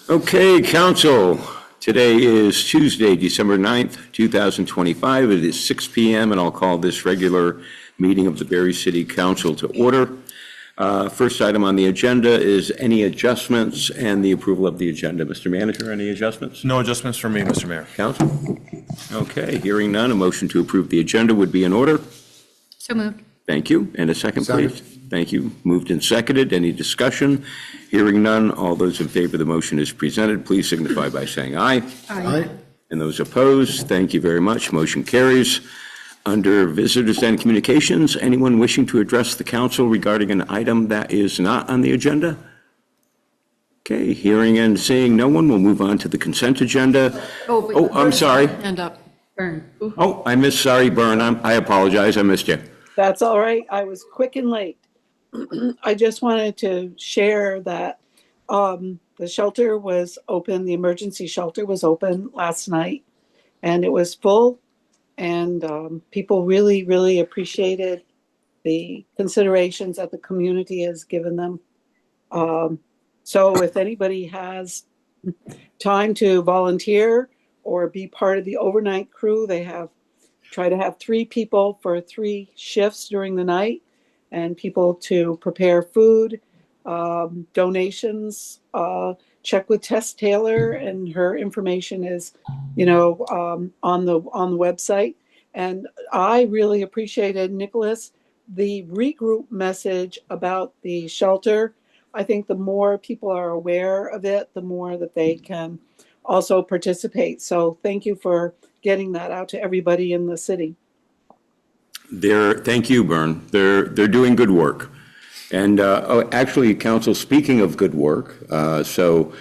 Okay, council, today is Tuesday, December 9th, 2025. It is 6 p.m. and I'll call this regular meeting of the Barre City Council to order. First item on the agenda is any adjustments and the approval of the agenda. Mr. Manager, any adjustments? No adjustments from me, Mr. Mayor. Council? Okay, hearing none, a motion to approve the agenda would be in order. So moved. Thank you. And a second, please. Thank you. Moved and seconded. Any discussion? Hearing none, all those in favor of the motion as presented, please signify by saying aye. Aye. And those opposed, thank you very much. Motion carries. Under visitors and communications, anyone wishing to address the council regarding an item that is not on the agenda? Okay, hearing and seeing no one, we'll move on to the consent agenda. Oh, I'm sorry. Hand up. Burn. Ooh. Oh, I missed, sorry, Bern. I apologize. I missed you. That's all right. I was quick and late. I just wanted to share that the shelter was open, the emergency shelter was open last night, and it was full, and people really, really appreciated the considerations that the community has given them. So if anybody has time to volunteer or be part of the overnight crew, they try to have 3 people for 3 shifts during the night, and people to prepare food, donations. Check with Tess Taylor, and her information is, on the website. And I really appreciated, Nicholas, the regroup message about the shelter. I think the more people are aware of it, the more that they can also participate. So thank you for getting that out to everybody in the city. Thank you, Bern. They're doing good work. And actually, council, speaking of good work, so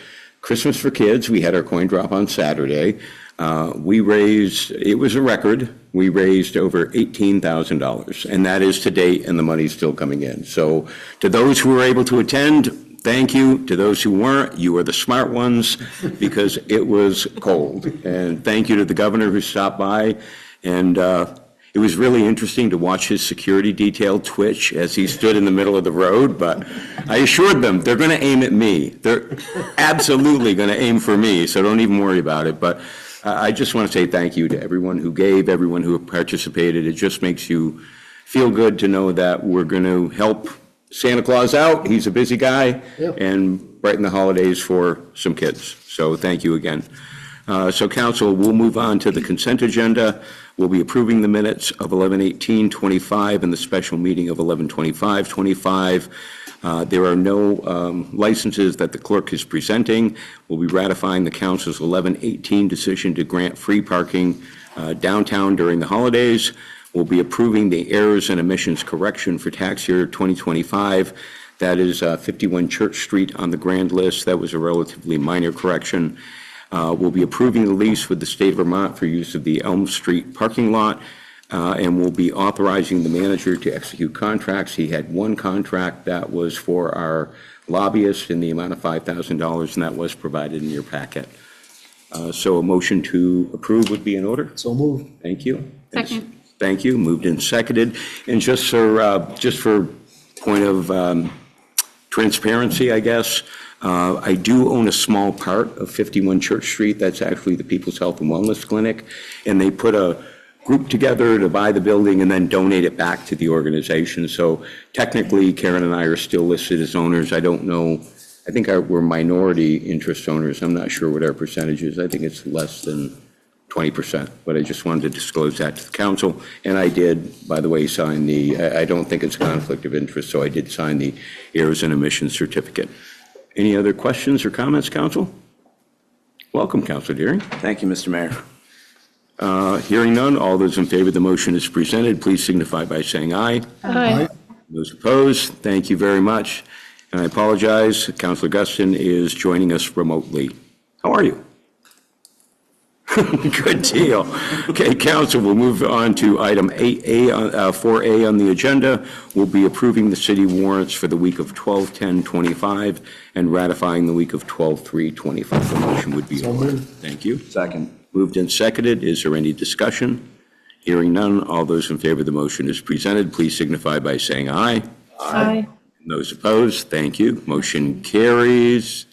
Christmas for Kids, we had our coin drop on Saturday. It was a record. We raised over $18,000, and that is to date, and the money's still coming in. So to those who were able to attend, thank you. To those who weren't, you are the smart ones, because it was cold. And thank you to the governor who stopped by. And it was really interesting to watch his security detail twitch as he stood in the middle of the road, but I assured them they're going to aim at me. They're absolutely going to aim for me, so don't even worry about it. But I just want to say thank you to everyone who gave, everyone who participated. It just makes you feel good to know that we're going to help Santa Claus out. He's a busy guy, and brighten the holidays for some kids. So thank you again. So council, we'll move on to the consent agenda. We'll be approving the minutes of 11/18/25 and the special meeting of 11/25/25. There are no licenses that the clerk is presenting. We'll be ratifying the council's 11/18 decision to grant free parking downtown during the holidays. We'll be approving the errors and omissions correction for tax year 2025. That is 51 Church Street on the grand list. That was a relatively minor correction. We'll be approving the lease with the state of Vermont for use of the Elm Street parking lot, and we'll be authorizing the manager to execute contracts. He had one contract that was for our lobbyist in the amount of $5,000, and that was provided in your packet. So a motion to approve would be in order. So moved. Thank you. Second. Thank you. Moved and seconded. And just for point of transparency, I guess, I do own a small part of 51 Church Street. That's actually the People's Health and Wellness Clinic. And they put a group together to buy the building and then donate it back to the organization. So technically, Karen and I are still listed as owners. I don't know. I think we're minority interest owners. I'm not sure what our percentage is. I think it's less than 20%. But I just wanted to disclose that to the council. And I did, by the way, sign I don't think it's a conflict of interest, so I did sign the errors and omissions certificate. Any other questions or comments, council? Welcome, Councilor Deering. Thank you, Mr. Mayor. Hearing none, all those in favor of the motion as presented, please signify by saying aye. Aye. Those opposed, thank you very much. And I apologize, Councilor Guston is joining us remotely. How are you? Good deal. Okay, council, we'll move on to item 4A on the agenda. We'll be approving the city warrants for the week of 12/10/25 and ratifying the week of 12/3/25. The motion would be ordered. Thank you. Second. Moved and seconded. Is there any discussion? Hearing none, all those in favor of the motion as presented, please signify by saying aye. Aye. Those opposed, thank you. Motion carries.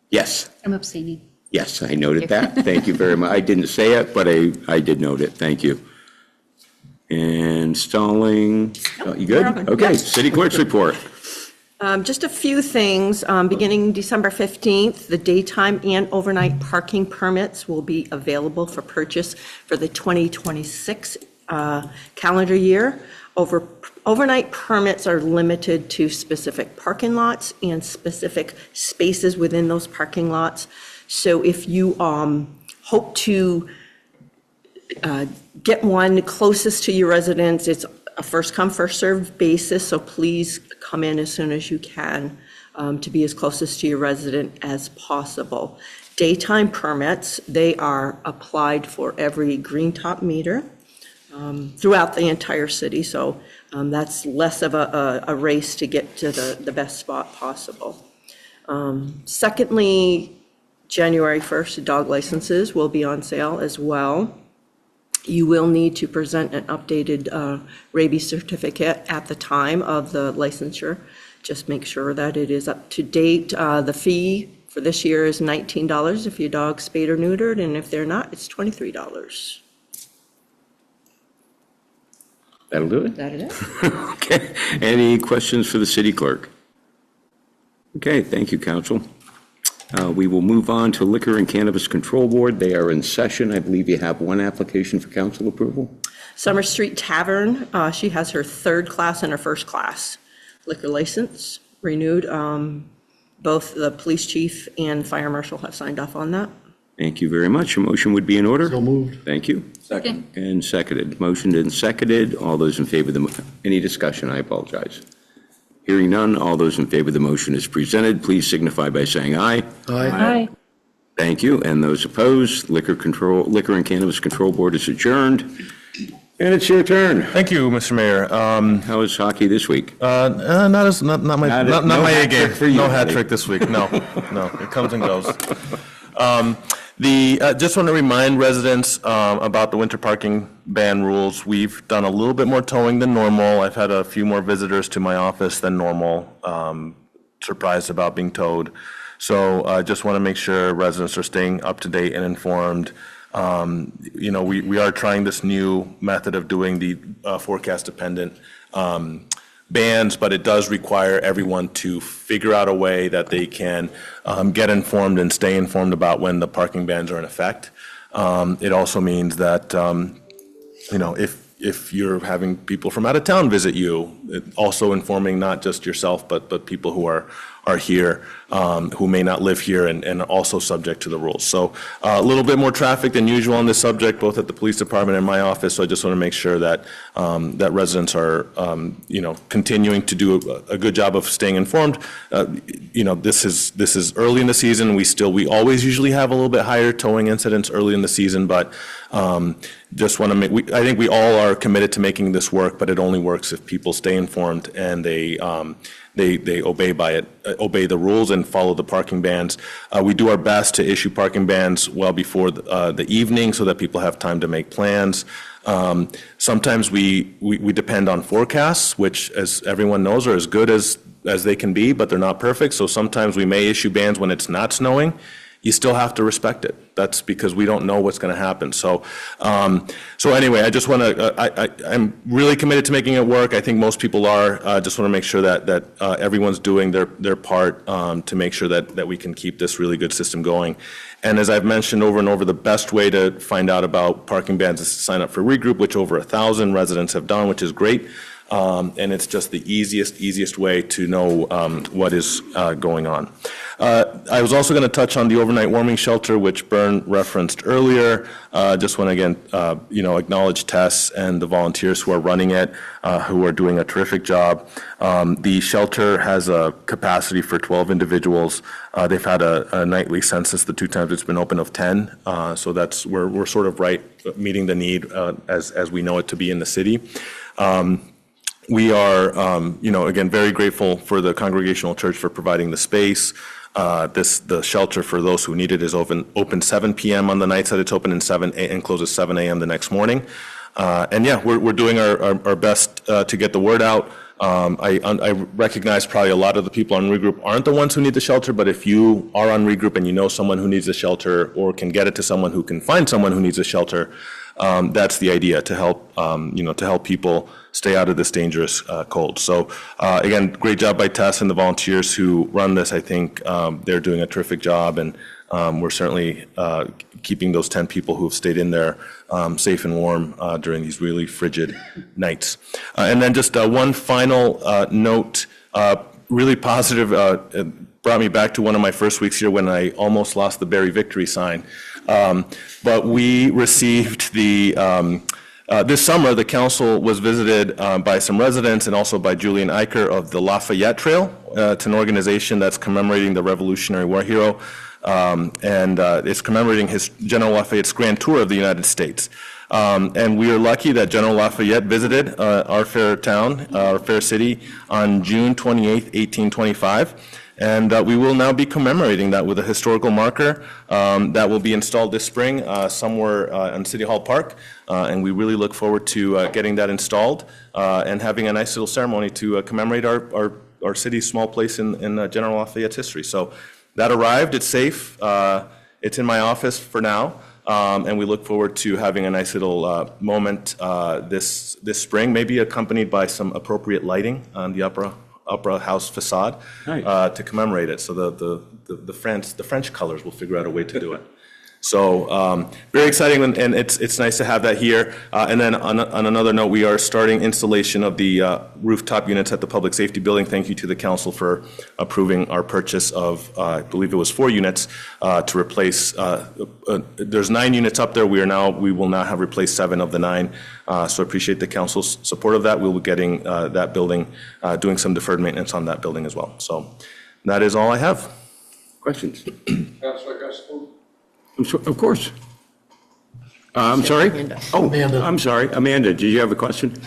Yes. I'm abstaining. Yes, I noted that. Thank you very much. I didn't say it, but I did note it. Thank you. And Stalling, you good? we're all good. Okay, Yep. city clerk's report. Just a few things. Beginning December 15th, the daytime and overnight parking permits will be available for purchase for the 2026 calendar year. Overnight permits are limited to specific parking lots and specific spaces within those parking lots. So if you hope to get one closest to your residence, it's a first come, first served basis, so please come in as soon as you can to be as closest to your resident as possible. Daytime permits, they are applied for every green top meter throughout the entire city, so that's less of a race to get to the best spot possible. Secondly, January 1st, dog licenses will be on sale as well. You will need to present an updated rabies certificate at the time of the licensure. Just make sure that it is up to date. The fee for this year is $19 if your dog's spayed or neutered, and if they're not, it's $23. That'll do it? That it is? Okay. Any questions for the city clerk? Okay, thank you, council. We will move on to Liquor and Cannabis Control Board. They are in session. I believe you have one application for council approval. Summer Street Tavern, she has her third class and her first class liquor license renewed. Both the police chief and fire marshal have signed off on that. Thank you very much. A motion would be in order. So moved. Thank you. Second. And seconded. Motioned and seconded. All those in favor of the, any discussion? I apologize. Hearing none, all those in favor of the motion as presented, please signify by saying aye. Aye. Thank you. And those opposed, Liquor and Cannabis Control Board is adjourned. And it's your turn. Thank you, Mr. Mayor. How is hockey this week? Not my no A hat game. trick for you, No hat buddy. trick this week. No, it comes and goes. Just want to remind residents about the winter parking ban rules. We've done a little bit more towing than normal. I've had a few more visitors to my office than normal. Surprised about being towed. So I just want to make sure residents are staying up to date and informed. We are trying this new method of doing the forecast dependent bans, but it does require everyone to figure out a way that they can get informed and stay informed about when the parking bans are in effect. It also means that, if you're having people from out of town visit you, also informing not just yourself, but people who are here, who may not live here and also subject to the rules. So a little bit more traffic than usual on this subject, both at the police department and my office. So I just want to make sure that that residents are, continuing to do a good job of staying informed. This is early in the season. We always usually have a little bit higher towing incidents early in the season, but just want to I think we all are committed to making this work, but it only works if people stay informed and they obey the rules and follow the parking bans. We do our best to issue parking bans well before the evening so that people have time to make plans. Sometimes we depend on forecasts, which, as everyone knows, are as good as they can be, but they're not perfect. So sometimes we may issue bans when it's not snowing. You still have to respect it. That's because we don't know what's going to happen. So anyway, I just want to, I'm really committed to making it work. I think most people are. Just want to make sure that everyone's doing their part to make sure that we can keep this really good system going. And as I've mentioned over and over, the best way to find out about parking bans is to sign up for Regroup, which over 1,000 residents have done, which is great. And it's just the easiest way to know what is going on. I was also going to touch on the overnight warming shelter, which Bern referenced earlier. Just want to again, acknowledge Tess and the volunteers who are running it, who are doing a terrific job. The shelter has a capacity for 12 individuals. They've had a nightly census the 2 times it's been open of 10. So we're sort of right meeting the need as we know it to be in the city. We are, again, very grateful for the Congregational Church for providing the space. The shelter, for those who need it, is open 7 p.m. on the nights that it's open and closes 7 a.m. the next morning. We're doing our best to get the word out. I recognize probably a lot of the people on regroup aren't the ones who need the shelter, but if you are on regroup and you know someone who needs a shelter or can get it to someone who can find someone who needs a shelter, that's the idea, to help, to help people stay out of this dangerous cold. So again, great job by Tess and the volunteers who run this. I think they're doing a terrific job, and we're certainly keeping those 10 people who have stayed in there safe and warm during these really frigid nights. And then just one final note, really positive, it brought me back to one of my first weeks here when I almost lost the Barre victory sign. But we received this summer, the council was visited by some residents and also by Julian Eicher of the Lafayette Trail. It's an organization that's commemorating the Revolutionary War hero, and it's commemorating General Lafayette's grand tour of the United States. And we are lucky that General Lafayette visited our fair town, our fair city, on June 28th, 1825. And we will now be commemorating that with a historical marker that will be installed this spring somewhere in City Hall Park. And we really look forward to getting that installed and having a nice little ceremony to commemorate our city's small place in General Lafayette's history. So that arrived, it's safe, it's in my office for now. And we look forward to having a nice little moment this spring, maybe accompanied by some appropriate lighting on the Opera House facade. Nice. To commemorate it. So the French colors will figure out a way to do it. So very exciting, and it's nice to have that here. And then on another note, we are starting installation of the rooftop units at the Public Safety Building. Thank you to the council for approving our purchase of, I believe it was 4 units to replace. There's 9 units up there. We will now have replaced 7 of the 9. So I appreciate the council's support of that. We'll be getting that building, doing some deferred maintenance on that building as well. So that is all I have. Questions? Councilor Gaston? Of course. I'm sorry? Amanda. Oh, I'm sorry. Amanda, did you have a question?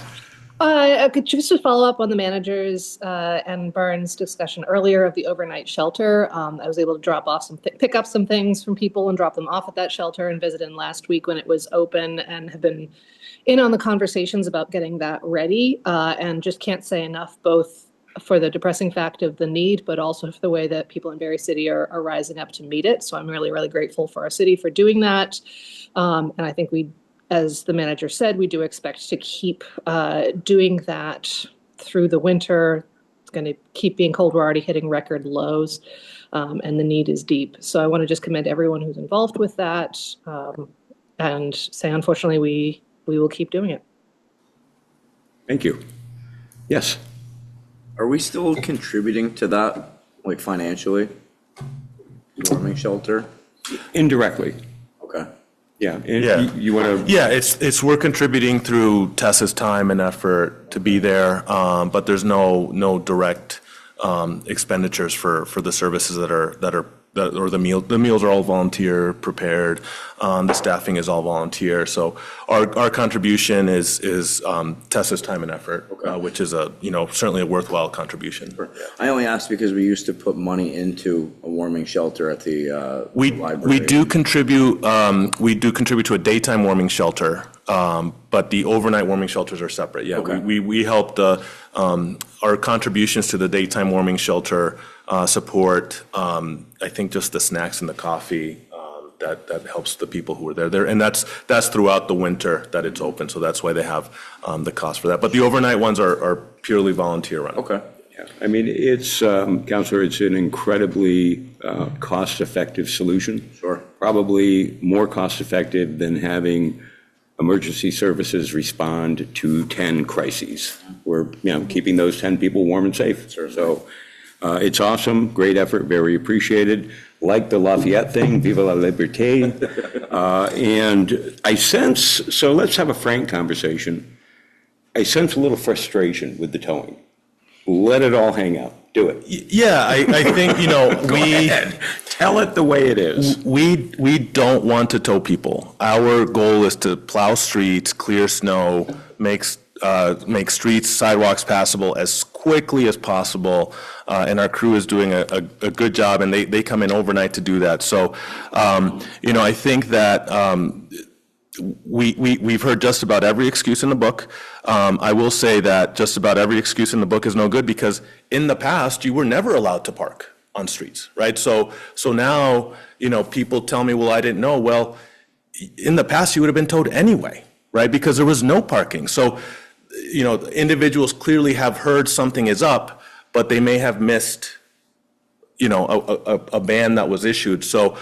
Could just to follow up on the managers and Burns discussion earlier of the overnight shelter. I was able to drop off pick up some things from people and drop them off at that shelter, and visited last week when it was open, and have been in on the conversations about getting that ready, and just can't say enough, both for the depressing fact of the need, but also for the way that people in Barre City are rising up to meet it. So I'm really, really grateful for our city for doing that. And I think we, as the manager said, we do expect to keep doing that through the winter. It's going to keep being cold. We're already hitting record lows, and the need is deep. So I want to just commend everyone who's involved with that, and say, unfortunately, we will keep doing it. Thank you. Yes. Are we still contributing to that, like financially? Warming shelter? Indirectly. Okay. Yeah. And Yeah. You want to? Yeah, it's we're contributing through Tessa's time and effort to be there, but there's no direct expenditures for the services that are or the meals are all volunteer prepared. The staffing is all volunteer. So our contribution is Tessa's time and effort, which is certainly a worthwhile contribution. I only asked because we used to put money into a warming shelter at the library. We do contribute to a daytime warming shelter, but the overnight warming shelters are separate. Yeah, Okay. we help our contributions to the daytime warming shelter support. I think just the snacks and the coffee that helps the people who are there, and that's throughout the winter that it's open. So that's why they have the cost for that. But the overnight ones are purely volunteer run. Okay. Yeah. I mean, it's, Counselor, it's an incredibly cost-effective solution. Sure. Probably more cost-effective than having emergency services respond to 10 crises. We're, keeping those 10 people warm and safe. Sure. So it's awesome, great effort, very appreciated. Like the Lafayette thing, Viva la Liberté. And I sense, so let's have a frank conversation. I sense a little frustration with the towing. Let it all hang out. Do it. Yeah, I think, Tell it the way it is. We don't want to tow people. Our goal is to plow streets, clear snow, make streets, sidewalks passable as quickly as possible, and our crew is doing a good job, and they come in overnight to do that. So, I think that we've heard just about every excuse in the book. I will say that just about every excuse in the book is no good, because in the past, you were never allowed to park on streets, right? So now, people tell me, well, I didn't know. Well, in the past, you would have been told anyway, right? Because there was no parking. So, individuals clearly have heard something is up, but they may have missed a ban that was issued. So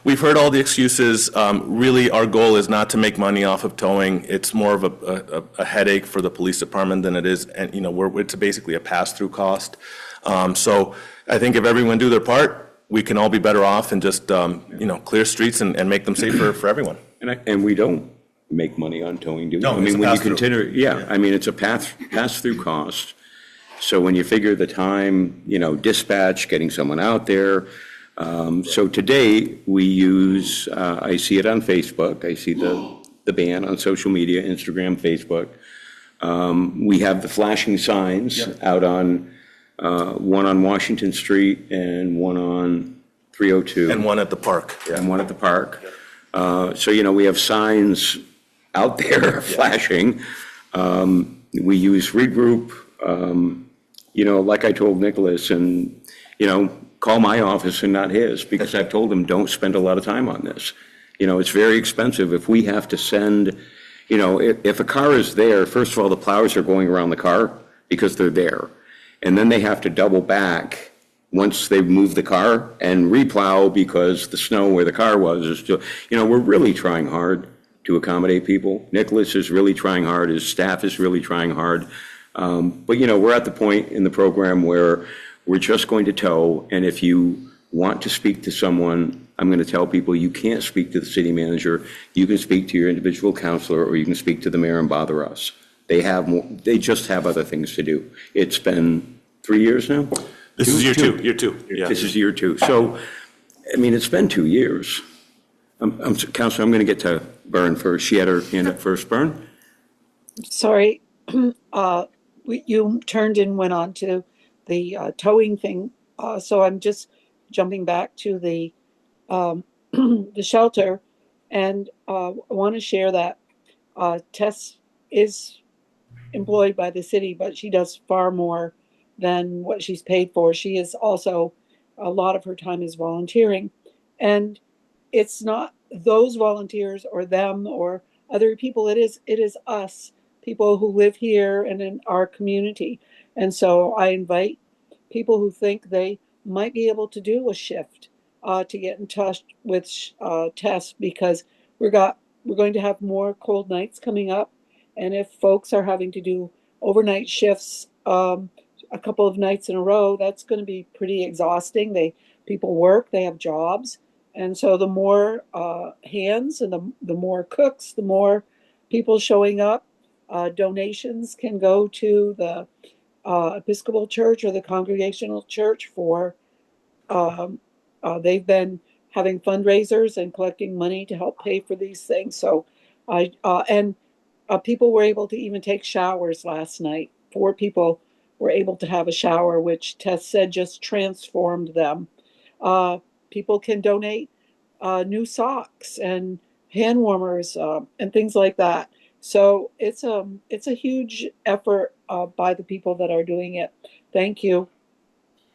we've heard all the excuses. Really, our goal is not to make money off of towing. It's more of a headache for the police department than it is, and it's basically a pass-through cost. So I think if everyone do their part, we can all be better off and just clear streets and make them safer for everyone. And we don't make money on towing, do we? No, I it's a mean, when you pass-through. consider, I mean, it's a pass-through cost. So when you figure the time, dispatch, getting someone out there. So today, we use, I see it on Facebook. I see the ban on social media, Instagram, Facebook. We have the flashing signs out on, one on Washington Street and one on 302. And one at the park. And one at the park. So, we have signs out there flashing. We use regroup. Like I told Nicholas, and, call my office and not his, because I've told him, don't spend a lot of time on this. It's very expensive. If we have to send, if a car is there, first of all, the plows are going around the car because they're there. And then they have to double back once they've moved the car and replow because the snow where the car was is still, we're really trying hard to accommodate people. Nicholas is really trying hard. His staff is really trying hard. But, we're at the point in the program where we're just going to tow, and if you want to speak to someone, I'm going to tell people you can't speak to the city manager. You can speak to your individual counselor, or you can speak to the mayor and bother us. They just have other things to do. It's been 3 years now? This is year two. Year two. Yeah. This is year 2. So, I mean, it's been 2 years. Counselor, I'm going to get to Byrne first. She had her hand up first. Byrne? Sorry, you turned and went on to the towing thing. So I'm just jumping back to the the shelter, and I want to share that Tess is employed by the city, but she does far more than what she's paid for. She is also, a lot of her time is volunteering, and it's not those volunteers or them or other people. It is us, people who live here and in our community. And so I invite people who think they might be able to do a shift to get in touch with Tess, because we're going to have more cold nights coming up. And if folks are having to do overnight shifts a couple of nights in a row, that's going to be pretty exhausting. People work, they have jobs. And so the more hands and the more cooks, the more people showing up. Donations can go to the Episcopal Church or the Congregational Church for, they've been having fundraisers and collecting money to help pay for these things. So people were able to even take showers last night. 4 people were able to have a shower, which Tess said just transformed them. People can donate new socks and hand warmers and things like that. So it's a huge effort by the people that are doing it. Thank you.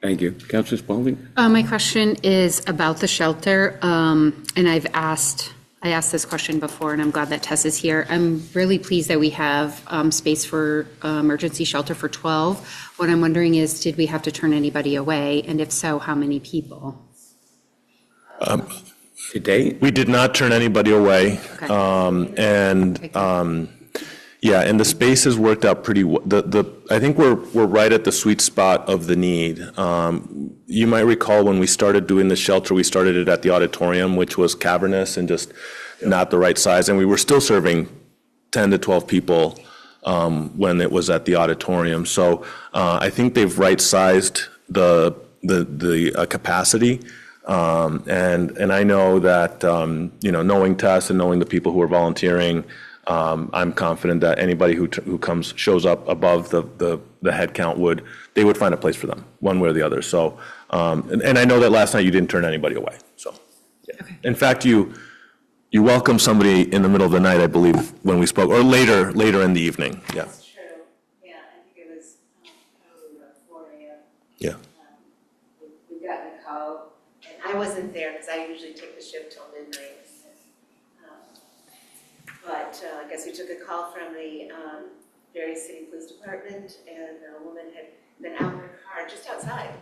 Thank you. Councilor Spaulding? My question is about the shelter, and I asked this question before, and I'm glad that Tess is here. I'm really pleased that we have space for emergency shelter for 12. What I'm wondering is, did we have to turn anybody away? And if so, how many people? To date? We did not turn anybody away. And the space has worked out pretty well. I think we're right at the sweet spot of the need. You might recall when we started doing the shelter, we started it at the auditorium, which was cavernous and just not the right size. And we were still serving 10 to 12 people when it was at the auditorium. So I think they've right-sized the capacity. And I know that, knowing Tess and knowing the people who are volunteering, I'm confident that anybody who shows up above the head count they would find a place for them, one way or the other. So, and I know that last night you didn't turn anybody away. So, yeah. Okay. In fact, You welcomed somebody in the middle of the night, I believe, when we spoke, or later in the evening. Yeah. That's true. Yeah, I think it was probably about 4 a.m. Yeah. We got a call, and I wasn't there because I usually take the shift till midnight. But I guess we took a call from the Barre City Police Department, and a woman had been out in her car just outside,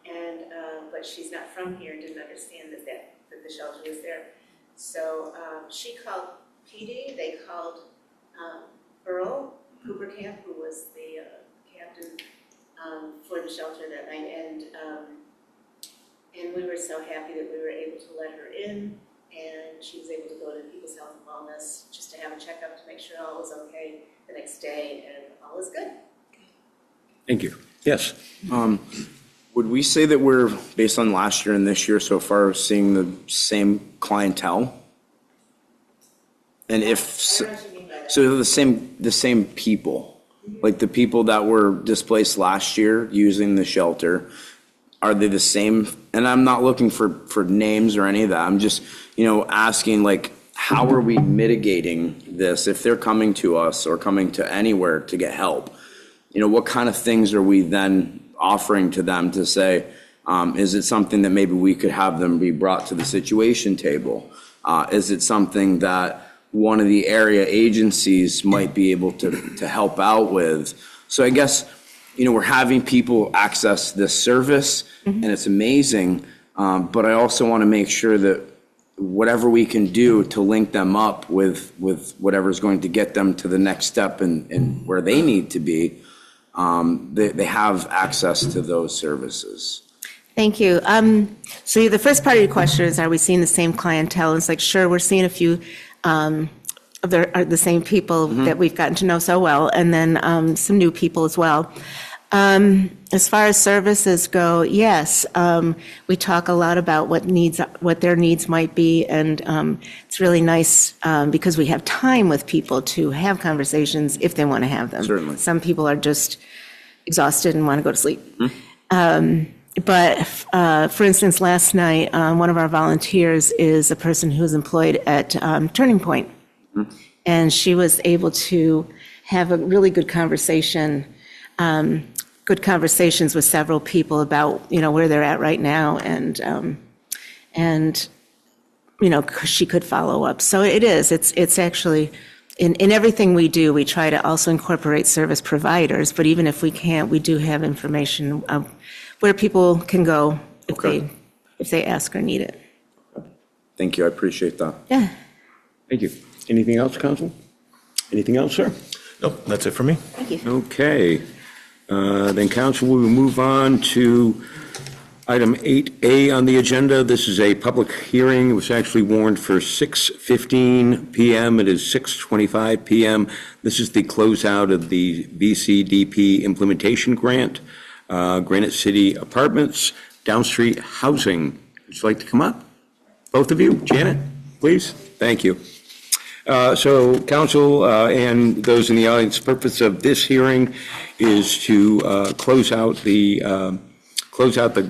and but she's not from here, didn't understand that the shelter was there. So she called PD. They called Earl Cooper Camp, who was the captain for the shelter that night, and we were so happy that we were able to let her in, and she was able to go to People's Health and Wellness just to have a checkup to make sure all was okay the next day, and all was good. Thank you. Yes. Would we say that we're, based on last year and this year so far, seeing the same clientele? And if, I don't know what you mean by that. so the same people, like the people that were displaced last year using the shelter, are they the same? And I'm not looking for names or any of that. I'm just, asking, like, how are we mitigating this if they're coming to us or coming to anywhere to get help? What kind of things are we then offering to them to say, is it something that maybe we could have them be brought to the situation table? Is it something that one of the area agencies might be able to help out with? So I guess, we're having people access this service, and it's amazing, but I also want to make sure that whatever we can do to link them up with whatever's going to get them to the next step and where they need to be, they have access to those services. Thank you. So the first part of your question is, are we seeing the same clientele? It's like, sure, we're seeing a few of the same people that we've gotten to know so well, and then some new people as well. As far as services go, yes, we talk a lot about what their needs might be, and it's really nice because we have time with people to have conversations if they want to have them. Certainly. Some people are just exhausted and want to go to sleep. But for instance, last night, one of our volunteers is a person who's employed at Turning Point, and she was able to have a really good conversation. Good conversations with several people about, where they're at right now, and she could follow up. So it's actually, in everything we do, we try to also incorporate service providers, but even if we can't, we do have information where people can go if they ask or need it. Thank you, I appreciate that. Yeah. Thank you. Anything else, Council? Anything else, sir? Nope, that's it for me. Thank you. Okay. Then, Council, we will move on to item 8A on the agenda. This is a public hearing. It was actually warned for 6:15 p.m. It is 6:25 p.m. This is the closeout of the VCDP implementation grant, Granite City Apartments, Downstreet Housing. Would you like to come up? Both of you? Janet, please. Thank you. So, Council and those in the audience, the purpose of this hearing is to close out the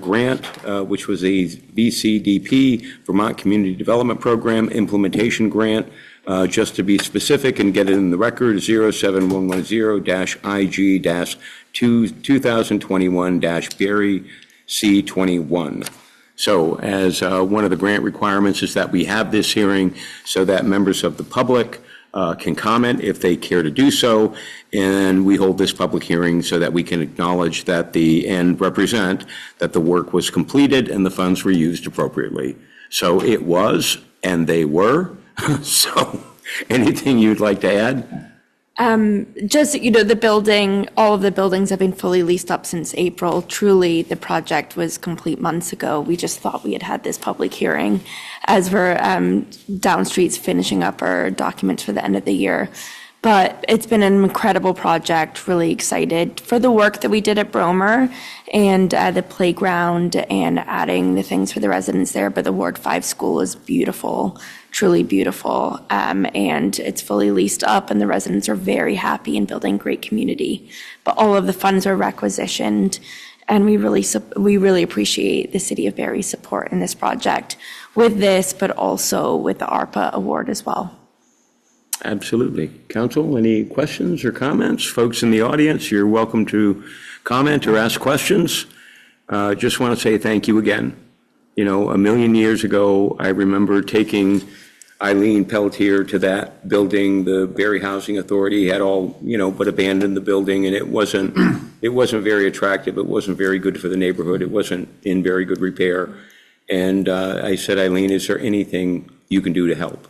grant, which was a VCDP, Vermont Community Development Program implementation grant. Just to be specific and get it in the record, 07110-IG-2021-Barre C21. So as one of the grant requirements is that we have this hearing so that members of the public can comment if they care to do so, and we hold this public hearing so that we can acknowledge that and represent that the work was completed and the funds were used appropriately. So it was, and they were. So anything you'd like to add? Just, the building, all of the buildings have been fully leased up since April. Truly, the project was complete months ago. We just thought we had this public hearing as we're Downstreet's finishing up our documents for the end of the year. But it's been an incredible project, really excited for the work that we did at Bromer and the playground and adding the things for the residents there. But the Ward 5 school is beautiful, truly beautiful. And it's fully leased up and the residents are very happy and building great community. But all of the funds are requisitioned And we really appreciate the City of Barre's support in this project with this, but also with the ARPA award as well. Absolutely. Council, any questions or comments? Folks in the audience, you're welcome to comment or ask questions. Just want to say thank you again. You know, a million years ago, I remember taking Eileen Pelletier to that building. The Barre Housing Authority had all, but abandoned the building, and it wasn't very attractive. It wasn't very good for the neighborhood. It wasn't in very good repair. And I said, Eileen, is there anything you can do to help?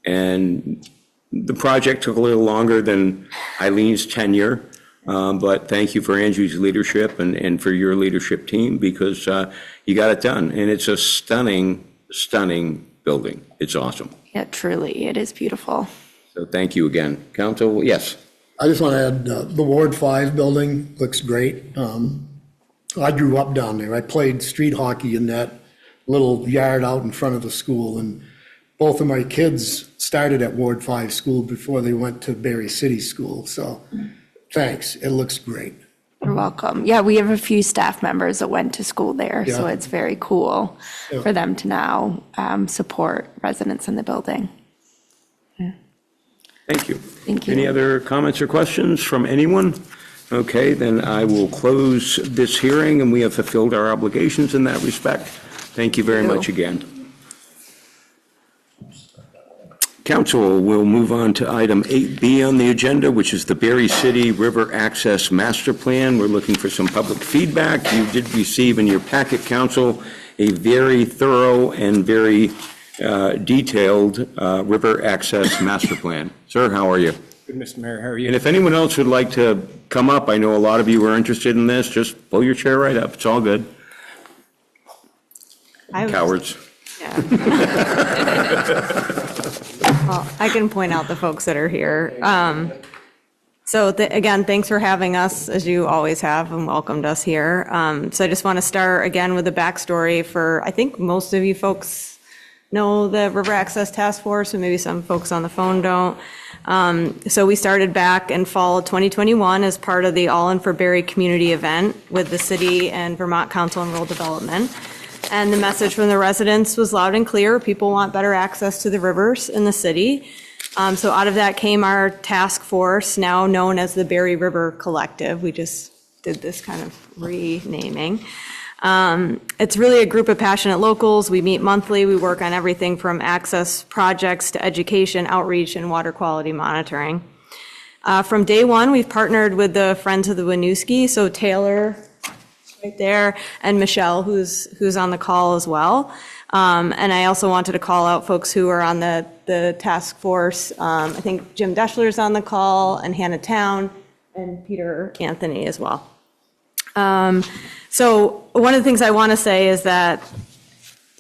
And the project took a little longer than Eileen's tenure, but thank you for Andrew's leadership and for your leadership team, because you got it done. And it's a stunning, stunning building. It's awesome. Yeah, truly, it is beautiful. So thank you again. Council, yes. I just want to add, the Ward 5 building looks great. I grew up down there. I played street hockey in that little yard out in front of the school, and both of my kids started at Ward 5 school before they went to Barre City School. So thanks. It looks great. You're welcome. Yeah, we have a few staff members that went to school there, so Yeah. it's very cool Yeah. for them to now support residents in the building. Thank you. Thank you. Any other comments or questions from anyone? Okay, then I will close this hearing, and we have fulfilled our obligations in that respect. Thank you very much again. Council will move on to item 8B on the agenda, which is the Barre City River Access Master Plan. We're looking for some public feedback. You did receive in your packet, Council, a very thorough and very detailed river access master plan. Sir, how are you? Good, Mr. Mayor, how are you? And if anyone else would like to come up, I know a lot of you are interested in this, just pull your chair right up. It's all good. Cowards. Well, I can point out the folks that are here. Again, thanks for having us, as you always have, and welcomed us here. So I just want to start again with a backstory for, I think most of you folks know the River Access Task Force, and maybe some folks on the phone don't. So we started back in fall 2021 as part of the All In for Barre community event with the city and Vermont Council on Rural Development. And the message from the residents was loud and clear. People want better access to the rivers in the city. So out of that came our task force, now known as the Barre River Collective. We just did this kind of renaming. It's really a group of passionate locals. We meet monthly. We work on everything from access projects to education, outreach, and water quality monitoring. From day one, we've partnered with the Friends of the Winooski, so Taylor right there, and Michelle, who's on the call as well. And I also wanted to call out folks who are on the task force. I think Jim Deschler's on the call, and Hannah Town, and Peter Anthony as well. So one of the things I want to say is that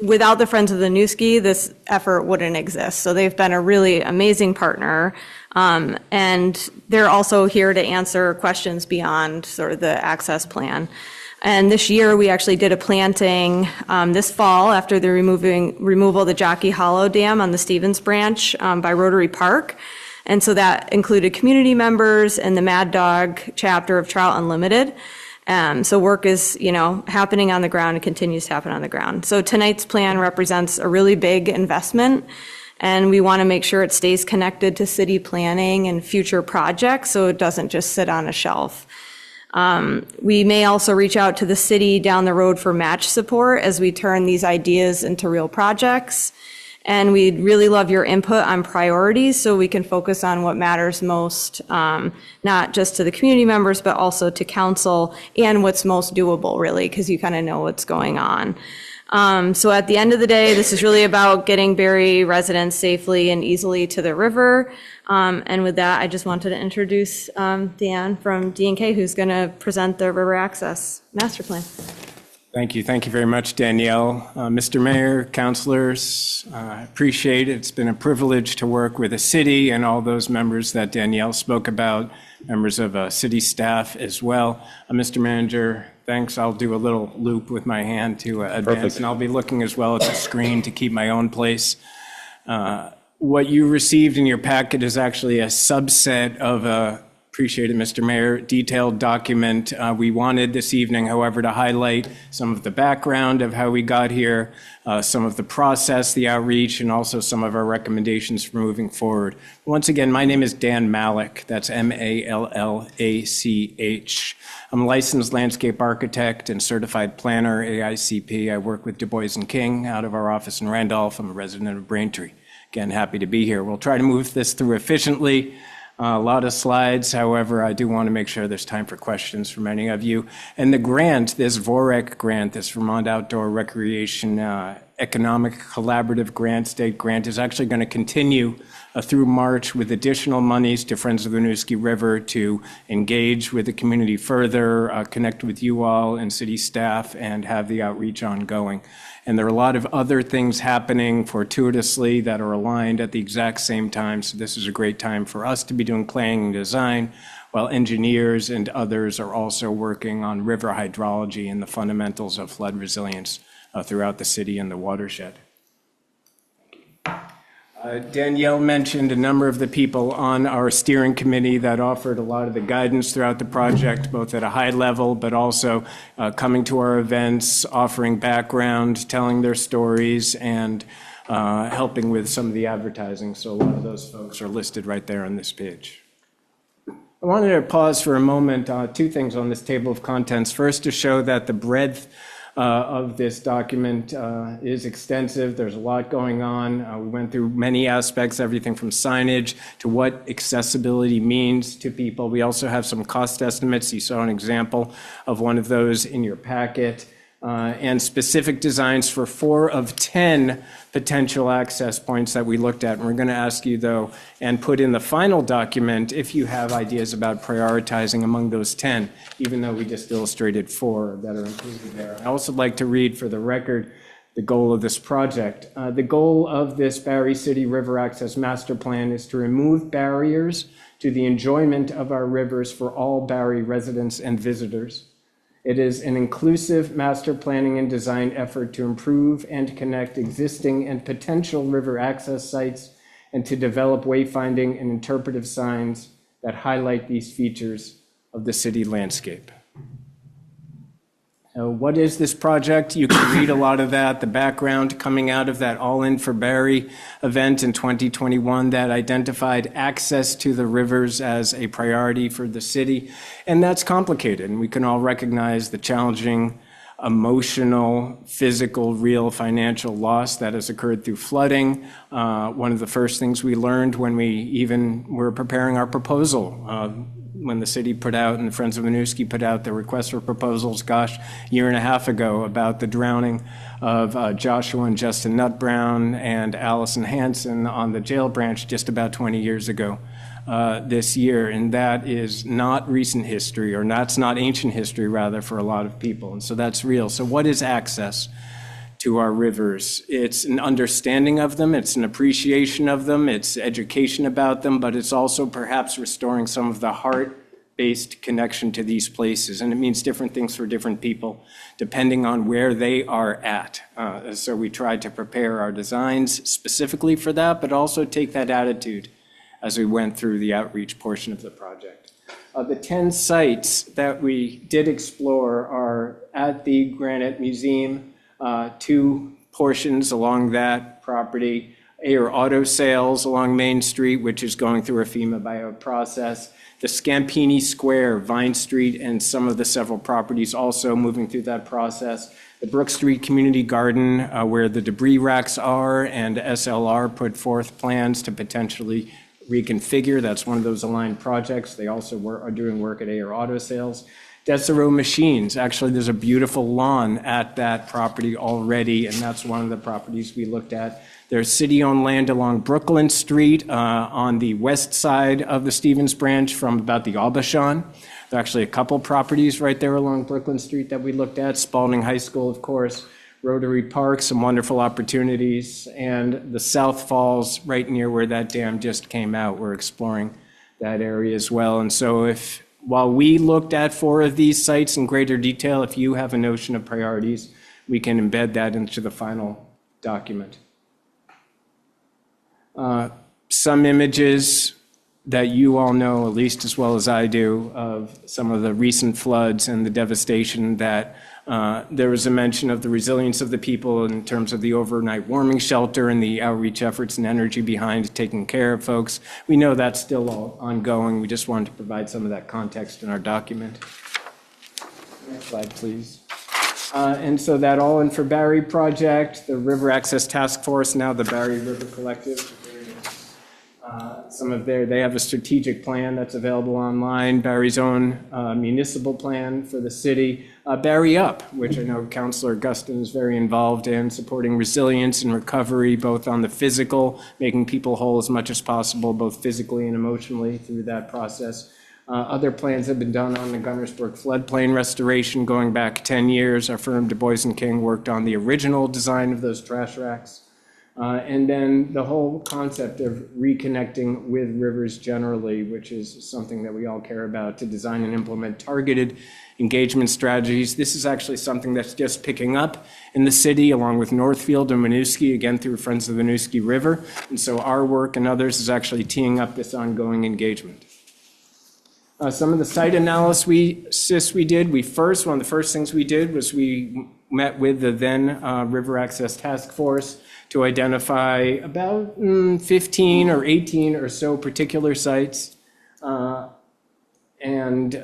without the Friends of the Winooski, this effort wouldn't exist. So they've been a really amazing partner. And they're also here to answer questions beyond sort of the access plan. And this year, we actually did a planting this fall after the removal of the Jockey Hollow Dam on the Stevens Branch by Rotary Park. And so that included community members and the Mad Dog chapter of Trout Unlimited. So work is, happening on the ground and continues to happen on the ground. So tonight's plan represents a really big investment, and we want to make sure it stays connected to city planning and future projects so it doesn't just sit on a shelf. We may also reach out to the city down the road for match support as we turn these ideas into real projects. And we'd really love your input on priorities so we can focus on what matters most, not just to the community members, but also to council, and what's most doable, really, because you kind of know what's going on. So at the end of the day, this is really about getting Barre residents safely and easily to the river. And with that, I just wanted to introduce Dan from D&K, who's going to present the River Access Master Plan. Thank you. Thank you very much, Danielle. Mr. Mayor, councilors, I appreciate it. It's been a privilege to work with the city and all those members that Danielle spoke about, members of city staff as well. Mr. Manager, thanks. I'll do a little loop with my hand to advance, Perfect. and I'll be looking as well at the screen to keep my own place. What you received in your packet is actually a subset of a Appreciate it, Mr. Mayor. Detailed document. We wanted this evening, however, to highlight some of the background of how we got here, some of the process, the outreach, and also some of our recommendations for moving forward. Once again, my name is Dan Mallach. That's M-A-L-L-A-C-H. I'm a licensed landscape architect and certified planner, AICP. I work with Du Bois and King out of our office in Randolph. I'm a resident of Braintree. Again, happy to be here. We'll try to move this through efficiently. A lot of slides, however, I do want to make sure there's time for questions from any of you. And the grant, this VOREC grant, this Vermont Outdoor Recreation Economic Collaborative Grant, state grant, is actually going to continue through March with additional monies to Friends of the Winooski River to engage with the community further, connect with you all and city staff, and have the outreach ongoing. And there are a lot of other things happening fortuitously that are aligned at the exact same time. So this is a great time for us to be doing planning and design, while engineers and others are also working on river hydrology and the fundamentals of flood resilience throughout the city and the watershed. Danielle mentioned a number of the people on our steering committee that offered a lot of the guidance throughout the project, both at a high level, but also coming to our events, offering background, telling their stories, and helping with some of the advertising. So a lot of those folks are listed right there on this page. I wanted to pause for a moment, two things on this table of contents. First, to show that the breadth of this document is extensive. There's a lot going on. We went through many aspects, everything from signage to what accessibility means to people. We also have some cost estimates. You saw an example of one of those in your packet. And specific designs for 4 of 10 potential access points that we looked at. And we're going to ask you, though, and put in the final document if you have ideas about prioritizing among those 10, even though we just illustrated 4 that are included there. I also like to read for the record the goal of this project. The goal of this Barre City River Access Master Plan is to remove barriers to the enjoyment of our rivers for all Barre residents and visitors. It is an inclusive master planning and design effort to improve and connect existing and potential river access sites and to develop wayfinding and interpretive signs that highlight these features of the city landscape. What is this project? You can read a lot of that, the background coming out of that All In for Barre event in 2021 that identified access to the rivers as a priority for the city. And that's complicated, and we can all recognize the challenging emotional, physical, real financial loss that has occurred through flooding. One of the first things we learned when we even were preparing our proposal, when the city put out and the Friends of Winooski put out the request for proposals, gosh, a year and a half ago, about the drowning of Joshua and Justin Nutbrown and Allison Hansen on the jail branch just about 20 years ago this year. And that is not recent history, or that's not ancient history, rather, for a lot of people. And so that's real. So what is access to our rivers? It's an understanding of them, it's an appreciation of them, it's education about them, but it's also perhaps restoring some of the heart-based connection to these places. And it means different things for different people, depending on where they are at. So we tried to prepare our designs specifically for that, but also take that attitude as we went through the outreach portion of the project. The 10 sites that we did explore are at the Granite Museum, 2 portions along that property, Ayer Auto Sales along Main Street, which is going through a FEMA bio process, the Scampini Square, Vine Street, and some of the several properties also moving through that process, the Brook Street Community Garden, where the debris racks are, and SLR put forth plans to potentially reconfigure. That's one of those aligned projects. They also are doing work at Ayer Auto Sales. Desero Machines, actually there's a beautiful lawn at that property already, and that's one of the properties we looked at. There's city-owned land along Brooklyn Street on the west side of the Stevens branch from about the Aubuchon. There are actually a couple properties right there along Brooklyn Street that we looked at. Spalding High School, of course, Rotary Park, some wonderful opportunities, and the South Falls right near where that dam just came out. We're exploring that area as well. And so while we looked at 4 of these sites in greater detail, if you have a notion of priorities, we can embed that into the final document. Some images that you all know, at least as well as I do, of some of the recent floods and the devastation that there was a mention of the resilience of the people in terms of the overnight warming shelter and the outreach efforts and energy behind taking care of folks. We know that's still all ongoing. We just wanted to provide some of that context in our document. Next slide, please. And so that All In for Barre project, the River Access Task Force, now the Barre River Collective. They have a strategic plan that's available online, Barre's own municipal plan for the city. Barre Up, which I know Councilor Guston is very involved in, supporting resilience and recovery, both on the physical, making people whole as much as possible, both physically and emotionally through that process. Other plans have been done on the Gunnersburg floodplain restoration going back 10 years. Our firm, Du Bois & King, worked on the original design of those trash racks. And then the whole concept of reconnecting with rivers generally, which is something that we all care about, to design and implement targeted engagement strategies. This is actually something that's just picking up in the city, along with Northfield and Winooski, again through Friends of the Winooski River. And so our work and others is actually teeing up this ongoing engagement. Some of the site analysis we did, one of the first things we did was we met with the then River Access Task Force to identify about 15 or 18 or so particular sites. And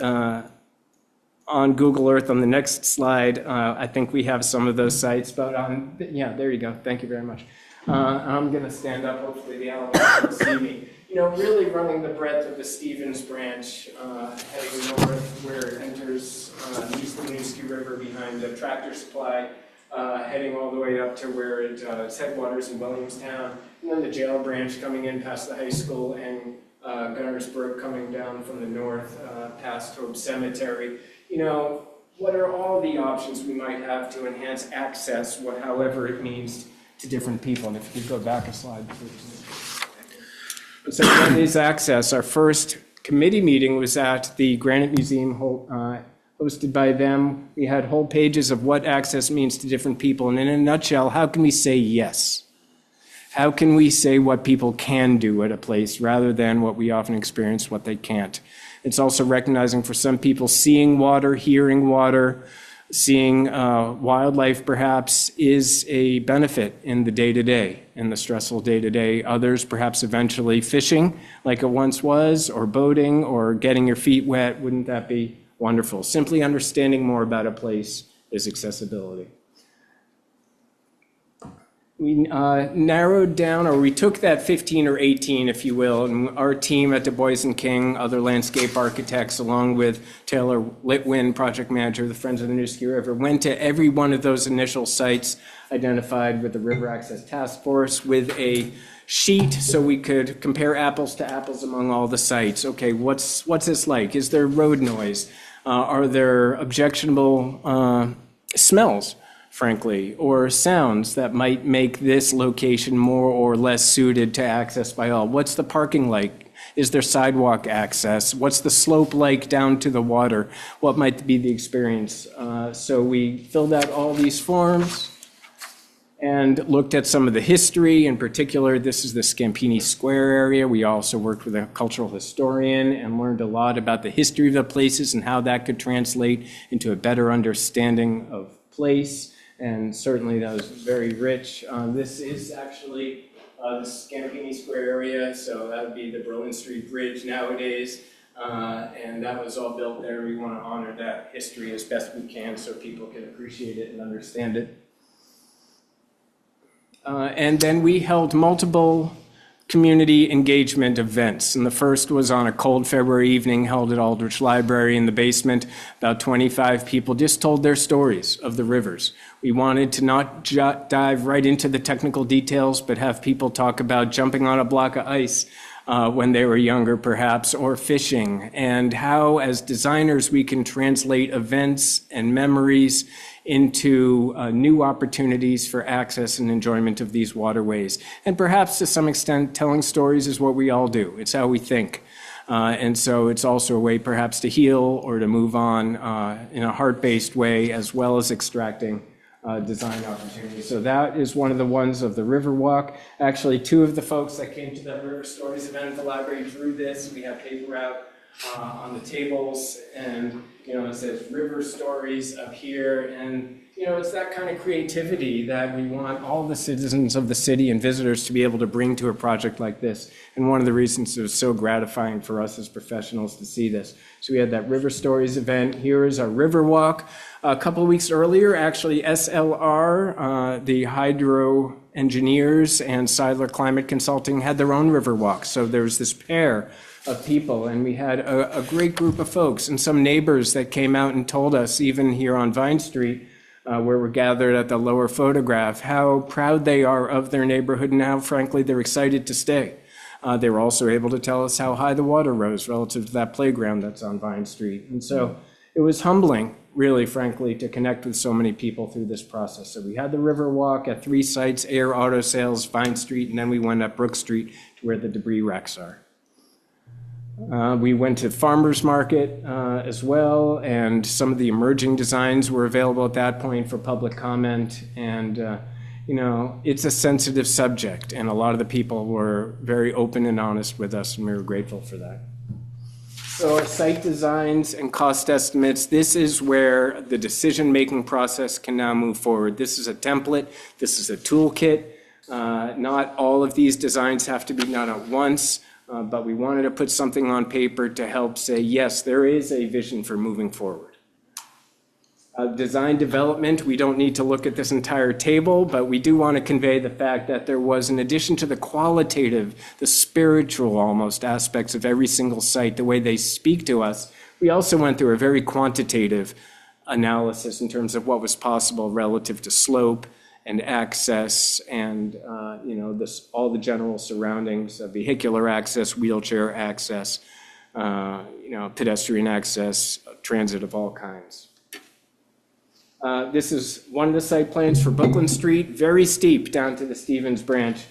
on Google Earth, on the next slide, I think we have some of those sites, but yeah, there you go. Thank you very much. I'm gonna stand up, hopefully the Alabama can see me. Really running the breadth of the Stevens branch, heading north where it enters East Winooski River behind the Tractor Supply, heading all the way up to where its headwaters in Williamstown, and then the jail branch coming in past the high school, and Gunnersburg coming down from the north past Hope Cemetery. What are all the options we might have to enhance access, however it means to different people? And if you could go back a slide, please. So on these access, our first committee meeting was at the Granite Museum hosted by them. We had whole pages of what access means to different people. And in a nutshell, how can we say yes? How can we say what people can do at a place rather than what we often experience, what they can't? It's also recognizing for some people, seeing water, hearing water, seeing wildlife perhaps is a benefit in the day-to-day, in the stressful day-to-day. Others perhaps eventually fishing like it once was, or boating, or getting your feet wet. Wouldn't that be wonderful? Simply understanding more about a place is accessibility. We narrowed down, or we took that 15 or 18, if you will, and our team at Du Bois & King, other landscape architects, along with Taylor Litwin, project manager of the Friends of the Winooski River, went to every one of those initial sites identified with the River Access Task Force with a sheet so we could compare apples to apples among all the sites. Okay, what's this like? Is there road noise? Are there objectionable smells, frankly, or sounds that might make this location more or less suited to access by all? What's the parking like? Is there sidewalk access? What's the slope like down to the water? What might be the experience? So we filled out all these forms and looked at some of the history. In particular, this is the Scampini Square area. We also worked with a cultural historian and learned a lot about the history of the places and how that could translate into a better understanding of place. And certainly that was very rich. This is actually the Scampini Square area, so that would be the Berlin Street Bridge nowadays. And that was all built there. We want to honor that history as best we can so people can appreciate it and understand it. And then we held multiple community engagement events. And the first was on a cold February evening held at Aldrich Library in the basement. About 25 people just told their stories of the rivers. We wanted to not dive right into the technical details, but have people talk about jumping on a block of ice when they were younger, perhaps, or fishing, and how, as designers, we can translate events and memories into new opportunities for access and enjoyment of these waterways. And perhaps to some extent, telling stories is what we all do. It's how we think. And so it's also a way perhaps to heal or to move on in a heart-based way, as well as extracting design opportunity. So that is one of the ones of the Riverwalk. Actually, two of the folks that came to that River Stories event at the library drew this. We have paper out on the tables, and it says River Stories up here, and it's that kind of creativity that we want all the citizens of the city and visitors to be able to bring to a project like this. And one of the reasons it was so gratifying for us as professionals to see this. So we had that River Stories event. Here is our Riverwalk. A couple of weeks earlier, actually, SLR, the hydro engineers, and Seidler Climate Consulting had their own Riverwalk. So there was this pair of people, and we had a great group of folks and some neighbors that came out and told us, even here on Vine Street, where we're gathered at the lower photograph, how proud they are of their neighborhood and how, frankly, they're excited to stay. They were also able to tell us how high the water rose relative to that playground that's on Vine Street. And so it was humbling, really, frankly, to connect with so many people through this process. So we had the Riverwalk at 3 sites, Air Auto Sales, Vine Street, and then we went up Brook Street to where the debris racks are. We went to Farmers Market as well, and some of the emerging designs were available at that point for public comment. And, it's a sensitive subject, and a lot of the people were very open and honest with us, and we were grateful for that. So our site designs and cost estimates, this is where the decision-making process can now move forward. This is a template. This is a toolkit. Not all of these designs have to be done at once. But we wanted to put something on paper to help say, yes, there is a vision for moving forward. Design development, we don't need to look at this entire table, but we do want to convey the fact that there was, in addition to the qualitative, the spiritual almost aspects of every single site, the way they speak to us, we also went through a very quantitative analysis in terms of what was possible relative to slope and access and, all the general surroundings of vehicular access, wheelchair access, pedestrian access, transit of all kinds. This is one of the site plans for Brooklyn Street, very steep down to the Stevens branch.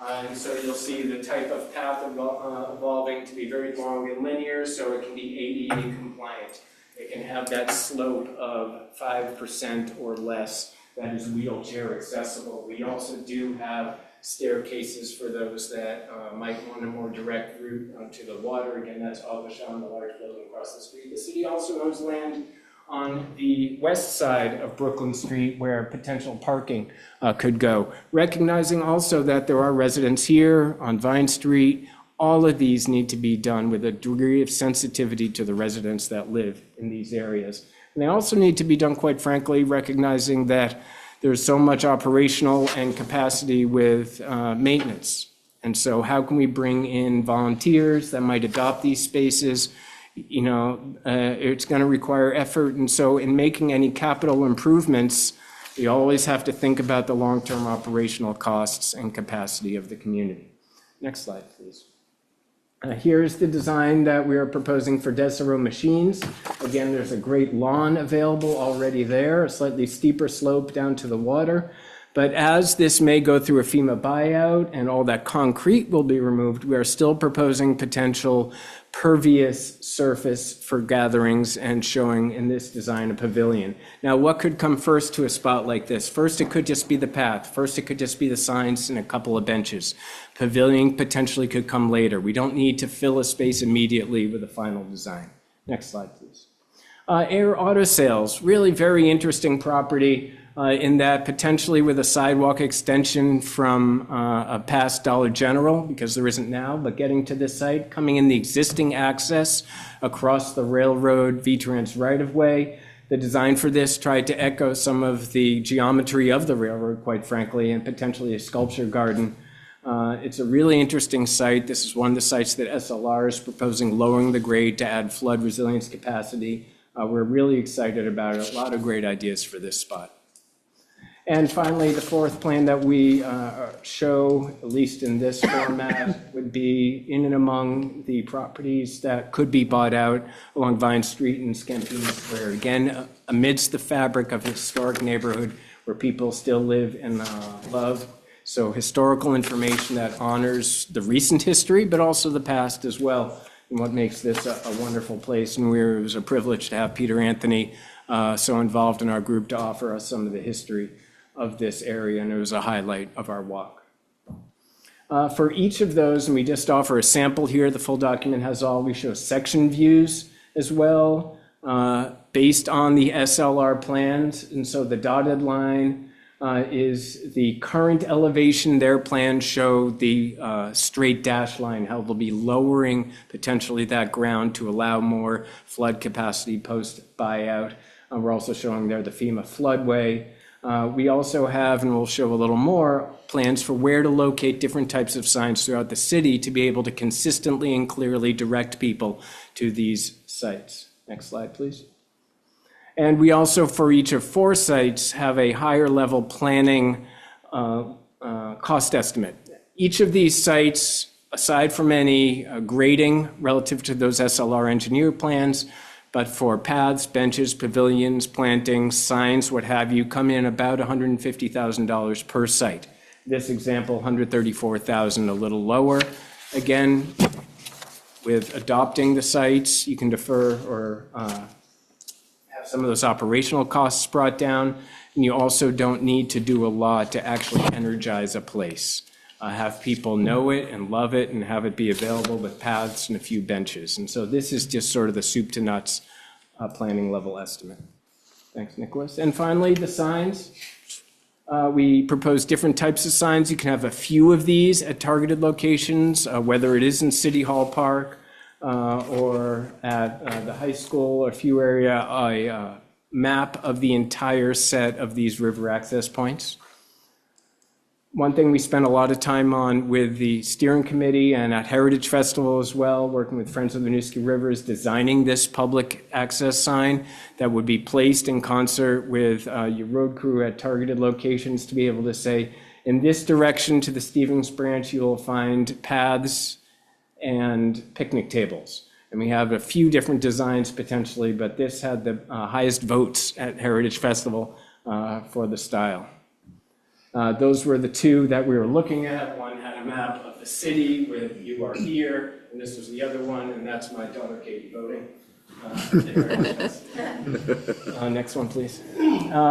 And so you'll see the type of path evolving to be very long and linear, so it can be ADA compliant. It can have that slope of 5% or less that is wheelchair accessible. We also do have staircases for those that might want a more direct route onto the water. Again, that's Avashon, the large building across the street. The city also owns land on the west side of Brooklyn Street where potential parking could go. Recognizing also that there are residents here on Vine Street. All of these need to be done with a degree of sensitivity to the residents that live in these areas. And they also need to be done, quite frankly, recognizing that there's so much operational and capacity with maintenance. And so how can we bring in volunteers that might adopt these spaces? It's going to require effort. And so in making any capital improvements, we always have to think about the long-term operational costs and capacity of the community. Next slide, please. Here's the design that we are proposing for Desero Machines. Again, there's a great lawn available already there, a slightly steeper slope down to the water. But as this may go through a FEMA buyout and all that concrete will be removed, we are still proposing potential pervious surface for gatherings and showing in this design a pavilion. Now, what could come first to a spot like this? First, it could just be the path. First, it could just be the signs and a couple of benches. Pavilion potentially could come later. We don't need to fill a space immediately with a final design. Next slide, please. Air Auto Sales, really very interesting property. In that potentially with a sidewalk extension from a past Dollar General, because there isn't now, but getting to this site, coming in the existing access across the railroad V-Trans right-of-way. The design for this tried to echo some of the geometry of the railroad, quite frankly, and potentially a sculpture garden. It's a really interesting site. This is one of the sites that SLR is proposing lowering the grade to add flood resilience capacity. We're really excited about it. A lot of great ideas for this spot. And finally, the fourth plan that we show, at least in this format, would be in and among the properties that could be bought out along Vine Street and Scampini Square. Again, amidst the fabric of a historic neighborhood where people still live and love. So historical information that honors the recent history, but also the past as well, and what makes this a wonderful place. And it was a privilege to have Peter Anthony so involved in our group to offer us some of the history of this area, and it was a highlight of our walk. For each of those, and we just offer a sample here, the full document has all, we show section views as well, based on the SLR plans. And so the dotted line is the current elevation. Their plans show the straight dash line, how they'll be lowering potentially that ground to allow more flood capacity post buyout. We're also showing there the FEMA floodway. We also have, and we'll show a little more, plans for where to locate different types of signs throughout the city to be able to consistently and clearly direct people to these sites. Next slide, please. And we also, for each of 4 sites, have a higher level planning cost estimate. Each of these sites, aside from any grading relative to those SLR engineer plans, but for paths, benches, pavilions, plantings, signs, what have you, come in about $150,000 per site. This example, $134,000, a little lower. Again, with adopting the sites, you can defer or have some of those operational costs brought down, and you also don't need to do a lot to actually energize a place. Have people know it and love it and have it be available with paths and a few benches. And so this is just sort of the soup to nuts planning level estimate. Thanks, Nicholas. And finally, the signs. We propose different types of signs. You can have a few of these at targeted locations, whether it is in City Hall Park or at the high school or a few area, a map of the entire set of these river access points. One thing we spent a lot of time on with the steering committee and at Heritage Festival as well, working with Friends of the Winooski River, is designing this public access sign that would be placed in concert with your road crew at targeted locations to be able to say, in this direction to the Stevens branch, you will find paths and picnic tables. And we have a few different designs potentially, but this had the highest votes at Heritage Festival for the style. Those were the 2 that we were looking at. One had a map of the city with "you are here," and this was the other one, and that's my daughter Katie voting. Next one, please.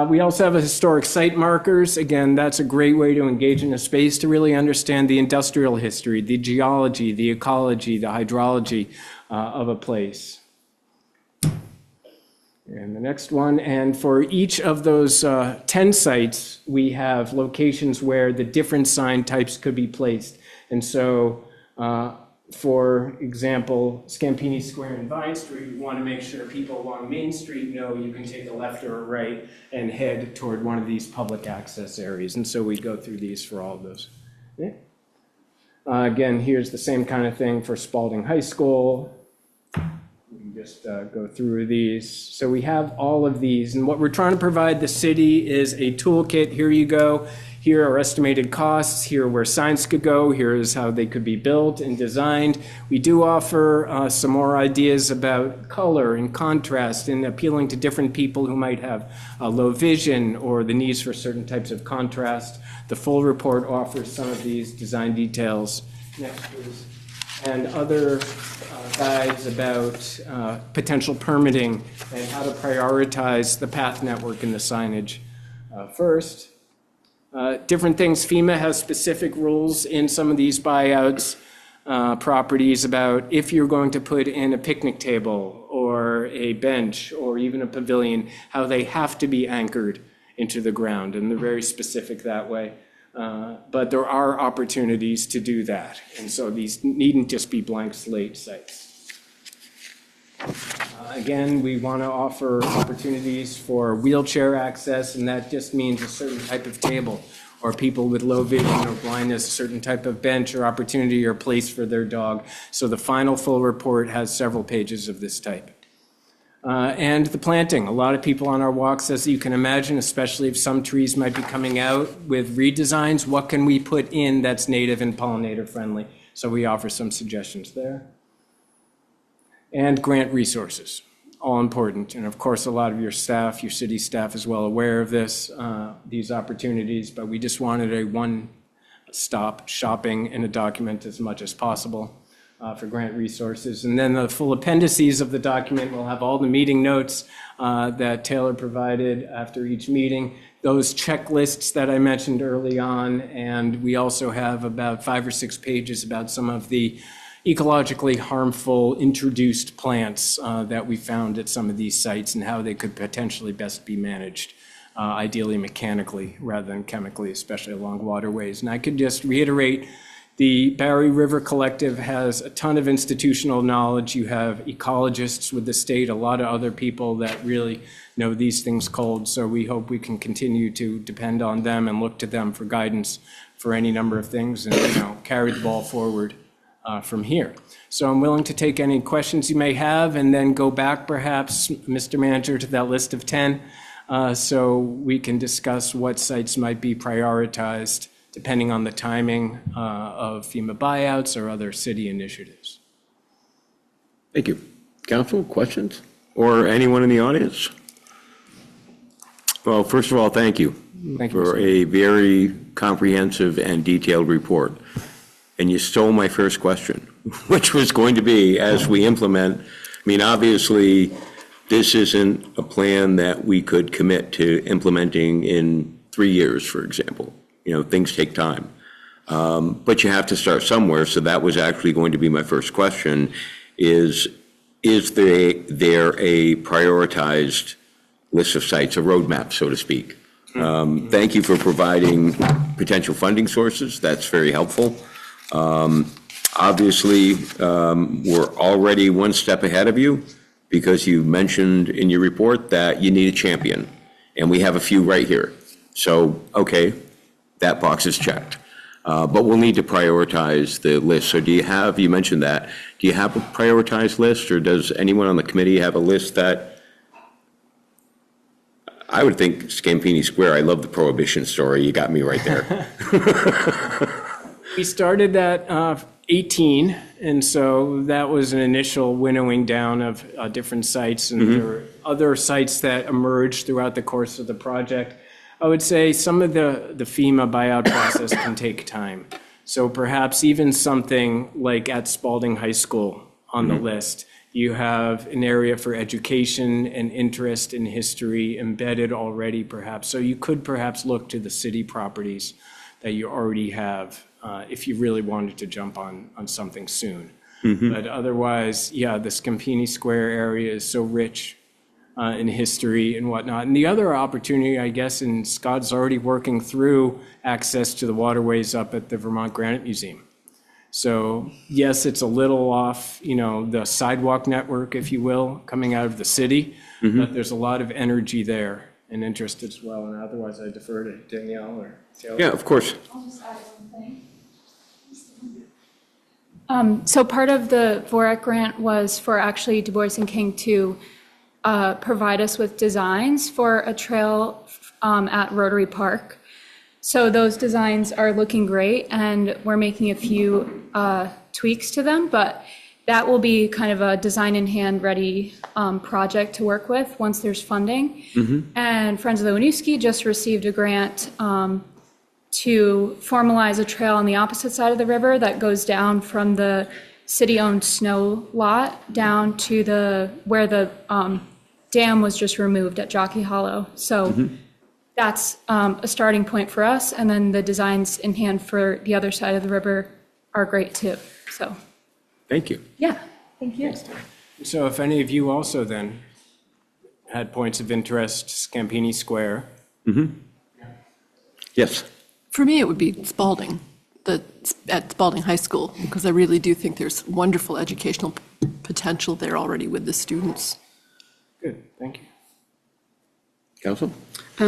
We also have a historic site markers. Again, that's a great way to engage in a space to really understand the industrial history, the geology, the ecology, the hydrology of a place. And the next one, and for each of those 10 sites, we have locations where the different sign types could be placed. And so, for example, Scampini Square and Vine Street, we want to make sure people along Main Street know you can take a left or a right and head toward one of these public access areas. And so we go through these for all of those. Yeah. Again, here's the same kind of thing for Spalding High School. Just go through these. So we have all of these, and what we're trying to provide the city is a toolkit. Here you go. Here are estimated costs. Here are where signs could go. Here is how they could be built and designed. We do offer some more ideas about color and contrast and appealing to different people who might have low vision or the needs for certain types of contrast. The full report offers some of these design details. Next, please. And other guides about potential permitting and how to prioritize the path network and the signage. First, different things. FEMA has specific rules in some of these buyouts properties about if you're going to put in a picnic table or a bench or even a pavilion, how they have to be anchored into the ground, and they're very specific that way. But there are opportunities to do that. And so these needn't just be blank slate sites. Again, we want to offer opportunities for wheelchair access, and that just means a certain type of table, or people with low vision or blindness, a certain type of bench or opportunity or place for their dog. So the final full report has several pages of this type. And the planting. A lot of people on our walks, as you can imagine, especially if some trees might be coming out with redesigns, what can we put in that's native and pollinator friendly? So we offer some suggestions there. And grant resources, all important. And of course, a lot of your staff, your city staff is well aware of this, these opportunities, but we just wanted a one-stop shopping in a document as much as possible. for grant resources. And then the full appendices of the document will have all the meeting notes that Taylor provided after each meeting, those checklists that I mentioned early on, and we also have about 5 or 6 pages about some of the ecologically harmful introduced plants that we found at some of these sites and how they could potentially best be managed, ideally mechanically rather than chemically, especially along waterways. And I could just reiterate, the Barre River Collective has a ton of institutional knowledge. You have ecologists with the state, a lot of other people that really know these things cold. So we hope we can continue to depend on them and look to them for guidance for any number of things and carry the ball forward from here. So I'm willing to take any questions you may have and then go back perhaps, Mr. Manager, to that list of 10 so we can discuss what sites might be prioritized depending on the timing of FEMA buyouts or other city initiatives. Thank you. Council, questions? Or anyone in the audience? Well, first of all, thank you for a very comprehensive and detailed report. And you stole my first question, which was going to be, as we implement, I mean, obviously, this isn't a plan that we could commit to implementing in 3 years, for example. Things take time. But you have to start somewhere, so that was actually going to be my first question, is there a prioritized list of sites, a roadmap, so to speak? Thank you for providing potential funding sources. That's very helpful. Obviously, we're already one step ahead of you because you mentioned in your report that you need a champion, and we have a few right here. So, okay, that box is checked. But we'll need to prioritize the list. So you mentioned that, do you have a prioritized list, or does anyone on the committee have a list that, I would think Scampini Square, I love the Prohibition story, you got me right there. We started at 18, and so that was an initial winnowing down of different sites, and there were other sites that emerged throughout the course of the project. I would say some of the FEMA buyout process can take time. So perhaps even something like at Spalding High School on the list, you have an area for education and interest in history embedded already perhaps. So you could perhaps look to the city properties that you already have if you really wanted to jump on something soon. But otherwise, yeah, the Scampini Square area is so rich in history and whatnot. And the other opportunity, I guess, and Scott's already working through access to the waterways up at the Vermont Granite Museum. So yes, it's a little off, the sidewalk network, if you will, coming out of the city, but there's a lot of energy there and interest as well. And otherwise, I defer to Danielle or Taylor. Yeah, of course. I'll just add one thing. So part of the VORAC grant was for actually Du Bois and King to provide us with designs for a trail at Rotary Park. So those designs are looking great, and we're making a few tweaks to them, but that will be kind of a design in hand ready project to work with once there's funding. And Friends of the Winooski just received a grant to formalize a trail on the opposite side of the river that goes down from the city-owned snow lot down to where the dam was just removed at Jockey Hollow. So that's a starting point for us. And then the designs in hand for the other side of the river are great too. So. Thank you. Yeah, thank you. So if any of you also then had points of interest, Scampini Square. Yes. For me, it would be Spalding, at Spalding High School, because I really do think there's wonderful educational potential there already with the students. Good, thank you. Council?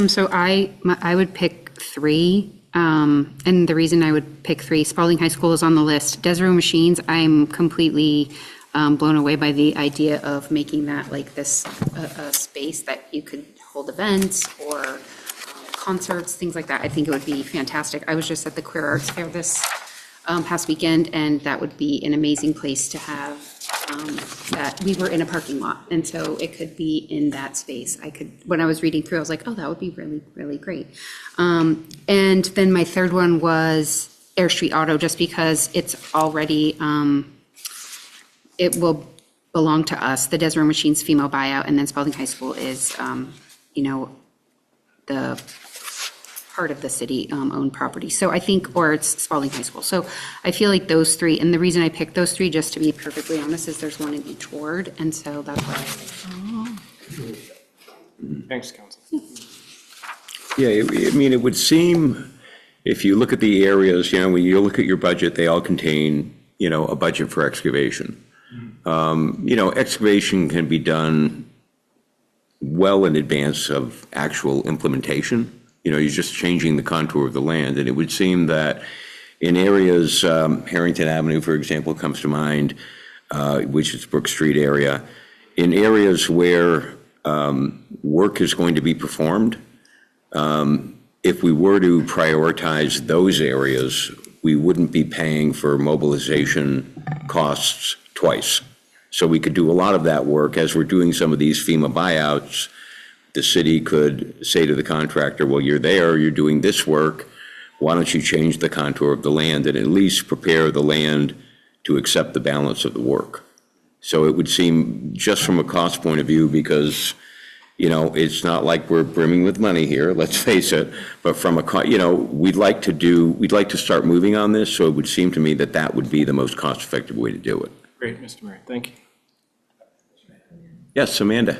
So I would pick 3. And the reason I would pick 3, Spalding High School is on the list. Deseret Machines, I'm completely blown away by the idea of making that like this a space that you could hold events or concerts, things like that. I think it would be fantastic. I was just at the Queer Arts Fair this past weekend, and that would be an amazing place to have that. We were in a parking lot, and so it could be in that space. When I was reading through, I was like, oh, that would be really, really great. And then my third one was Air Street Auto, just because it's already it will belong to us, the Deseret Machines female buyout, and then Spalding High School is, the part of the city owned property. So I think, or it's Spalding High School. So I feel like those three, and the reason I picked those three, just to be perfectly honest, is there's one in each ward, and so that's why. Thanks, Council. Yeah, I mean, it would seem, if you look at the areas, when you look at your budget, they all contain, a budget for excavation. Excavation can be done well in advance of actual implementation. You're just changing the contour of the land. And it would seem that in areas, Harrington Avenue, for example, comes to mind, which is Brook Street area, in areas where work is going to be performed, if we were to prioritize those areas, we wouldn't be paying for mobilization costs twice. So we could do a lot of that work as we're doing some of these FEMA buyouts. The city could say to the contractor, well, you're there, you're doing this work. Why don't you change the contour of the land and at least prepare the land to accept the balance of the work? So it would seem, just from a cost point of view, because it's not like we're brimming with money here, let's face it, but from we'd like to start moving on this, so it would seem to me that that would be the most cost-effective way to do it. Great, Mr. Mayor, thank you. Yes, Amanda.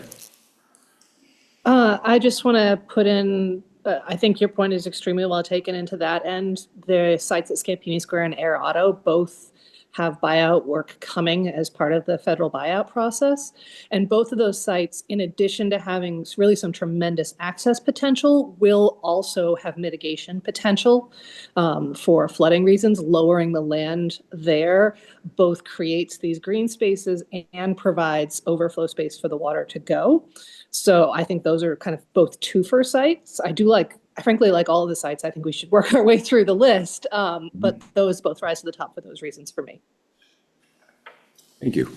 I just want to put in, I think your point is extremely well taken into that end. The sites at Scampini Square and Air Auto both have buyout work coming as part of the federal buyout process. And both of those sites, in addition to having really some tremendous access potential, will also have mitigation potential for flooding reasons. Lowering the land there both creates these green spaces and provides overflow space for the water to go. So I think those are kind of both twofer sites. I frankly like all of the sites. I think we should work our way through the list, but those both rise to the top for those reasons for me. Thank you.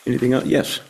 Anything else? Yes.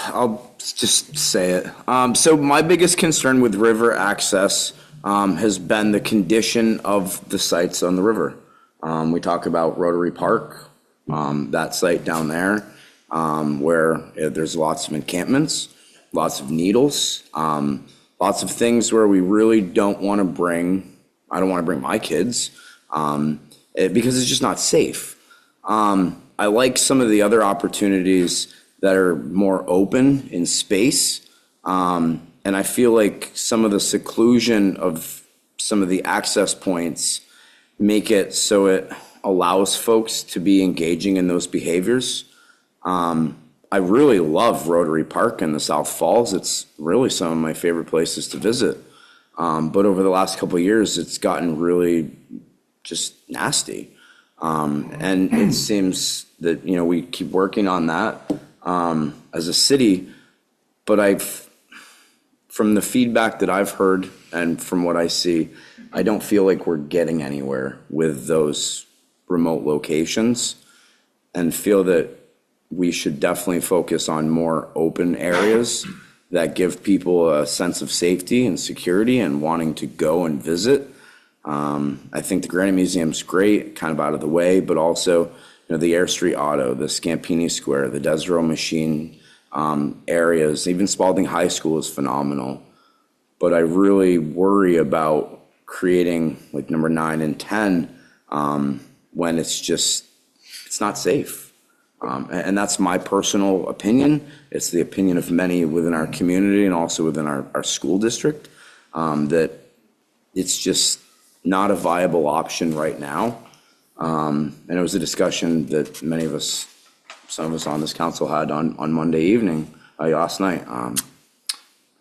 I'll just say it. So my biggest concern with river access has been the condition of the sites on the river. We talk about Rotary Park, that site down there, where there's lots of encampments, lots of needles, lots of things where we really don't want to bring, I don't want to bring my kids, because it's just not safe. I like some of the other opportunities that are more open in space. And I feel like some of the seclusion of some of the access points make it so it allows folks to be engaging in those behaviors. I really love Rotary Park in the South Falls. It's really some of my favorite places to visit. But over the last couple of years, it's gotten really just nasty. And it seems that, we keep working on that as a city. But from the feedback that I've heard and from what I see, I don't feel like we're getting anywhere with those remote locations, and feel that we should definitely focus on more open areas that give people a sense of safety and security and wanting to go and visit. I think the Granite Museum's great, kind of out of the way, but also, the Air Street Auto, the Scampini Square, the Deseret Machine areas, even Spalding High School is phenomenal. But I really worry about creating like number 9 and 10 when it's not safe. And that's my personal opinion. It's the opinion of many within our community and also within our school district, that it's just not a viable option right now. And it was a discussion that some of us on this council had on Monday evening, last night,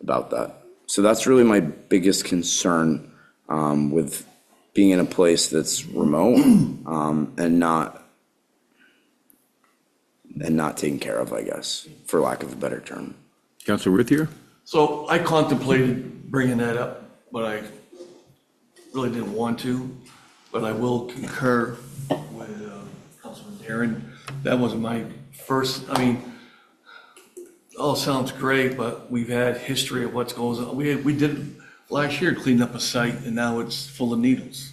about that. So that's really my biggest concern with being in a place that's remote and not taken care of, I guess, for lack of a better term. Councilor Rithier? So I contemplated bringing that up, but I really didn't want to. But I will concur with Councilman Aaron. That was my first, it all sounds great, but we've had history of what goes on. We did last year clean up a site, and now it's full of needles.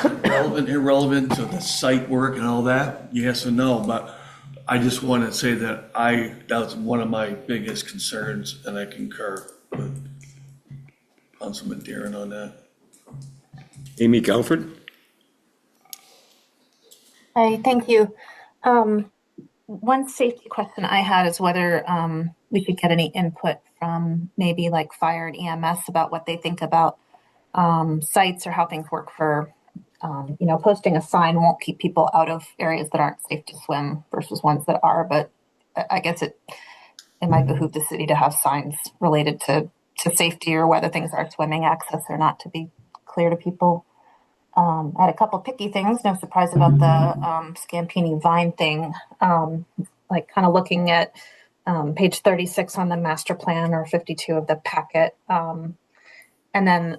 relevant, irrelevant to the site work and all that? Yes and no, but I just want to say that that was one of my biggest concerns, and I concur with Councilman Darren on that. Amy Gelford? Hi, thank you. One safety question I had is whether we could get any input from maybe like fire and EMS about what they think about sites or how things work for, posting a sign won't keep people out of areas that aren't safe to swim versus ones that are. But I guess it might behoove the city to have signs related to safety or whether things are swimming access or not to be clear to people. I had a couple picky things, no surprise about the Scampini Vine thing, like kind of looking at page 36 on the master plan or 52 of the packet. And then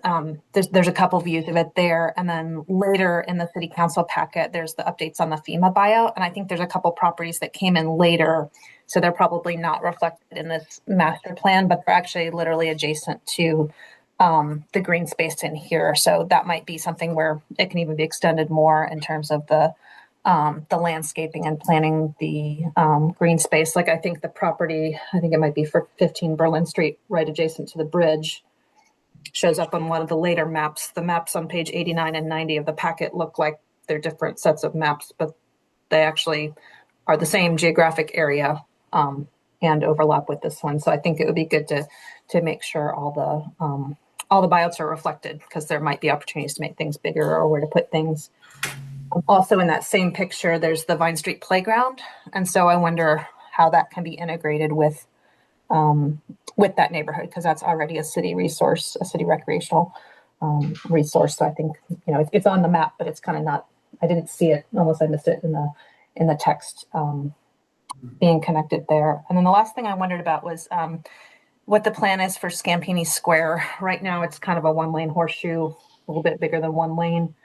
there's a couple views of it there. And then later in the city council packet, there's the updates on the FEMA buyout. And I think there's a couple properties that came in later. So they're probably not reflected in this master plan, but they're actually literally adjacent to the green space in here. So that might be something where it can even be extended more in terms of the landscaping and planning the green space. Like I think the property, I think it might be for 15 Berlin Street, right adjacent to the bridge, shows up on one of the later maps. The maps on page 89 and 90 of the packet look like they're different sets of maps, but they actually are the same geographic area and overlap with this one. So I think it would be good to make sure all the buyouts are reflected, because there might be opportunities to make things bigger or where to put things. Also in that same picture, there's the Vine Street playground. And so I wonder how that can be integrated with that neighborhood, because that's already a city resource, a city recreational resource. So I think, it's on the map, but it's kind of not, I didn't see it, almost I missed it in the text being connected there. And then the last thing I wondered about was what the plan is for Scampini Square. Right now, it's kind of a one-lane horseshoe, a little bit bigger than one lane.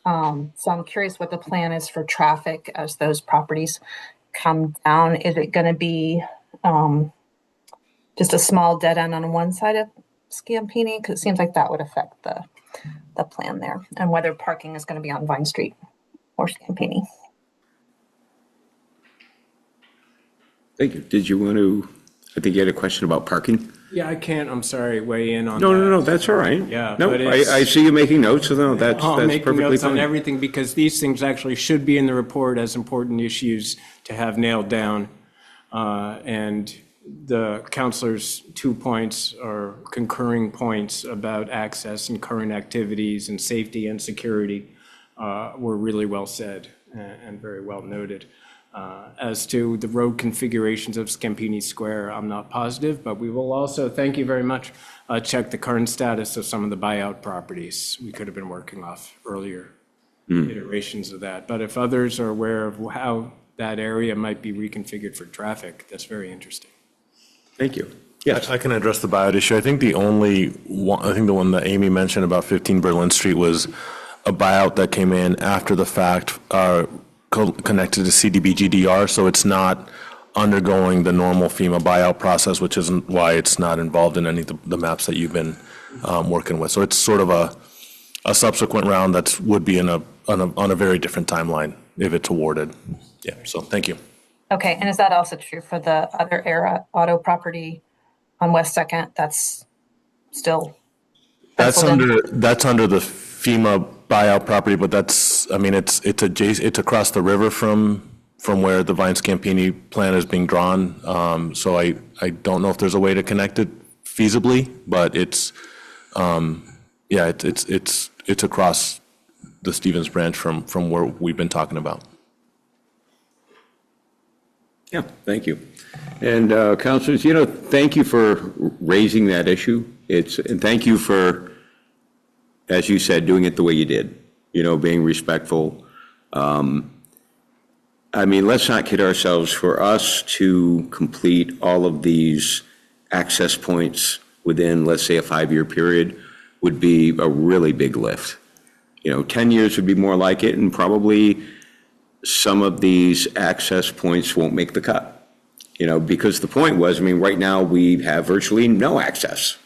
So I'm curious what the plan is for traffic as those properties come down. Is it going to be just a small dead end on one side of Scampini? Because it seems like that would affect the plan there, and whether parking is going to be on Vine Street or Scampini. Thank you. Did you want to, I think you had a question about parking? Yeah, I can't, I'm sorry, weigh in on that. No, that's all right. Yeah, No, but it's- I see you making notes, so no, that's I'm making perfectly notes on fine. everything, because these things actually should be in the report as important issues to have nailed down. And the counselor's 2 points are concurring points about access and current activities and safety and security were really well said and very well noted. As to the road configurations of Scampini Square, I'm not positive, but we will also, thank you very much, check the current status of some of the buyout properties. We could have been working off earlier iterations of that. But if others are aware of how that area might be reconfigured for traffic, that's very interesting. Thank you. Yes. I can address the buyout issue. I think the one that Amy mentioned about 15 Berlin Street was a buyout that came in after the fact, connected to CDBGDR, so it's not undergoing the normal FEMA buyout process, which isn't why it's not involved in any of the maps that you've been working with. So it's sort of a subsequent round that would be on a very different timeline if it's awarded. Yeah, so thank you. Okay, and is that also true for the other era auto property on West 2nd? That's still That's penciled in? under the FEMA buyout property, but it's adjacent, it's across the river from where the Vine Scampini plan is being drawn. So I don't know if there's a way to connect it feasibly, but it's across the Stevens branch from where we've been talking about. Yeah, thank you. And councilors, thank you for raising that issue. And thank you for, as you said, doing it the way you did, being respectful. Let's not kid ourselves. For us to complete all of these access points within, let's say, a 5-year period would be a really big lift. 10 years would be more like it, and probably some of these access points won't make the cut, because the point was, right now we have virtually no access.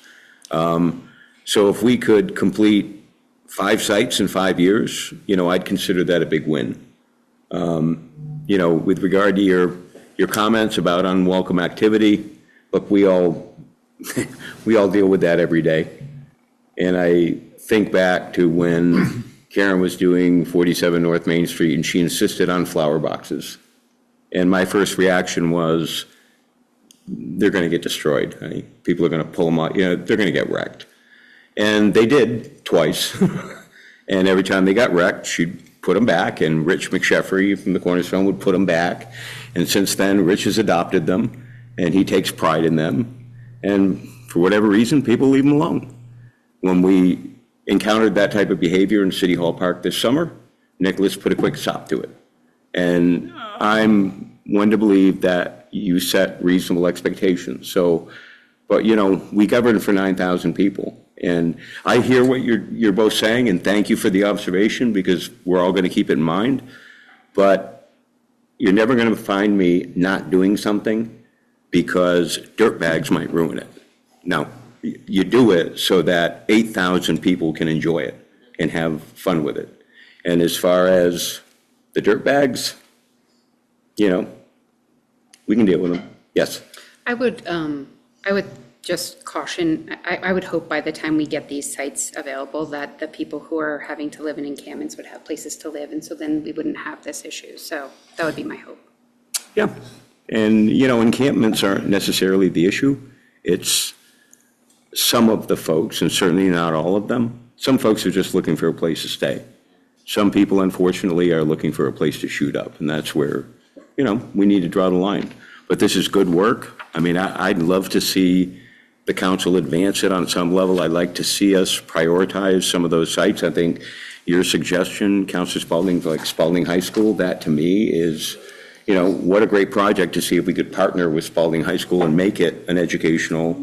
So if we could complete 5 sites in 5 years, I'd consider that a big win. With regard to your comments about unwelcome activity, look, we all deal with that every day. And I think back to when Karen was doing 47 North Main Street and she insisted on flower boxes. And my first reaction was, they're going to get destroyed, honey. People are going to pull them out, they're going to get wrecked. And they did twice. And every time they got wrecked, she'd put them back, and Rich McSheffrey from the Cornerstone would put them back. And since then, Rich has adopted them, and he takes pride in them. And for whatever reason, people leave them alone. When we encountered that type of behavior in City Hall Park this summer, Nicholas put a quick stop to it. And I'm one to believe that you set reasonable expectations. So, but we govern for 9,000 people. And I hear what you're both saying, and thank you for the observation, because we're all going to keep it in mind. But you're never going to find me not doing something because dirtbags might ruin it. Now, you do it so that 8,000 people can enjoy it and have fun with it. And as far as the dirtbags, we can deal with them. Yes. I would just caution, I would hope by the time we get these sites available that the people who are having to live in encampments would have places to live, and so then we wouldn't have this issue. So that would be my hope. Yeah. And, encampments aren't necessarily the issue. It's some of the folks, and certainly not all of them. Some folks are just looking for a place to stay. Some people, unfortunately, are looking for a place to shoot up, and that's where, we need to draw the line. But this is good work. I mean, I'd love to see the council advance it on some level. I'd like to see us prioritize some of those sites. I think your suggestion, Councilor Spalding, like Spalding High School, that to me is, what a great project to see if we could partner with Spalding High School and make it an educational,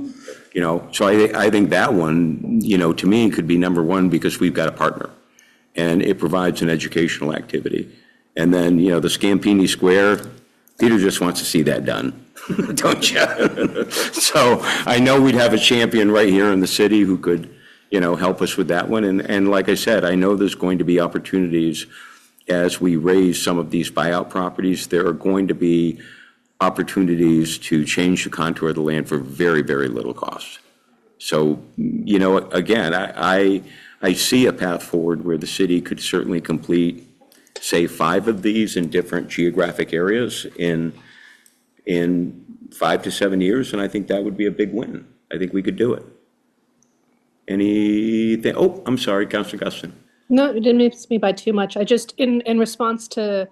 So I think that one, to me could be number one because we've got a partner and it provides an educational activity. And then, the Scampini Square, Peter just wants to see that done. Don't you? So I know we'd have a champion right here in the city who could, help us with that one. And like I said, I know there's going to be opportunities as we raise some of these buyout properties. There are going to be opportunities to change the contour of the land for very, very little cost. So, again, I see a path forward where the city could certainly complete, say, 5 of these in different geographic areas in 5 to 7 years, and I think that would be a big win. I think we could do it. Anything? Oh, I'm sorry, Councilor Guston. No, it didn't miss me by too much. I just, in response to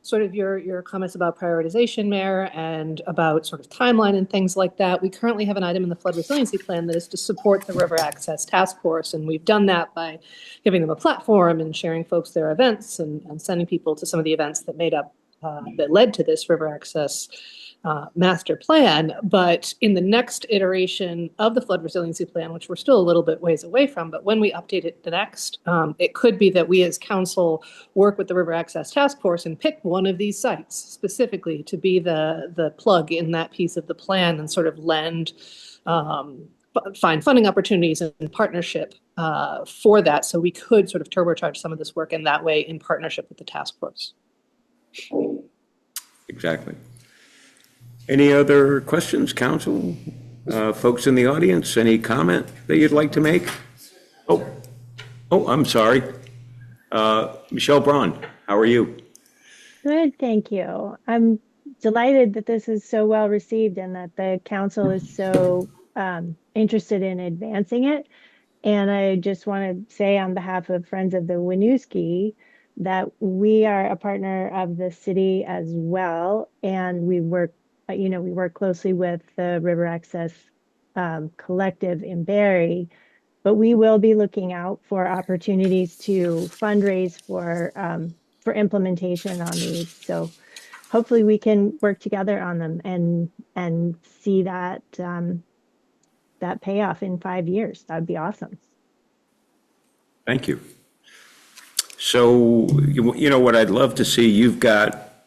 sort of your comments about prioritization, Mayor, and about sort of timeline and things like that, we currently have an item in the flood resiliency plan that is to support the River Access Task Force, and we've done that by giving them a platform and sharing folks their events and sending people to some of the events that that led to this River Access master plan. But in the next iteration of the flood resiliency plan, which we're still a little bit ways away from, but when we update it the next, it could be that we as council work with the River Access Task Force and pick one of these sites specifically to be the plug in that piece of the plan and sort of lend, find funding opportunities and partnership for that. So we could sort of turbocharge some of this work in that way in partnership with the task force. Exactly. Any other questions, council? Folks in the audience, any comment that you'd like to make? Oh, I'm sorry. Michelle Braun, how are you? Good, thank you. I'm delighted that this is so well received and that the council is so interested in advancing it. And I just want to say on behalf of Friends of the Winooski that we are a partner of the city as well, and we work closely with the River Access Collective in Barre, but we will be looking out for opportunities to fundraise for implementation on these. So hopefully we can work together on them and see that that payoff in 5 years. That would be awesome. Thank you. So, what I'd love to see, you've got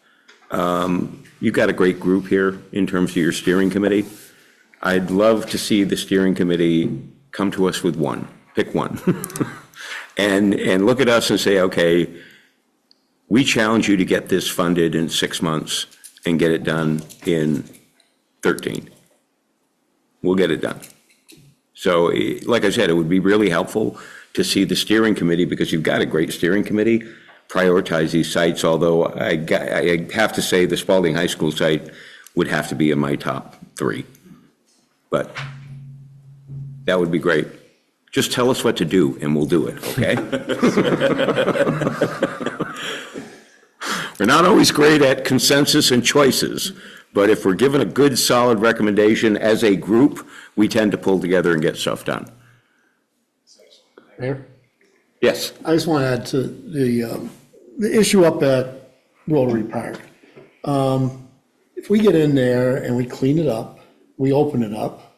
a great group here in terms of your steering committee. I'd love to see the steering committee come to us with pick one. and look at us and say, okay, we challenge you to get this funded in 6 months and get it done in 13. We'll get it done. So, like I said, it would be really helpful to see the steering committee, because you've got a great steering committee, prioritize these sites, although I have to say the Spalding High School site would have to be in my top 3. But that would be great. Just tell us what to do and we'll do it, okay? We're not always great at consensus and choices, but if we're given a good, solid recommendation as a group, we tend to pull together and get stuff done. Mayor? Yes. I just want to add to the issue up at Rotary Park. If we get in there and we clean it up, we open it up,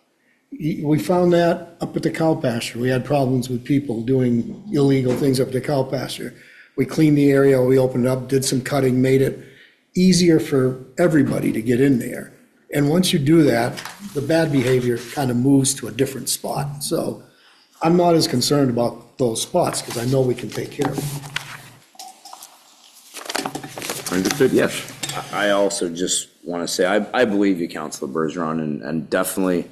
we found that up at the cow pasture. We had problems with people doing illegal things up at the cow pasture. We cleaned the area, we opened it up, did some cutting, made it easier for everybody to get in there. And once you do that, the bad behavior kind of moves to a different spot. So I'm not as concerned about those spots because I know we can take care of them. Understood, yes. I also just want to say, I believe you, Councilor Bergeron, and definitely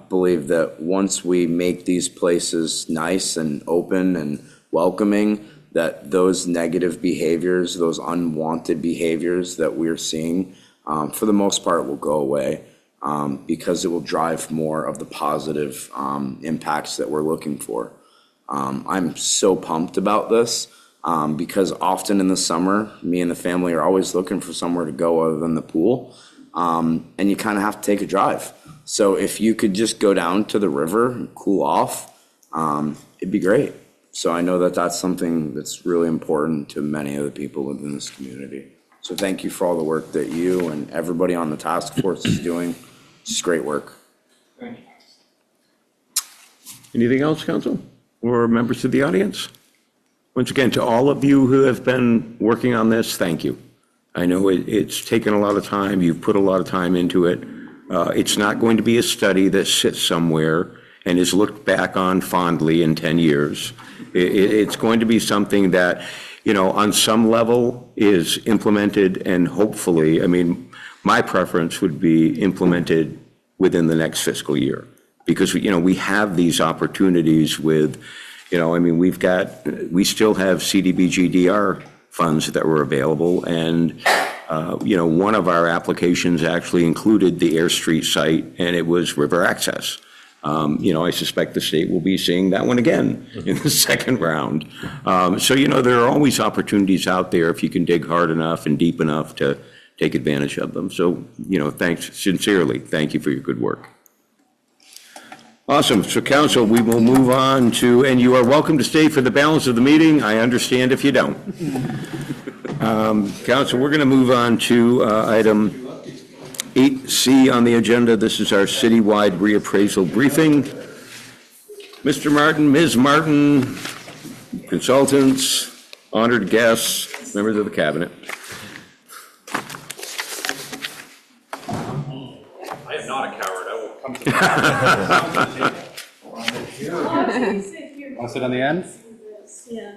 believe that once we make these places nice and open and welcoming, that those negative behaviors, those unwanted behaviors that we're seeing, for the most part, will go away because it will drive more of the positive impacts that we're looking for. I'm so pumped about this because often in the summer, me and the family are always looking for somewhere to go other than the pool, and you kind of have to take a drive. So if you could just go down to the river and cool off, it'd be great. So I know that that's something that's really important to many of the people within this community. So thank you for all the work that you and everybody on the task force is doing. It's great work. Thank you. Anything else, Council, or members of the audience? Once again, to all of you who have been working on this, thank you. I know it's taken a lot of time. You've put a lot of time into it. It's not going to be a study that sits somewhere and is looked back on fondly in 10 years. It's going to be something that, you know, on some level is implemented and hopefully, I mean, my preference would be implemented within the next fiscal year. Because, you know, we have these opportunities with, you know, I mean, we still have CDBG-DR funds that were available. And, you know, one of our applications actually included the Air Street site and it was river access. You know, I suspect the state will be seeing that one again in the second round. So, you know, there are always opportunities out there if you can dig hard enough and deep enough to take advantage of them. So, you know, thanks, sincerely, thank you for your good work. Awesome. So, Council, we will move on to, and you are welcome to stay for the balance of the meeting. I understand if you don't. Council, we're going to move on to item 8C on the agenda. This is our citywide reappraisal briefing. Mr. Martin, Ms. Martin, consultants, honored guests, members of the cabinet. I am not a coward. I will come to the Want to sit on the end? Yeah.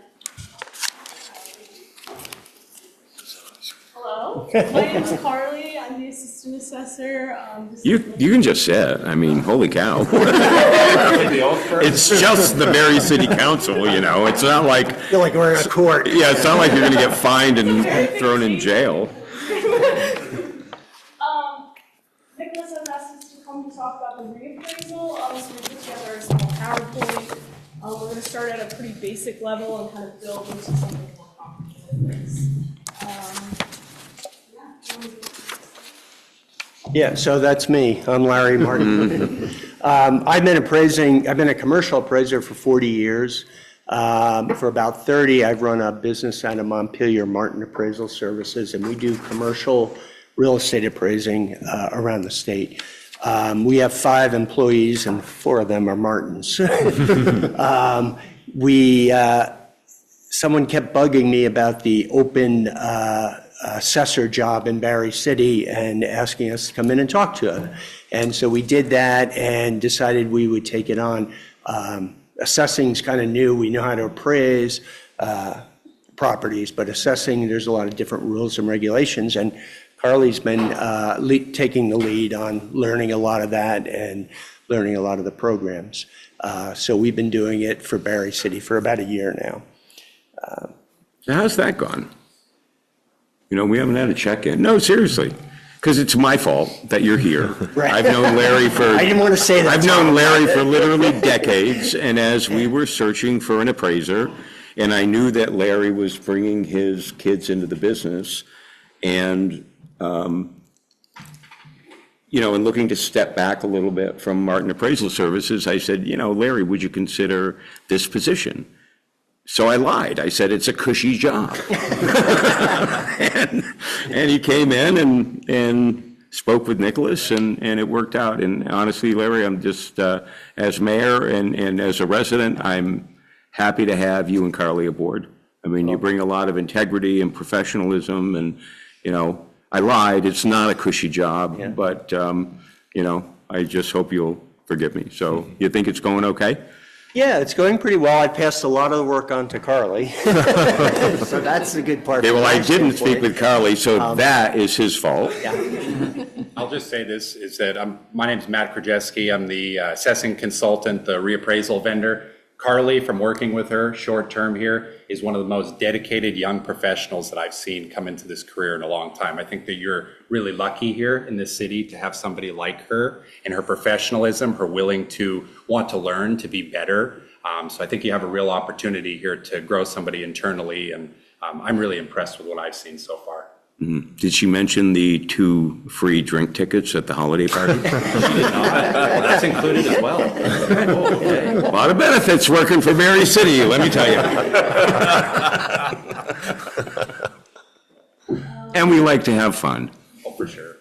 Hello, my name is Carly. I'm the assistant assessor. You can just sit. I mean, holy cow. It's just the Barre City Council, you know. It's not like. I feel like we're in a court. Yeah, it's not like you're going to get fined and thrown in jail. Nicholas has asked us to come to talk about the reappraisal. So we put together a small PowerPoint. We're going to start at a pretty basic level and kind of build into something more complicated. Yeah, so that's me. I'm Larry Martin. I've been a commercial appraiser for 40 years. For about 30, I've run a business out of Montpelier, Martin Appraisal Services, and we do commercial real estate appraising around the state. We have 5 employees, and 4 of them are Martins. Someone kept bugging me about the open assessor job in Barre City and asking us to come in and talk to them. And so we did that and decided we would take it on. assessing's kind of new. We know how to appraise properties, but assessing, there's a lot of different rules and regulations. And Carly's been taking the lead on learning a lot of that and learning a lot of the programs. So we've been doing it for Barre City for about a year now. So how's that gone? You know, we haven't had a check-in. No, seriously, because it's my fault that you're here. Right. I've known Larry for... I didn't want to say that. I've known Larry for literally decades, and as we were searching for an appraiser, and I knew that Larry was bringing his kids into the business, and, you know, and looking to step back a little bit from Martin Appraisal Services, I said, you know, Larry, would you consider this position? So I lied. I said, it's a cushy job. and he came in and spoke with Nicholas, and it worked out. And honestly, Larry, I'm just, as mayor and as a resident, I'm happy to have you and Carly aboard. I mean, you bring a lot of integrity and professionalism, and, you know, I lied. It's not a cushy job, but, you know, I just hope you'll forgive me. So you think it's going okay? Yeah, it's going pretty well. I passed a lot of the work on to Carly. So that's the good part. Okay, well, I didn't speak with Carly, so that is his fault. I'll just say this, is that my name's Matt Krajewski. I'm the assessing consultant, the reappraisal vendor. Carly, from working with her short-term here, is one of the most dedicated young professionals that I've seen come into this career in a long time. I think that you're really lucky here in this city to have somebody like her and her professionalism, her willing to want to learn, to be better. So I think you have a real opportunity here to grow somebody internally, and I'm really impressed with what I've seen so far. Mm-hmm. Did she mention the 2 free drink tickets at the holiday party? Well, that's included as well. A lot of benefits working for Barre City, let me tell you. And we like to have fun. Oh, for sure.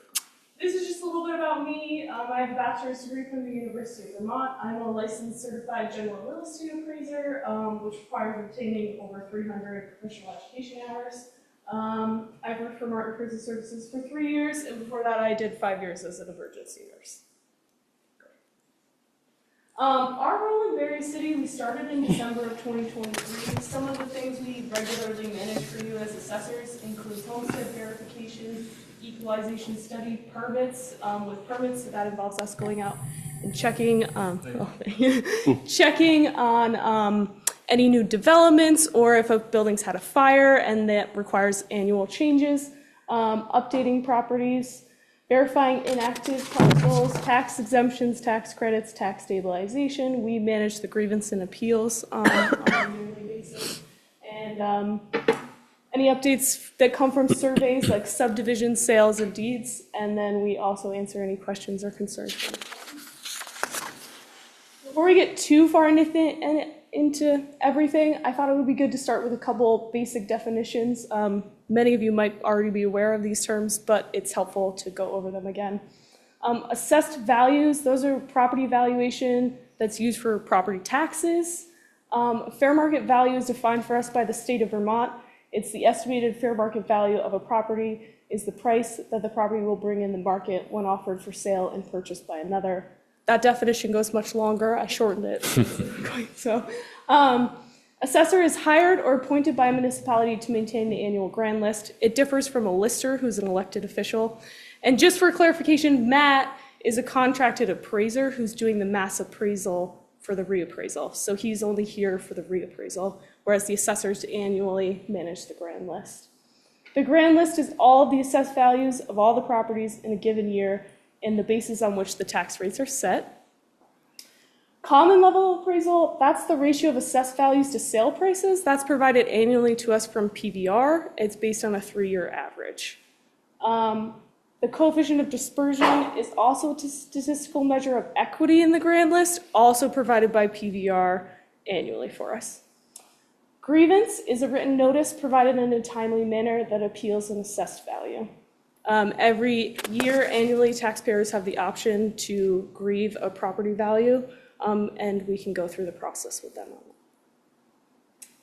This is just a little bit about me. I have a bachelor's degree from the University of Vermont. I'm a licensed certified general real estate appraiser, which requires obtaining over 300 professional education hours. I've worked for Martin Appraisal Services for 3 years, and before that I did 5 years as an emergency nurse. Our role in Barre City, we started in December of 2023. Some of the things we regularly manage for you as assessors include homestead verification, equalization study, permits. With permits, that involves us going out and checking, checking on any new developments, or if a building's had a fire and that requires annual changes, updating properties, verifying inactive parcels, tax exemptions, tax credits, tax stabilization. We manage the grievance and appeals on a yearly basis. And any updates that come from surveys like subdivision, sales, and deeds. And then we also answer any questions or concerns. Before we get too far into everything, I thought it would be good to start with a couple basic definitions. Many of you might already be aware of these terms, but it's helpful to go over them again. Assessed values, those are property valuation that's used for property taxes. Fair market value is defined for us by the state of Vermont. It's the estimated fair market value of a property is the price that the property will bring in the market when offered for sale and purchased by another. That definition goes much longer. I shortened it. So, assessor is hired or appointed by a municipality to maintain the annual grand list. It differs from a lister, who's an elected official. And just for clarification, Matt is a contracted appraiser who's doing the mass appraisal for the reappraisal. So he's only here for the reappraisal, whereas the assessors annually manage the grand list. The grand list is all of the assessed values of all the properties in a given year and the basis on which the tax rates are set. Common level appraisal, that's the ratio of assessed values to sale prices. That's provided annually to us from PVR. It's based on a 3-year average. The coefficient of dispersion is also a statistical measure of equity in the grand list, also provided by PVR annually for us. Grievance is a written notice provided in a timely manner that appeals an assessed value. Every year, annually, taxpayers have the option to grieve a property value, and we can go through the process with them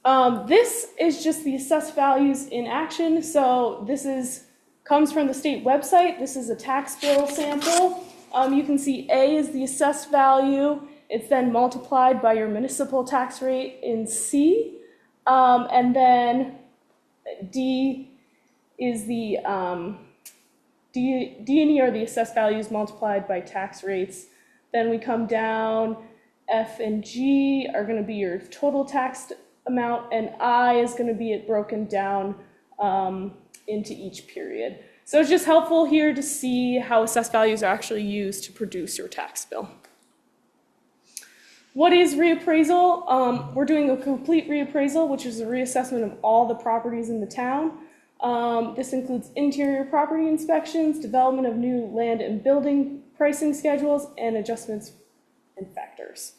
on that. This is just the assessed values in action. So this comes from the state website. This is a tax bill sample. You can see A is the assessed value, It's then multiplied by your municipal tax rate in C. And then D is the D and E are the assessed values multiplied by tax rates. Then we come down, F and G are going to be your total taxed amount, and I is going to be broken down into each period. So it's just helpful here to see how assessed values are actually used to produce your tax bill. What is reappraisal? We're doing a complete reappraisal, which is a reassessment of all the properties in the town. This includes interior property inspections, development of new land and building pricing schedules, and adjustments and factors.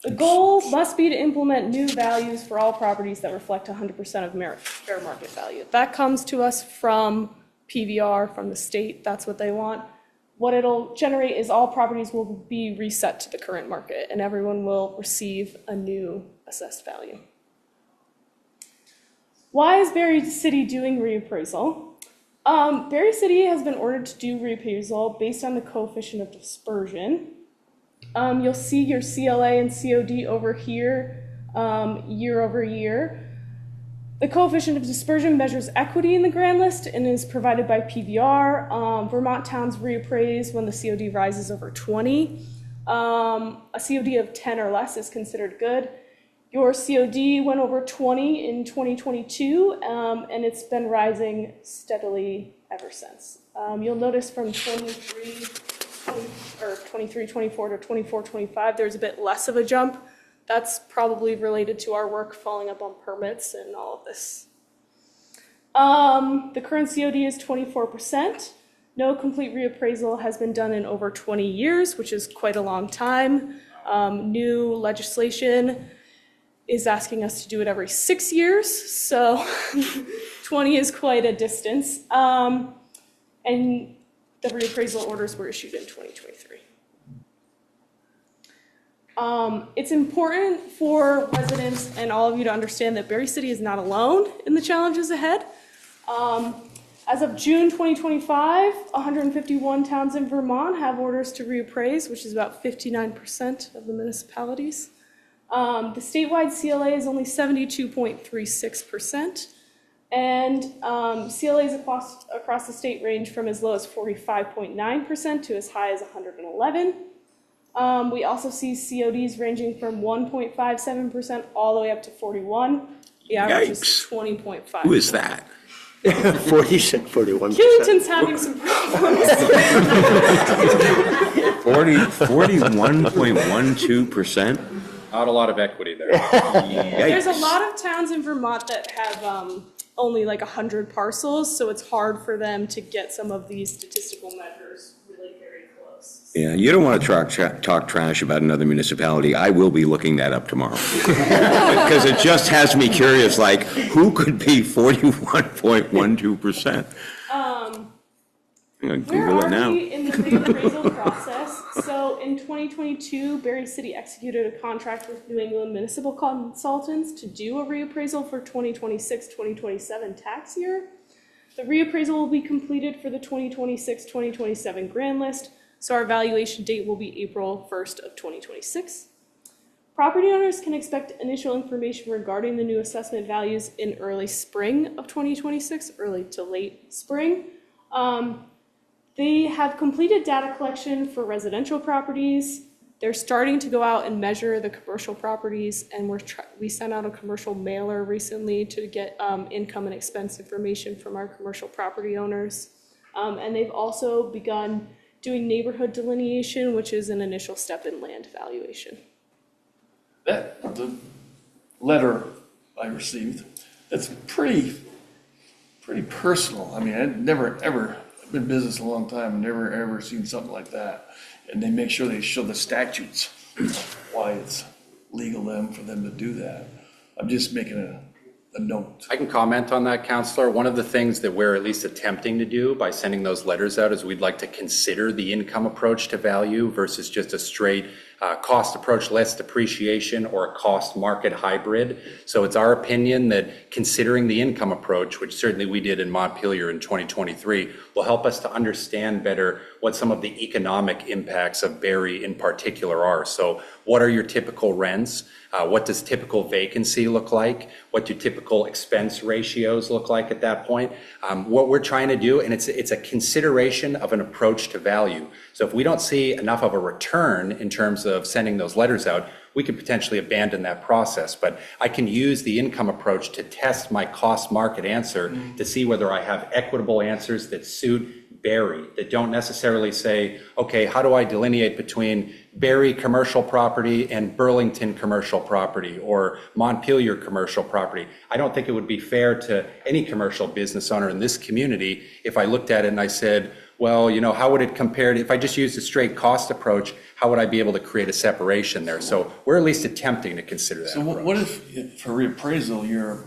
The goal must be to implement new values for all properties that reflect 100% of fair market value. That comes to us from PVR, from the state. That's what they want. What it'll generate is all properties will be reset to the current market, and everyone will receive a new assessed value. Why is Barre City doing reappraisal? Barre City has been ordered to do reappraisal based on the coefficient of dispersion. You'll see your CLA and COD over here year over year. The coefficient of dispersion measures equity in the grand list and is provided by PVR. Vermont towns reappraise when the COD rises over 20. A COD of 10 or less is considered good. Your COD went over 20 in 2022, and it's been rising steadily ever since. You'll notice from 23, 24 to 24, 25, there's a bit less of a jump. That's probably related to our work following up on permits and all of this. The current COD is 24%. No complete reappraisal has been done in over 20 years, which is quite a long time. New legislation is asking us to do it every 6 years, so 20 is quite a distance. And the reappraisal orders were issued in 2023. It's important for residents and all of you to understand that Barre City is not alone in the challenges ahead. As of June 2025, 151 towns in Vermont have orders to reappraise, which is about 59% of the municipalities. The statewide CLA is only 72.36%, and CLAs across the state range from as low as 45.9% to as high as 111. We also see CODs ranging from 1.57% all the way up to 41. The average is 20.5. Who is that? 41%. Killington's having some problems. 41.12%? Not a lot of equity there. There's a lot of towns in Vermont that have only like 100 parcels, so it's hard for them to get some of these statistical measures really very close. Yeah, you don't want to talk trash about another municipality. I will be looking that up tomorrow. Because it just has me curious, like, who could be 41.12%? I'm going to Google it now. Where are we in the reappraisal process? So in 2022, Barre City executed a contract with New England Municipal Consultants to do a reappraisal for 2026-2027 tax year. The reappraisal will be completed for the 2026-2027 grand list, so our valuation date will be April 1st of 2026. Property owners can expect initial information regarding the new assessment values in early spring of 2026, early to late spring. They have completed data collection for residential properties. They're starting to go out and measure the commercial properties, and we sent out a commercial mailer recently to get income and expense information from our commercial property owners. And they've also begun doing neighborhood delineation, which is an initial step in land valuation. The letter I received, it's pretty personal. I mean, I'd never, ever been in business a long time and never, ever seen something like that. And they make sure they show the statutes, why it's legal for them to do that. I'm just making a note. I can comment on that, Counselor. One of the things that we're at least attempting to do by sending those letters out is we'd like to consider the income approach to value versus just a straight cost approach less depreciation or a cost market hybrid. So it's our opinion that considering the income approach, which certainly we did in Montpelier in 2023, will help us to understand better what some of the economic impacts of Barre in particular are. So what are your typical rents? What does typical vacancy look like? What do typical expense ratios look like at that point? What we're trying to do, and it's a consideration of an approach to value. So if we don't see enough of a return in terms of sending those letters out, we could potentially abandon that process. But I can use the income approach to test my cost market answer to see whether I have equitable answers that suit Barre, that don't necessarily say, okay, how do I delineate between Barre commercial property and Burlington commercial property or Montpelier commercial property? I don't think it would be fair to any commercial business owner in this community if I looked at it and I said, well, you know, how would it compare to, if I just used a straight cost approach, how would I be able to create a separation there? So we're at least attempting to consider that. So what if for reappraisal, you're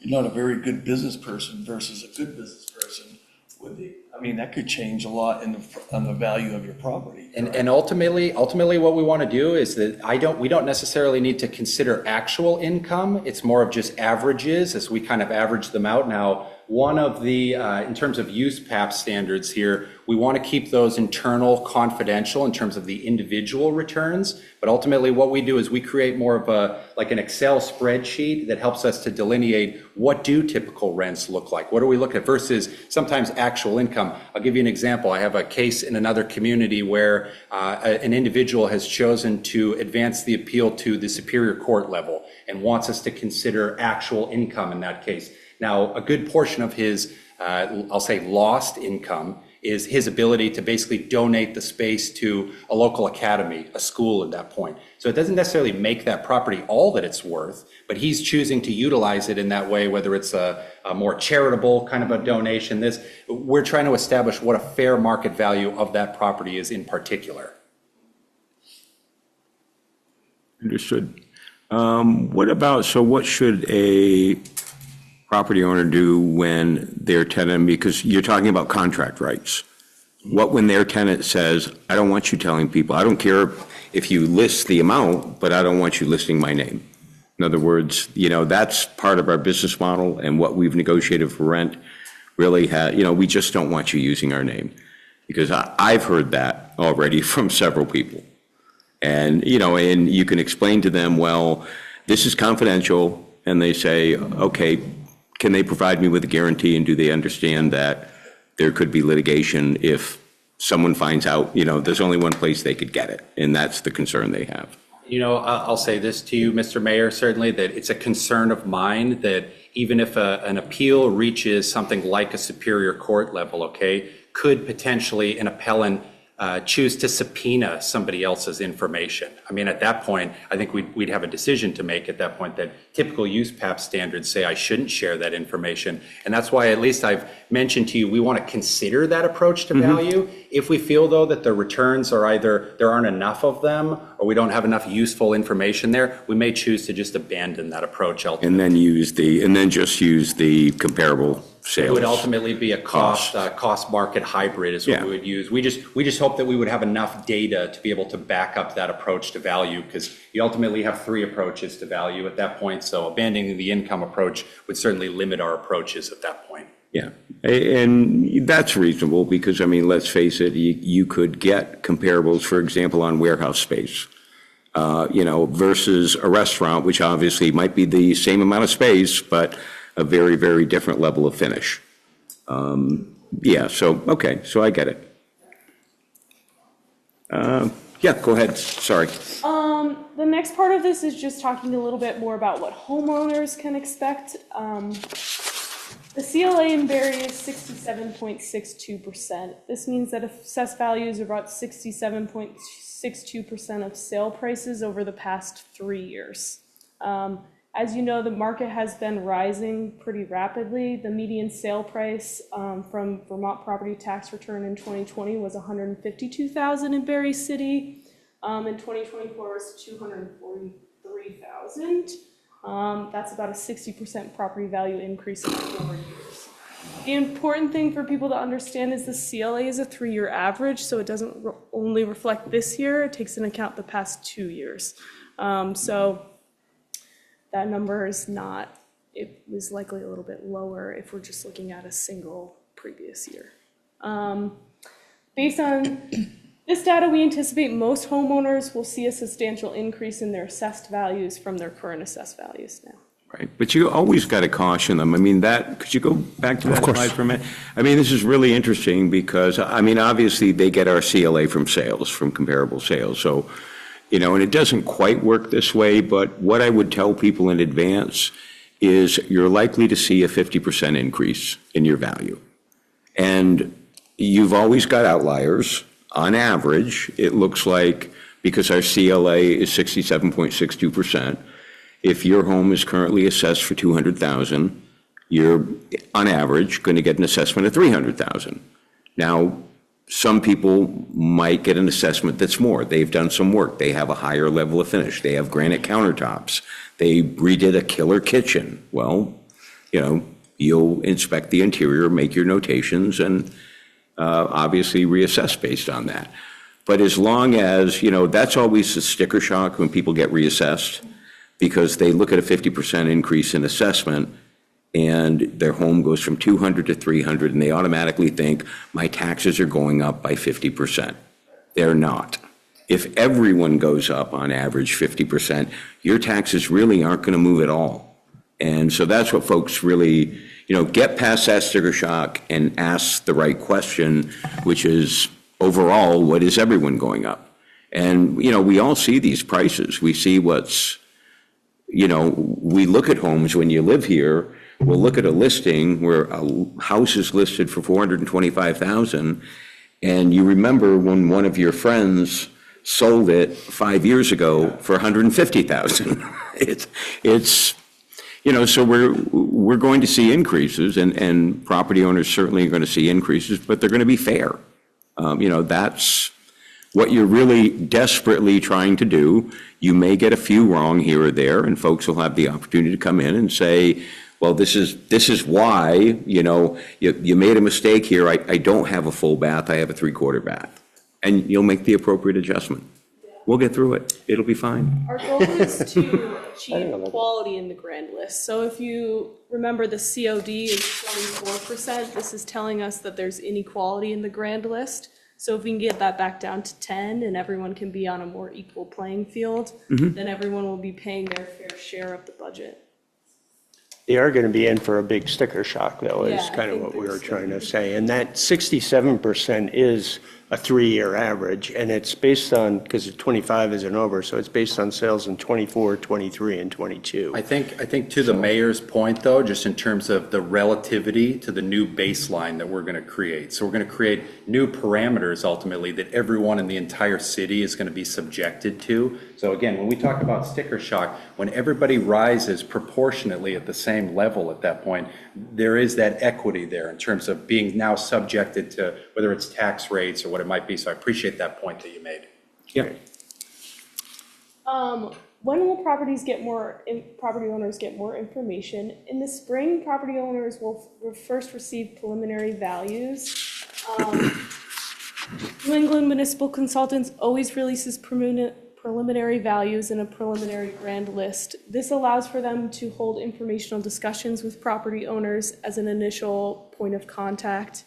not a very good business person versus a good business person? I mean, that could change a lot on the value of your property. And ultimately what we want to do is that we don't necessarily need to consider actual income. It's more of just averages as we kind of average them out. Now, one of the, in terms of use PAP standards here, we want to keep those internal confidential in terms of the individual returns. But ultimately what we do is we create more of like an Excel spreadsheet that helps us to delineate what do typical rents look like? What do we look at versus sometimes actual income? I'll give you an example. I have a case in another community where an individual has chosen to advance the appeal to the Superior Court level and wants us to consider actual income in that case. Now, a good portion of his, I'll say, lost income is his ability to basically donate the space to a local academy, a school at that point. So it doesn't necessarily make that property all that it's worth, but he's choosing to utilize it in that way, whether it's a more charitable kind of a donation. We're trying to establish what a fair market value of that property is in particular. Understood. What should a property owner do when their tenant, because you're talking about contract rights. What when their tenant says, I don't want you telling people, I don't care if you list the amount, but I don't want you listing my name. In other words, you know, that's part of our business model and what we've negotiated for rent really we just don't want you using our name. Because I've heard that already from several people. And, and you can explain to them, well, this is confidential, and they say, okay, can they provide me with a guarantee, and do they understand that there could be litigation if someone finds out, there's only one place they could get it, and that's the concern they have. I'll say this to you, Mr. Mayor, certainly, that it's a concern of mine that even if an appeal reaches something like a Superior Court level, okay, could potentially an appellant choose to subpoena somebody else's information. I mean, at that point, I think we'd have a decision to make at that point that typical use PAP standards say I shouldn't share that information. And that's why at least I've mentioned to you, we want to consider that approach to value. If we feel, though, that the returns are either there aren't enough of them or we don't have enough useful information there, we may choose to just abandon that approach ultimately. And then just use the comparable sales. It would ultimately be a cost market hybrid is what we would use. We just hope that we would have enough data to be able to back up that approach to value, because you ultimately have three approaches to value at that point. So abandoning the income approach would certainly limit our approaches at that point. Yeah, and that's reasonable because, I mean, let's face it, you could get comparables, for example, on warehouse space, versus a restaurant, which obviously might be the same amount of space, but a very, very different level of finish. So I get it. Go ahead, sorry. The next part of this is just talking a little bit more about what homeowners can expect. The CLA in Barre is 67.62%. This means that assessed values are about 67.62% of sale prices over the past 3 years. As you know, the market has been rising pretty rapidly. The median sale price from Vermont property tax return in 2020 was $152,000 in Barre City. In 2024 was $243,000. That's about a 60% property value increase in 4 years. The important thing for people to understand is the CLA is a 3-year average, so it doesn't only reflect this year, it takes into account the past 2 years. So that number is not, it was likely a little bit lower if we're just looking at a single previous year. Based on this data, we anticipate most homeowners will see a substantial increase in their assessed values from their current assessed values now. Right, but you always got to caution them. I mean, could you go back to that slide for a minute? I mean, this is really interesting because, I mean, obviously they get our CLA from sales, from comparable sales. So, you know, and it doesn't quite work this way, but what I would tell people in advance is you're likely to see a 50% increase in your value. And you've always got outliers. On average, it looks like, because our CLA is 67.62%, if your home is currently assessed for $200,000, you're, on average, going to get an assessment of $300,000. Now, some people might get an assessment that's more. They've done some work. They have a higher level of finish. They have granite countertops. They redid a killer kitchen. Well, you know, you'll inspect the interior, make your notations, and obviously reassess based on that. But as long as, you know, that's always a sticker shock when people get reassessed, because they look at a 50% increase in assessment and their home goes from 200 to 300 and they automatically think my taxes are going up by 50%. They're not. If everyone goes up on average 50%, your taxes really aren't going to move at all. And so that's what folks really, you know, get past that sticker shock and ask the right question, which is overall, what is everyone going up? And, you know, we all see these prices. We see what's, you know, we look at homes when you live here, we'll look at a listing where a house is listed for $425,000, and you remember when one of your friends sold it 5 years ago for $150,000. It's, you know, so we're going to see increases, and property owners certainly are going to see increases, but they're going to be fair. You know, that's what you're really desperately trying to do. You may get a few wrong here or there, and folks will have the opportunity to come in and say, well, this is why, you know, you made a mistake here. I don't have a full bath, I have a 3/4 bath. And you'll make the appropriate adjustment. We'll get through it. It'll be fine. Our goal is to achieve equality in the grand list. So if you remember, the COD is 24%. This is telling us that there's inequality in the grand list. So if we can get that back down to 10 and everyone can be on a more equal playing field, then everyone will be paying their fair share of the budget. They are going to be in for a big sticker shock, though, is Yeah, kind of what we were trying to say. And that 67% is a 3-year average, and it's based on, because 25 isn't over, so it's based on sales in 24, 23, and 22. I think to the mayor's point, though, just in terms of the relativity to the new baseline that we're going to create. So we're going to create new parameters, ultimately, that everyone in the entire city is going to be subjected to. So again, when we talk about sticker shock, when everybody rises proportionately at the same level at that point, there is that equity there in terms of being now subjected to whether it's tax rates or what it might be. So I appreciate that point that you made. Yeah. When will property owners get more information? In the spring, property owners will first receive preliminary values. New England Municipal Consultants always releases preliminary values in a preliminary grand list. This allows for them to hold informational discussions with property owners as an initial point of contact.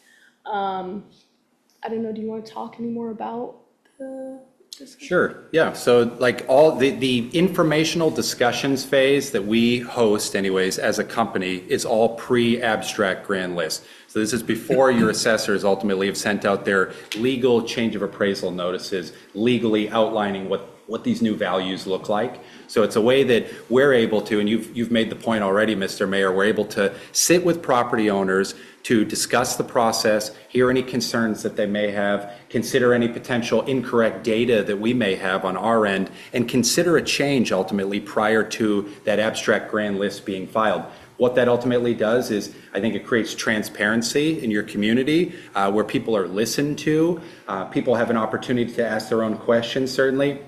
I don't know, do you want to talk any more about the discussion? Sure, yeah. So like all the informational discussions phase that we host anyways as a company is all pre-abstract grand list. So this is before your assessors ultimately have sent out their legal change of appraisal notices, legally outlining what these new values look like. So it's a way that we're able to, and you've made the point already, Mr. Mayor, we're able to sit with property owners to discuss the process, hear any concerns that they may have, consider any potential incorrect data that we may have on our end, and consider a change ultimately prior to that abstract grand list being filed. What that ultimately does is, I think it creates transparency in your community where people are listened to. People have an opportunity to ask their own questions, certainly.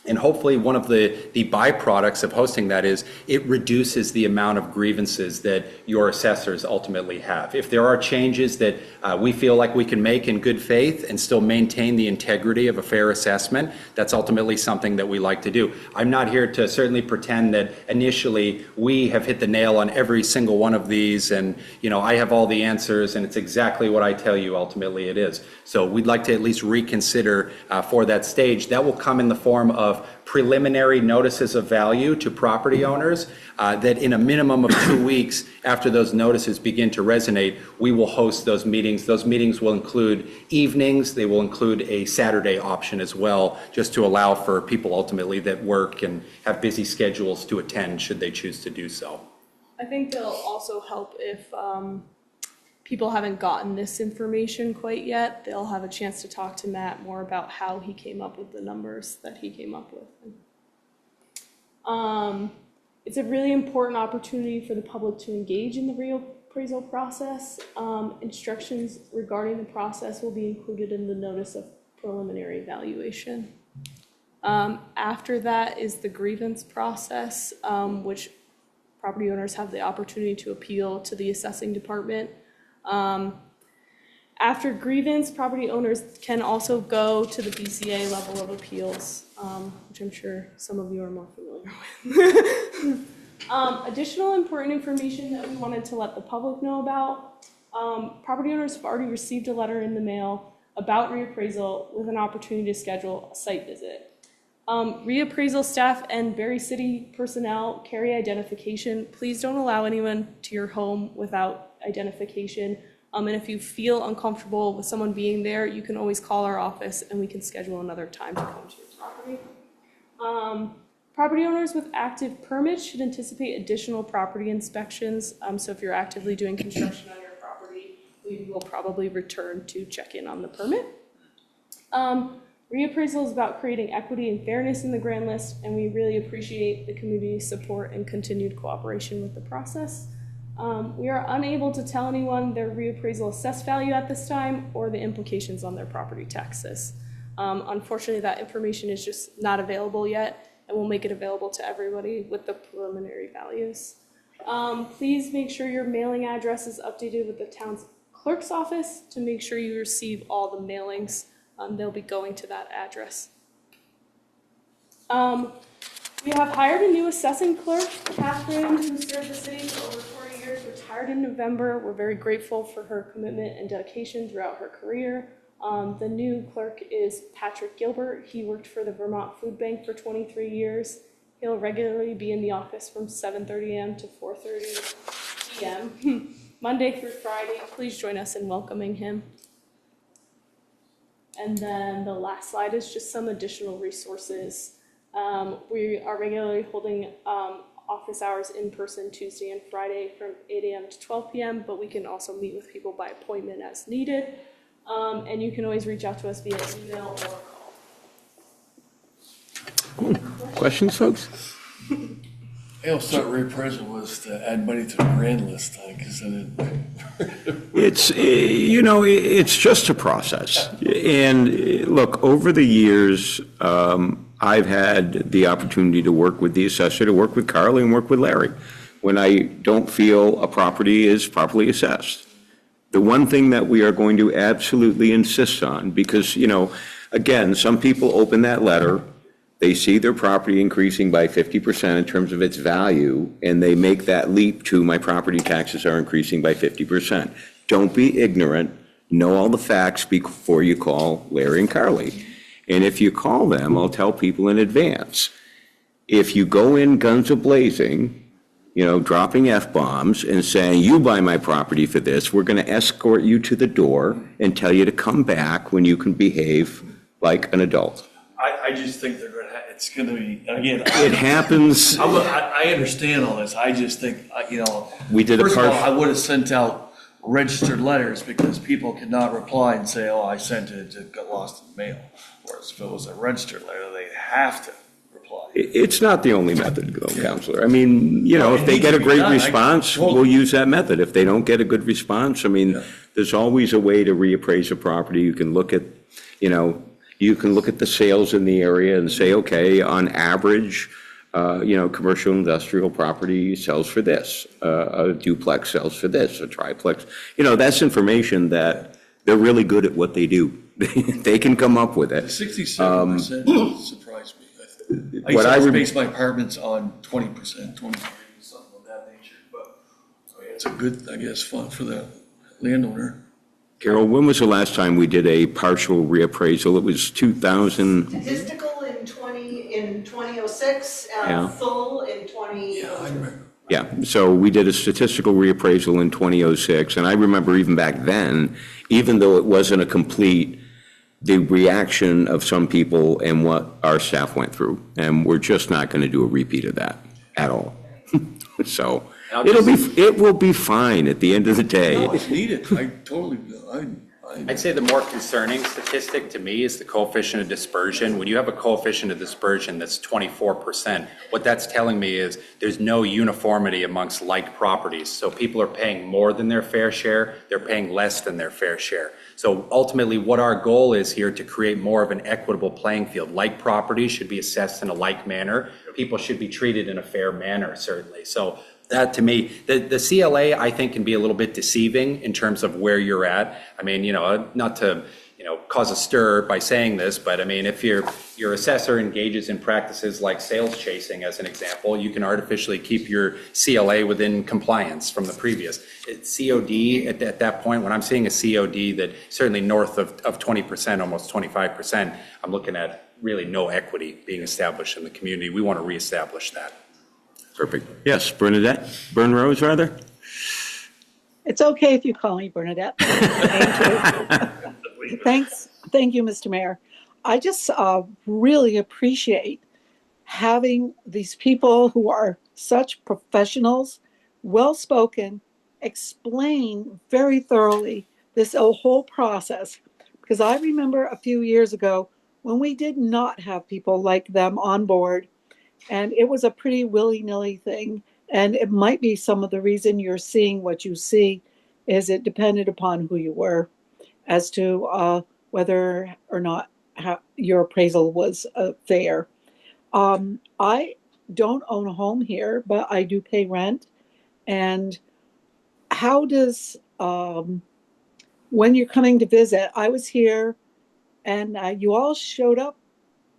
And hopefully one of the byproducts of hosting that is it reduces the amount of grievances that your assessors ultimately have. If there are changes that we feel like we can make in good faith and still maintain the integrity of a fair assessment, that's ultimately something that we like to do. I'm not here to certainly pretend that initially we have hit the nail on every single one of these and, I have all the answers and it's exactly what I tell you ultimately it is. So we'd like to at least reconsider for that stage. That will come in the form of preliminary notices of value to property owners that in a minimum of 2 weeks after those notices begin to resonate, we will host those meetings. Those meetings will include evenings. They will include a Saturday option as well, just to allow for people ultimately that work and have busy schedules to attend should they choose to do so. I think they'll also help if people haven't gotten this information quite yet. They'll have a chance to talk to Matt more about how he came up with the numbers that he came up with. It's a really important opportunity for the public to engage in the reappraisal process. Instructions regarding the process will be included in the notice of preliminary evaluation. After that is the grievance process, which property owners have the opportunity to appeal to the assessing department. After grievance, property owners can also go to the BCA level of appeals, which I'm sure some of you are more familiar with. Additional important information that we wanted to let the public know about. Property owners have already received a letter in the mail about reappraisal with an opportunity to schedule a site visit. Reappraisal staff and Barre City personnel carry identification. Please don't allow anyone to your home without identification. And if you feel uncomfortable with someone being there, you can always call our office and we can schedule another time to come to your property. Property owners with active permits should anticipate additional property inspections. So if you're actively doing construction on your property, we will probably return to check in on the permit. Reappraisal is about creating equity and fairness in the grand list, and we really appreciate the community's support and continued cooperation with the process. We are unable to tell anyone their reappraisal assessed value at this time or the implications on their property taxes. Unfortunately, that information is just not available yet, and we'll make it available to everybody with the preliminary values. Please make sure your mailing address is updated with the town's clerk's office to make sure you receive all the mailings. They'll be going to that address. We have hired a new assessing clerk, Catherine, who served the city for over 40 years, retired in November. We're very grateful for her commitment and dedication throughout her career. The new clerk is Patrick Gilbert. He worked for the Vermont Food Bank for 23 years. He'll regularly be in the office from 7:30 a.m. to 4:30 p.m. Monday through Friday. Please join us in welcoming him. And then the last slide is just some additional resources. We are regularly holding office hours in person Tuesday and Friday from 8 a.m. to 12 p.m., but we can also meet with people by appointment as needed. And you can always reach out to us via email or call. Questions, folks? I also thought reappraisal was to add money to the grand list, because It's just a process. And look, over the years, I've had the opportunity to work with the assessor, to work with Carly and work with Larry when I don't feel a property is properly assessed. The one thing that we are going to absolutely insist on, because, again, some people open that letter, they see their property increasing by 50% in terms of its value, and they make that leap to my property taxes are increasing by 50%. Don't be ignorant. Know all the facts before you call Larry and Carly. And if you call them, I'll tell people in advance. If you go in guns a-blazing, dropping F-bombs and saying, you buy my property for this, we're going to escort you to the door and tell you to come back when you can behave like an adult. I just think it's going to be, again. It happens. I understand all this. I just think, we did first of all, I would have sent out registered letters because people cannot reply and say, I sent it, it got lost in the mail. Whereas if it was a registered letter, they'd have to reply. It's not the only method, though, Counselor. I mean, if they get a great response, we'll use that method. If they don't get a good response, there's always a way to reappraise a property. You can look at, you can look at the sales in the area and say, okay, on average, commercial industrial property sells for this, a duplex sells for this, a triplex. That's information that they're really good at what they do. They can come up with it. 67% surprised me. I What I used to rem- base my apartments on 20%, 23, something of that nature, but it's a good, I guess, fun for the landowner. Carol, when was the last time we did a partial reappraisal? It was 2000. Statistical in 2006, Yeah. full in 20. Yeah, so we did a statistical reappraisal in 2006, and I remember even back then, even though it wasn't a complete, the reaction of some people and what our staff went through, and we're just not going to do a repeat of that at all. So it will be fine at the end of the day. No, it's needed. I'd say the more concerning statistic to me is the coefficient of dispersion. When you have a coefficient of dispersion that's 24%, what that's telling me is there's no uniformity amongst like properties. So people are paying more than their fair share, they're paying less than their fair share. So ultimately, what our goal is here to create more of an equitable playing field. Like properties should be assessed in a like manner. People should be treated in a fair manner, certainly. So that to me, the CLA, I think, can be a little bit deceiving in terms of where you're at. I mean, not to, cause a stir by saying this, but I mean, if your assessor engages in practices like sales chasing, as an example, you can artificially keep your CLA within compliance from the previous. COD, at that point, when I'm seeing a COD that certainly north of 20%, almost 25%, I'm looking at really no equity being established in the community. We want to reestablish that. Perfect. Yes, Bern Rose, rather? It's okay if you call me Bernadette. Thank you. Thank you, Mr. Mayor. I just really appreciate having these people who are such professionals, well-spoken, explain very thoroughly this whole process. Because I remember a few years ago when we did not have people like them on board, and it was a pretty willy-nilly thing. And it might be some of the reason you're seeing what you see is it depended upon who you were as to whether or not your appraisal was fair. I don't own a home here, but I do pay rent. And how does, when you're coming to visit, I was here and you all showed up,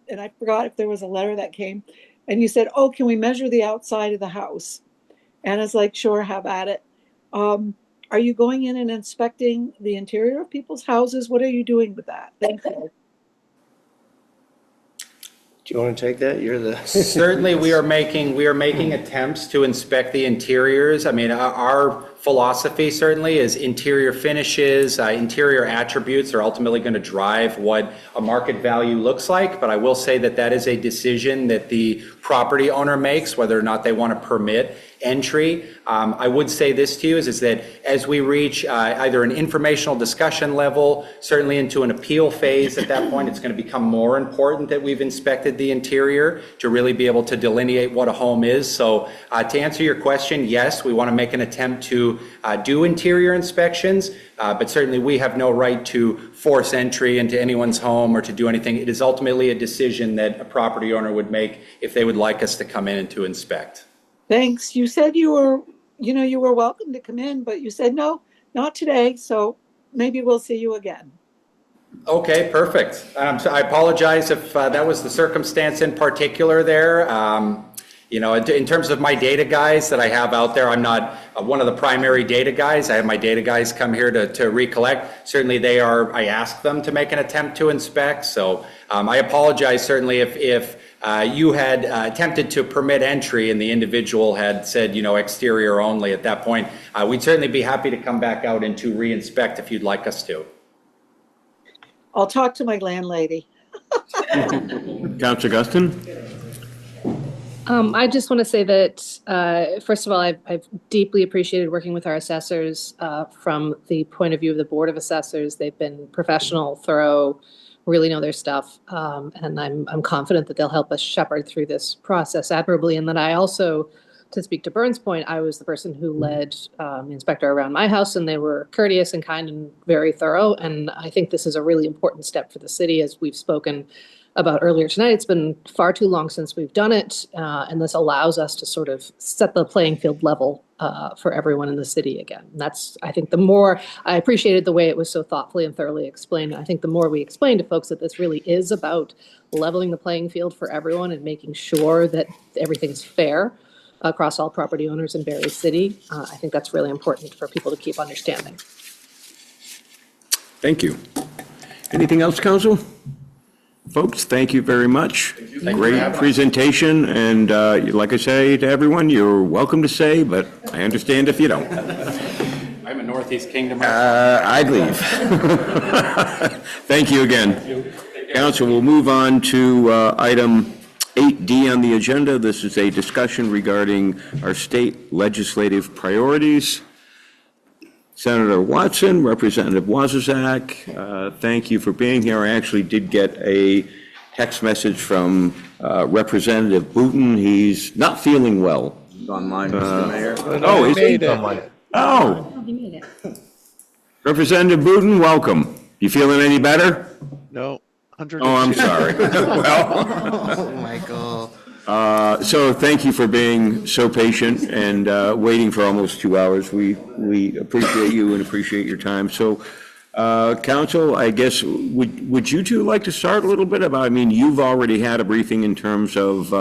and I forgot if there was a letter that came, and you said, oh, can we measure the outside of the house? And I was like, sure, have at it. Are you going in and inspecting the interior of people's houses? What are you doing with that? Thank you. Do you want to take that? You're the. Certainly, we are making attempts to inspect the interiors. I mean, our philosophy certainly is interior finishes, interior attributes are ultimately going to drive what a market value looks like. But I will say that is a decision that the property owner makes, whether or not they want to permit entry. I would say this to you is that as we reach either an informational discussion level, certainly into an appeal phase, at that point, it's going to become more important that we've inspected the interior to really be able to delineate what a home is. So to answer your question, yes, we want to make an attempt to do interior inspections, but certainly we have no right to force entry into anyone's home or to do anything. It is ultimately a decision that a property owner would make if they would like us to come in and to inspect. Thanks. You said you were welcome to come in, but you said, no, not today. So maybe we'll see you again. Okay, perfect. I apologize if that was the circumstance in particular there. In terms of my data guys that I have out there, I'm not one of the primary data guys. I have my data guys come here to recollect. Certainly I ask them to make an attempt to inspect. So I apologize certainly if you had attempted to permit entry and the individual had said, exterior only at that point. We'd certainly be happy to come back out and to re-inspect if you'd like us to. I'll talk to my landlady. Councilor Guston? I just want to say that, first of all, I've deeply appreciated working with our assessors from the point of view of the Board of Assessors. They've been professional, thorough, really know their stuff, and I'm confident that they'll help us shepherd through this process admirably. And that I also to speak to Bern's point, I was the person who led the inspector around my house, and they were courteous and kind and very thorough. And I think this is a really important step for the city, as we've spoken about earlier tonight. It's been far too long since we've done it, and this allows us to sort of set the playing field level for everyone in the city again. And that's, I think, the more I appreciated the way it was so thoughtfully and thoroughly explained. I think the more we explain to folks that this really is about leveling the playing field for everyone and making sure that everything's fair across all property owners in Barre City, I think that's really important for people to keep understanding. Thank you. Anything else, council? Folks, thank you very much. Great presentation, and like I say to everyone, you're welcome to stay, but I understand if you don't. I'm a Northeast Kingdom. I'd leave. Thank you again. Council, we'll move on to item 8D on the agenda. This is a discussion regarding our state legislative priorities. Senator Watson, Representative Wozniak, thank you for being here. I actually did get a text message from Representative Booton. He's not feeling well. He's online, Mr. Mayor. Oh, is he? Oh. He made it. Representative Booton, welcome. You feeling any better? No. Oh, I'm sorry. Well. Oh, Michael. So thank you for being so patient and waiting for almost 2 hours. We appreciate you and appreciate your time. So, Council, I guess, would you two like to start a little bit about, I mean, you've already had a briefing in terms of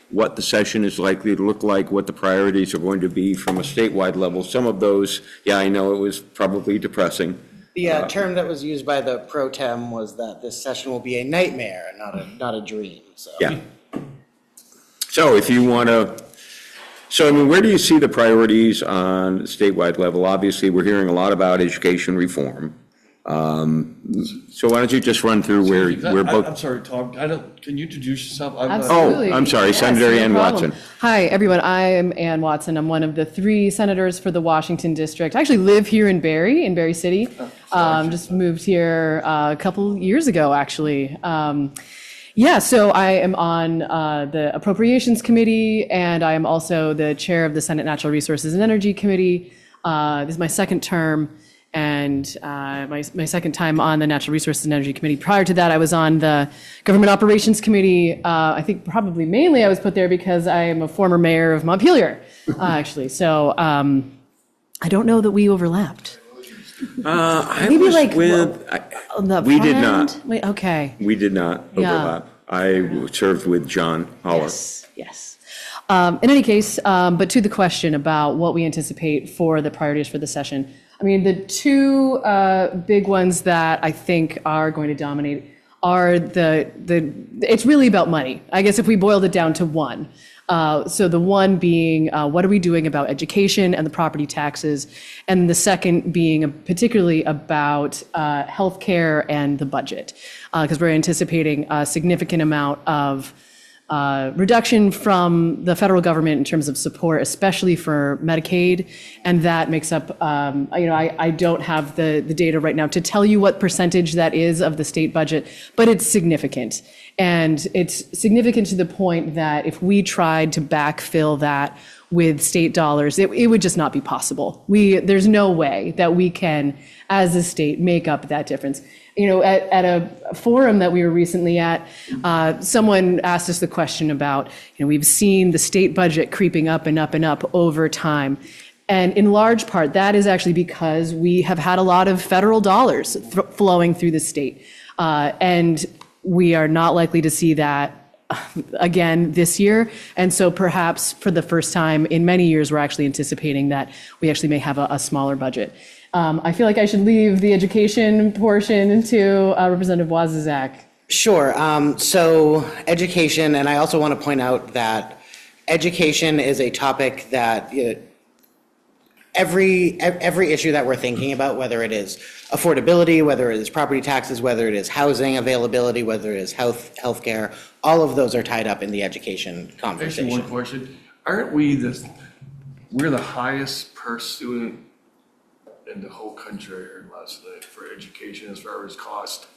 what the session is likely to look like, what the priorities are going to be from a statewide level. Some of those, yeah, I know it was probably depressing. The term that was used by the pro tem was that this session will be a nightmare, not a dream. So. Yeah. So if you want to, so I mean, where do you see the priorities on statewide level? Obviously, we're hearing a lot about education reform. So why don't you just run through where both. I'm sorry, Tom, can you introduce yourself? Absolutely. Oh, I'm sorry, Yes, Senator no Ann problem. Watson. Hi, everyone. I am Ann Watson. I'm one of the 3 senators for the Washington district. I actually live here in Barre City. Just moved here a couple years ago, actually. Yeah, so I am on the Appropriations Committee, and I am also the chair of the Senate Natural Resources and Energy Committee. This is my second term, and my second time on the Natural Resources and Energy Committee. Prior to that, I was on the Government Operations Committee. I think probably mainly I was put there because I am a former mayor of Montpelier, actually. So I don't know that we overlapped. I Maybe was like with, the we did front not. end? Wait, okay. We did not Yeah. overlap. I served with John Holler. Yes. In any case, but to the question about what we anticipate for the priorities for the session, I mean, the 2 big ones that I think are going to dominate are it's really about money. I guess if we boiled it down to one. So the one being, what are we doing about education and the property taxes? And the second being particularly about healthcare and the budget, because we're anticipating a significant amount of reduction from the federal government in terms of support, especially for Medicaid. And that makes up, I don't have the data right now to tell you what percentage that is of the state budget, but it's significant. And it's significant to the point that if we tried to backfill that with state dollars, it would just not be possible. There's no way that we can, as a state, make up that difference. You know, at a forum that we were recently at, someone asked us the question about, we've seen the state budget creeping up and up and up over time. And in large part, that is actually because we have had a lot of federal dollars flowing through the state. And we are not likely to see that again this year. And so perhaps for the first time in many years, we're actually anticipating that we actually may have a smaller budget. I feel like I should leave the education portion to Representative Wozniak. Sure. So education, and I also want to point out that education is a topic that every issue that we're thinking about, whether it is affordability, whether it is property taxes, whether it is housing availability, whether it is healthcare, all of those are tied up in the education conversation. Actually, one question. Aren't we're the highest per student in the whole country, I heard last night, for education as far as cost?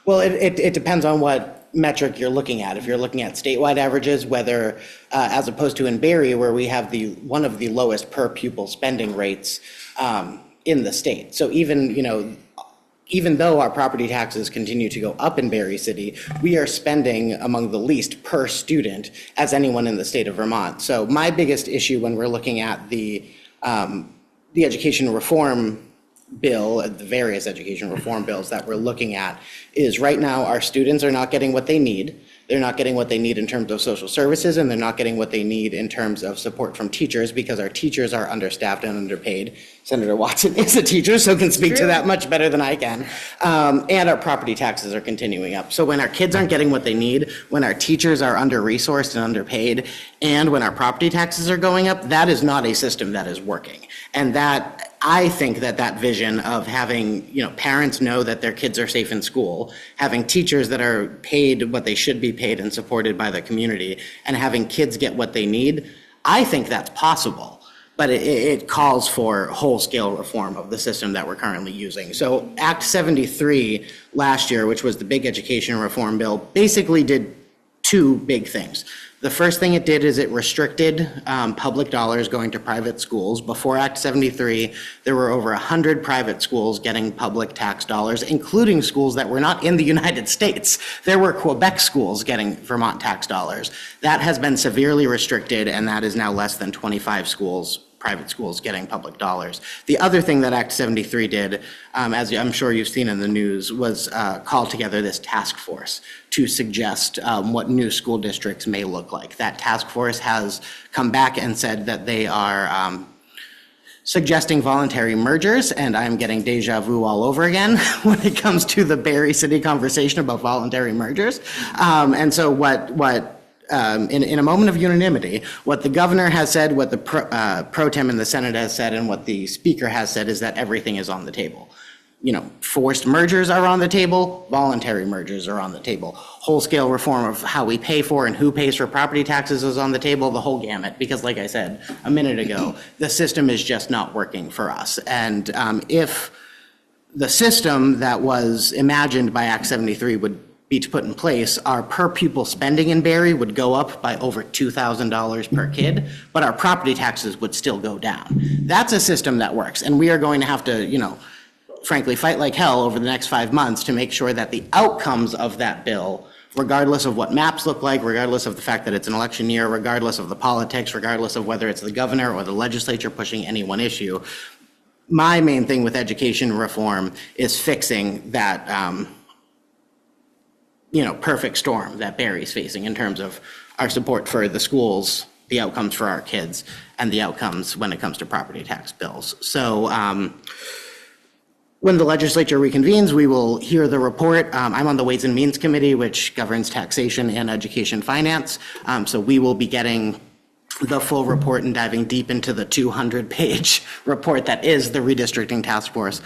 Well, it depends on what metric you're looking at. If you're looking at statewide averages, whether, as opposed to in Barre, where we have one of the lowest per pupil spending rates in the state. So even though our property taxes continue to go up in Barre City, we are spending among the least per student as anyone in the state of Vermont. So my biggest issue when we're looking at the education reform bill, the various education reform bills that we're looking at, is right now our students are not getting what they need. They're not getting what they need in terms of social services, and they're not getting what they need in terms of support from teachers because our teachers are understaffed and underpaid. Senator Watson is a teacher, so can speak to that much better than I can. And our property taxes are continuing up. So when our kids aren't getting what they need, when our teachers are under-resourced and underpaid, and when our property taxes are going up, that is not a system that is working. And that, I think that vision of having, parents know that their kids are safe in school, having teachers that are paid what they should be paid and supported by the community, and having kids get what they need, I think that's possible. But it calls for whole-scale reform of the system that we're currently using. So Act 73 last year, which was the big education reform bill, basically did two big things. The first thing it did is it restricted public dollars going to private schools. Before Act 73, there were over 100 private schools getting public tax dollars, including schools that were not in the United States. There were Quebec schools getting Vermont tax dollars. That has been severely restricted, and that is now less than 25 schools, private schools, getting public dollars. The other thing that Act 73 did, as I'm sure you've seen in the news, was call together this task force to suggest what new school districts may look like. That task force has come back and said that they are suggesting voluntary mergers, and I'm getting deja vu all over again when it comes to the Barre City conversation about voluntary mergers. And so in a moment of unanimity, what the governor has said, what the pro tem in the Senate has said, and what the speaker has said is that everything is on the table. Forced mergers are on the table, voluntary mergers are on the table. Whole-scale reform of how we pay for and who pays for property taxes is on the table, the whole gamut, because like I said a minute ago, the system is just not working for us. And if the system that was imagined by Act 73 would be to put in place, our per pupil spending in Barre would go up by over $2,000 per kid, but our property taxes would still go down. That's a system that works, and we are going to have to, frankly, fight like hell over the next 5 months to make sure that the outcomes of that bill, regardless of what maps look like, regardless of the fact that it's an election year, regardless of the politics, regardless of whether it's the governor or the legislature pushing any one issue, my main thing with education reform is fixing that perfect storm that Barre's facing in terms of our support for the schools, the outcomes for our kids, and the outcomes when it comes to property tax bills. So when the legislature reconvenes, we will hear the report. I'm on the Ways and Means Committee, which governs taxation and education finance. So we will be getting the full report and diving deep into the 200-page report that is the redistricting task force.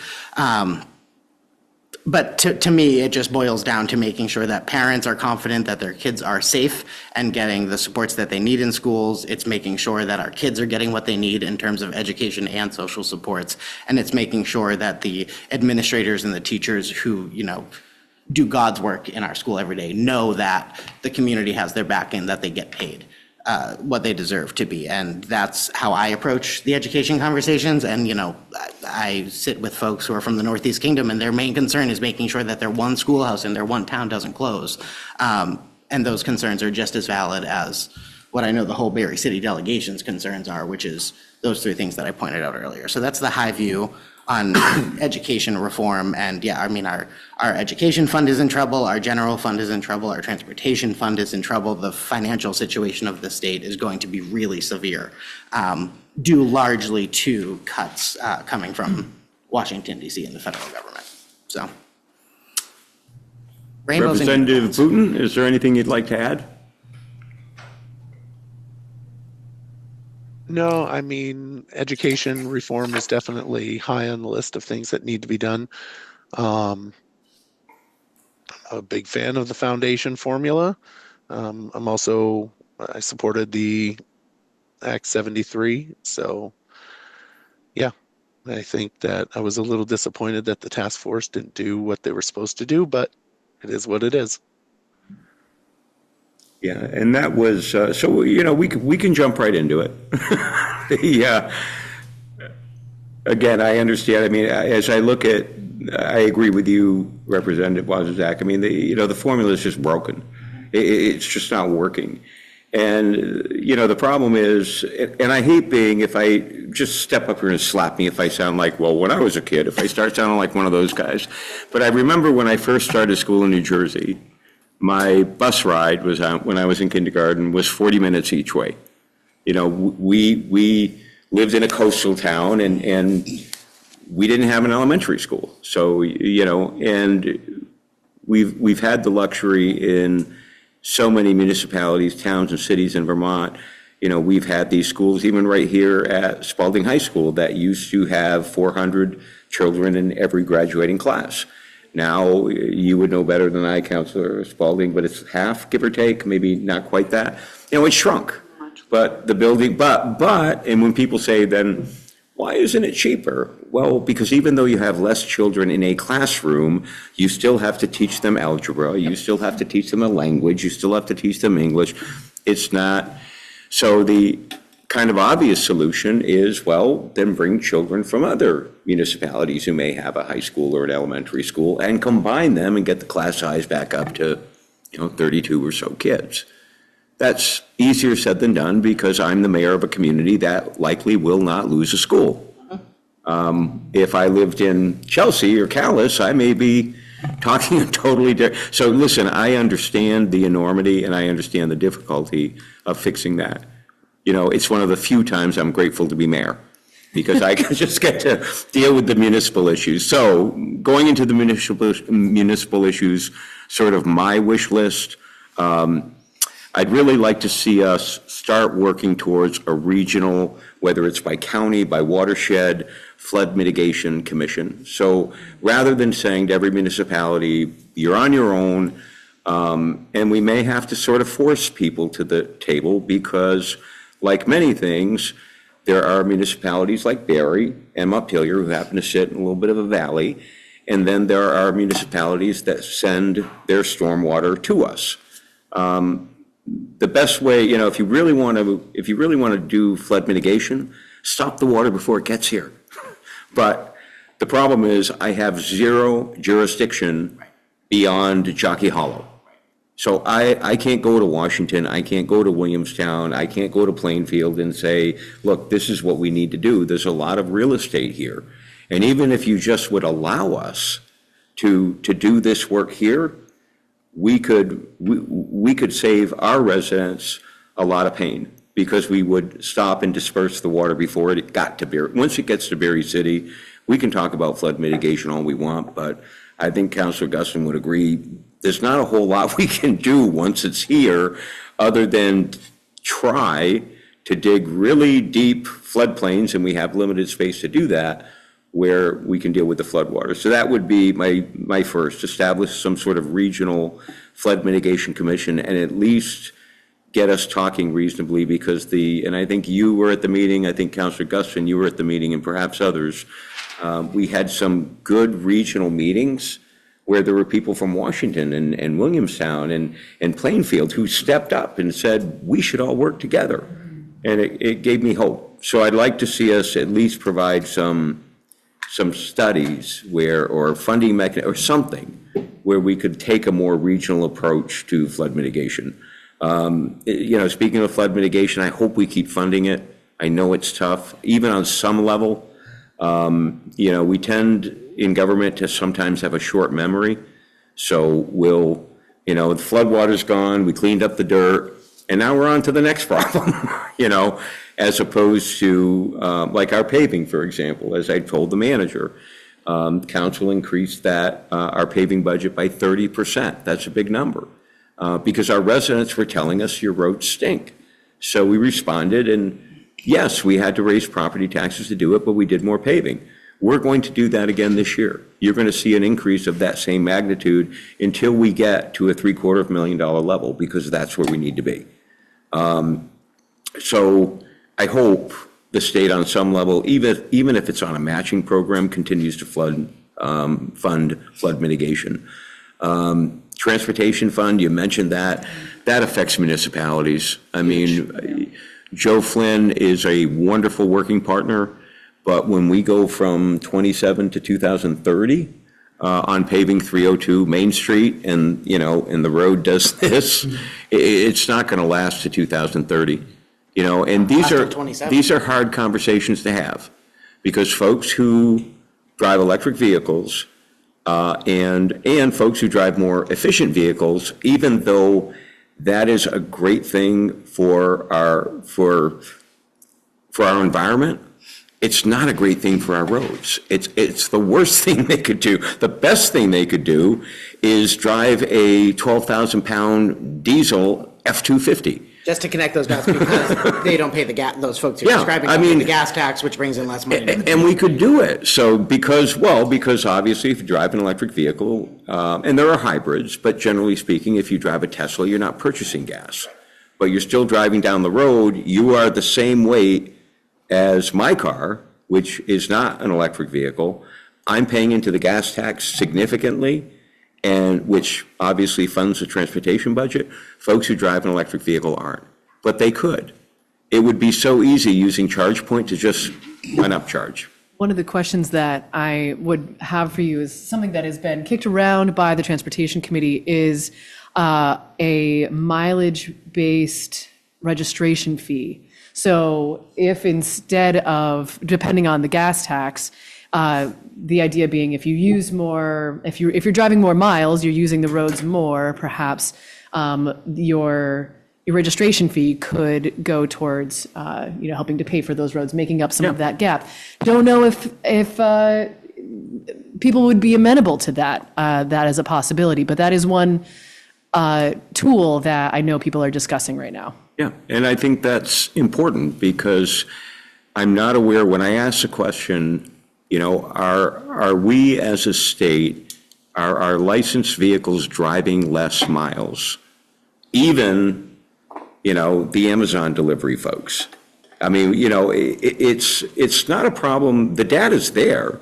But to me, it just boils down to making sure that parents are confident that their kids are safe and getting the supports that they need in schools. It's making sure that our kids are getting what they need in terms of education and social supports. And it's making sure that the administrators and the teachers who, do God's work in our school every day know that the community has their back and that they get paid what they deserve to be. And that's how I approach the education conversations. And, I sit with folks who are from the Northeast Kingdom, and their main concern is making sure that their one schoolhouse in their one town doesn't close. And those concerns are just as valid as what I know the whole Barre City delegation's concerns are, which is those three things that I pointed out earlier. So that's the high view on education reform. And yeah, our education fund is in trouble, our general fund is in trouble, our transportation fund is in trouble. The financial situation of the state is going to be really severe, due largely to cuts coming from Washington, D.C. and the federal government. So. Representative Putin, is there anything you'd like to add? No, education reform is definitely high on the list of things that need to be done. I'm a big fan of the foundation formula. I supported the Act 73. So, yeah, I think that I was a little disappointed that the task force didn't do what they were supposed to do, but It is what it is. Yeah, and that was, so, we can jump right into it. Again, I understand, I mean, as I look at, I agree with you, Representative Wozniak. I mean, the formula is just broken. It's just not working. And, the problem is, and I hate being, if I just step up here and slap me if I sound like, well, when I was a kid, if I start sounding like one of those guys. But I remember when I first started school in New Jersey, my bus ride was when I was in kindergarten was 40 minutes each way. We lived in a coastal town and we didn't have an elementary school. So, and we've had the luxury in so many municipalities, towns and cities in Vermont. We've had these schools, even right here at Spalding High School, that used to have 400 children in every graduating class. Now, you would know better than I, Councilor Spalding, but it's half, give or take, maybe not quite that. It shrunk. But the building, and when people say then, why isn't it cheaper? Well, because even though you have less children in a classroom, you still have to teach them algebra, you still have to teach them a language, you still have to teach them English. It's not, so the kind of obvious solution is, well, then bring children from other municipalities who may have a high school or an elementary school and combine them and get the class size back up to, 32 or so kids. That's easier said than done because I'm the mayor of a community that likely will not lose a school. If I lived in Chelsea or Calais, I may be talking a totally different. So listen, I understand the enormity and I understand the difficulty of fixing that. It's one of the few times I'm grateful to be mayor because I can just get to deal with the municipal issues. So going into the municipal issues, sort of my wish list, I'd really like to see us start working towards a regional, whether it's by county, by watershed, flood mitigation commission. So rather than saying to every municipality, you're on your own, and we may have to sort of force people to the table because, like many things, there are municipalities like Barre and Montpelier who happen to sit in a little bit of a valley, and then there are municipalities that send their stormwater to us. The best way, if you really want to do flood mitigation, stop the water before it gets here. But the problem is I have zero jurisdiction beyond Jockey Hollow. So I can't go to Washington, I can't go to Williamstown, I can't go to Plainfield and say, look, this is what we need to do. There's a lot of real estate here. And even if you just would allow us to do this work here, we could save our residents a lot of pain because we would stop and disperse the water before it got to Barre. Once it gets to Barre City, we can talk about flood mitigation all we want, but I think Councilor Guston would agree, there's not a whole lot we can do once it's here other than try to dig really deep floodplains, and we have limited space to do that, where we can deal with the floodwater. So that would be my first, establish some sort of regional flood mitigation commission and at least get us talking reasonably because and I think you were at the meeting, I think Councilor Guston, you were at the meeting and perhaps others. We had some good regional meetings where there were people from Washington and Williamstown and Plainfield who stepped up and said, we should all work together. And it gave me hope. So I'd like to see us at least provide some studies or funding mechanism or something where we could take a more regional approach to flood mitigation. Speaking of flood mitigation, I hope we keep funding it. I know it's tough, even on some level. We tend in government to sometimes have a short memory. So the floodwater's gone, we cleaned up the dirt, and now we're on to the next problem, as opposed to like our paving, for example, as I told the manager, council increased our paving budget by 30%. That's a big number because our residents were telling us your roads stink. So we responded, and yes, we had to raise property taxes to do it, but we did more paving. We're going to do that again this year. You're going to see an increase of that same magnitude until we get to a $750,000 level because that's where we need to be. So I hope the state on some level, even if it's on a matching program, continues to fund flood mitigation. Transportation fund, you mentioned that. That affects municipalities. I mean, Joe Flynn is a wonderful working partner, but when we go from 27 to 2030 on paving 302 Main Street and, and the road does this, it's not going to last to 2030. And these are hard conversations to have because folks who drive electric vehicles and folks who drive more efficient vehicles, even though that is a great thing for our environment, it's not a great thing for our roads. It's the worst thing they could do. The best thing they could do is drive a 12,000-pound diesel F-250. Just to connect those dots, because they don't pay the gas, those folks who are describing, don't pay the gas tax, which brings in less money. And we could do it. So because obviously if you drive an electric vehicle, and there are hybrids, but generally speaking, if you drive a Tesla, you're not purchasing gas. But you're still driving down the road, you are the same weight as my car, which is not an electric vehicle. I'm paying into the gas tax significantly, and which obviously funds the transportation budget. Folks who drive an electric vehicle aren't, but they could. It would be so easy using ChargePoint to just run up charge. One of the questions that I would have for you is something that has been kicked around by the Transportation Committee is a mileage-based registration fee. So if instead of, depending on the gas tax, the idea being if you use more, if you're driving more miles, you're using the roads more, perhaps your registration fee could go towards helping to pay for those roads, making up some of that gap. Don't know if people would be amenable to that as a possibility, but that is one tool that I know people are discussing right now. Yeah, and I think that's important because I'm not aware, when I ask the question, are we as a state, are our licensed vehicles driving less miles? Even, the Amazon delivery folks. I mean, it's not a problem. The data's there.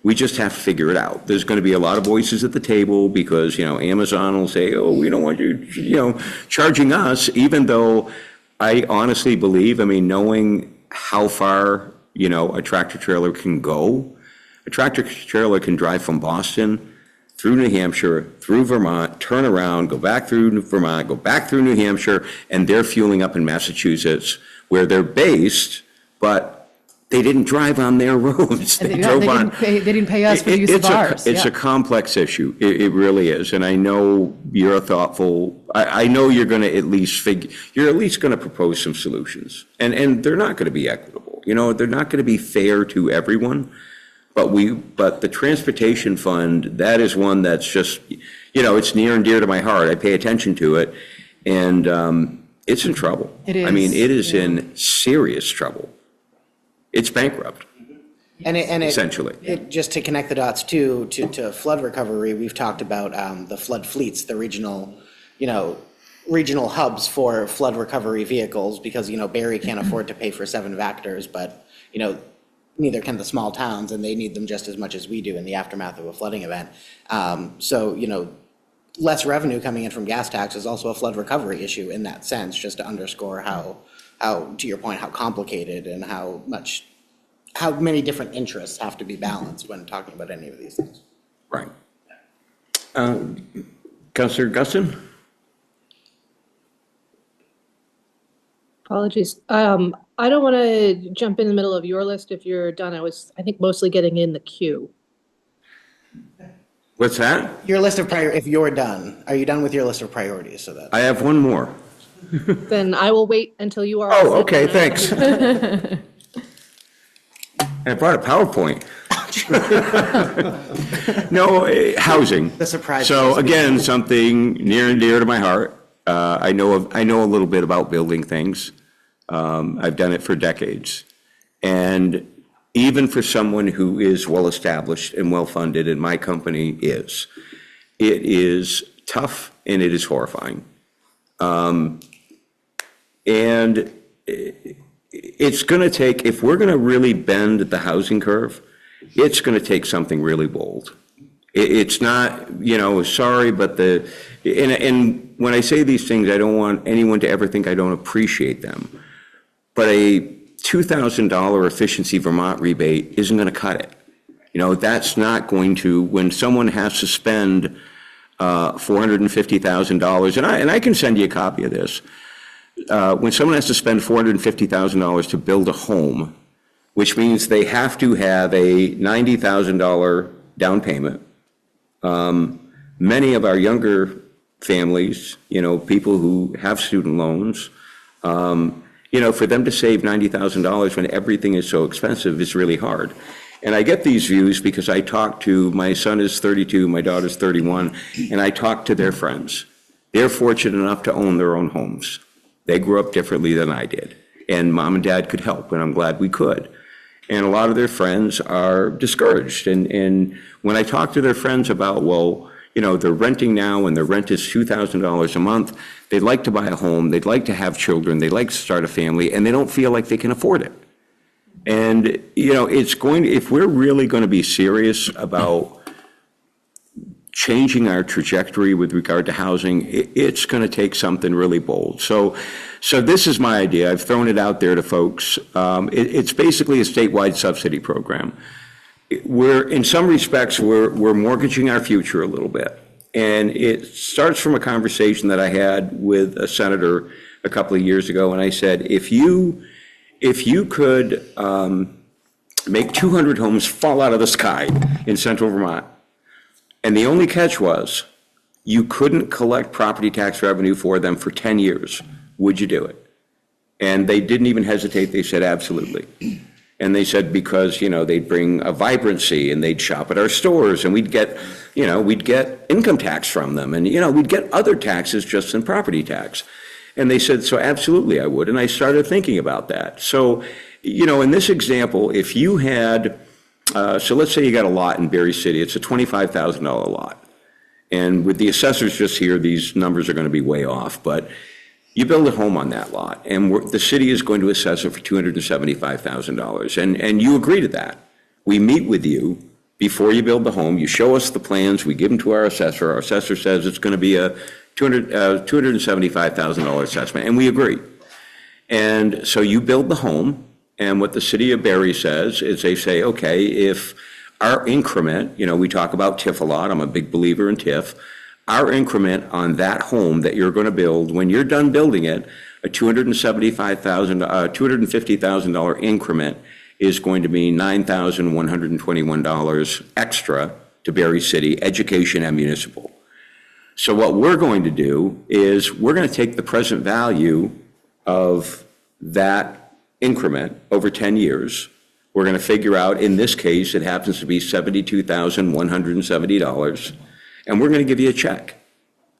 We just have to figure it out. There's going to be a lot of voices at the table because, Amazon will say, oh, we don't want you, charging us, even though I honestly believe, knowing how far, a tractor trailer can go, a tractor trailer can drive from Boston through New Hampshire, through Vermont, turn around, go back through Vermont, go back through New Hampshire, and they're fueling up in Massachusetts where they're based, but they didn't drive on their roads. They didn't pay us for the use of ours. It's a complex issue. It really is. And I know you're thoughtful. I know you're going to at least you're at least going to propose some solutions. And they're not going to be equitable. They're not going to be fair to everyone. But the transportation fund, that is one that's just, it's near and dear to my heart. I pay attention to it. And it's in trouble. It is. It is in serious trouble. It's bankrupt. And essentially. Just to connect the dots to flood recovery, we've talked about the flood fleets, the regional hubs for flood recovery vehicles, because, Barre can't afford to pay for 7 Vectors, but, neither can the small towns, and they need them just as much as we do in the aftermath of a flooding event. So, less revenue coming in from gas tax is also a flood recovery issue in that sense, just to underscore how, to your point, how complicated and how many different interests have to be balanced when talking about any of these things. Right. Councilor Guston? Apologies. I don't want to jump in the middle of your list if you're done. I think, mostly getting in the queue. What's that? Your list of if you're done, are you done with your list of priorities? So that I have one more. Then I will wait until you are. Oh, okay, thanks. I brought a PowerPoint. No, housing. The surprise. So again, something near and dear to my heart. I know a little bit about building things. I've done it for decades. And even for someone who is well-established and well-funded, and my company is, it is tough and it is horrifying. And it's going to take, if we're going to really bend the housing curve, it's going to take something really bold. It's not, sorry, but and when I say these things, I don't want anyone to ever think I don't appreciate them. But a $2,000 Efficiency Vermont rebate isn't going to cut it. That's not going to, when someone has to spend $450,000, and I can send you a copy of this. When someone has to spend $450,000 to build a home, which means they have to have a $90,000 down payment. Many of our younger families, people who have student loans, for them to save $90,000 when everything is so expensive is really hard. And I get these views because I talk to, my son is 32, my daughter's 31, and I talk to their friends. They're fortunate enough to own their own homes. They grew up differently than I did. And mom and dad could help, and I'm glad we could. And a lot of their friends are discouraged. And when I talk to their friends about, they're renting now and their rent is $2,000 a month, they'd like to buy a home, they'd like to have children, they'd like to start a family, and they don't feel like they can afford it. And, if we're really going to be serious about changing our trajectory with regard to housing, it's going to take something really bold. So this is my idea. I've thrown it out there to folks. It's basically a statewide subsidy program. In some respects, we're mortgaging our future a little bit. And it starts from a conversation that I had with a senator a couple of years ago. And I said, if you could make 200 homes fall out of the sky in central Vermont, and the only catch was you couldn't collect property tax revenue for them for 10 years, would you do it? And they didn't even hesitate. They said, absolutely. And they said, because, they'd bring a vibrancy and they'd shop at our stores and we'd get income tax from them. And, we'd get other taxes just than property tax. And they said, so absolutely I would. And I started thinking about that. So, in this example, if you had, so let's say you got a lot in Barre City, it's a $25,000 lot. And with the assessors just here, these numbers are going to be way off, but you build a home on that lot and the city is going to assess it for $275,000. And you agree to that. We meet with you before you build the home. You show us the plans, we give them to our assessor. Our assessor says it's going to be a $275,000 assessment, and we agree. And so you build the home, and what the city of Barre says is they say, okay, if our increment, we talk about TIF a lot, I'm a big believer in TIF, our increment on that home that you're going to build, when you're done building it, a $250,000 increment is going to be $9,121 extra to Barre City, education and municipal. So what we're going to do is we're going to take the present value of that increment over 10 years. We're going to figure out, in this case, it happens to be $72,170, and we're going to give you a check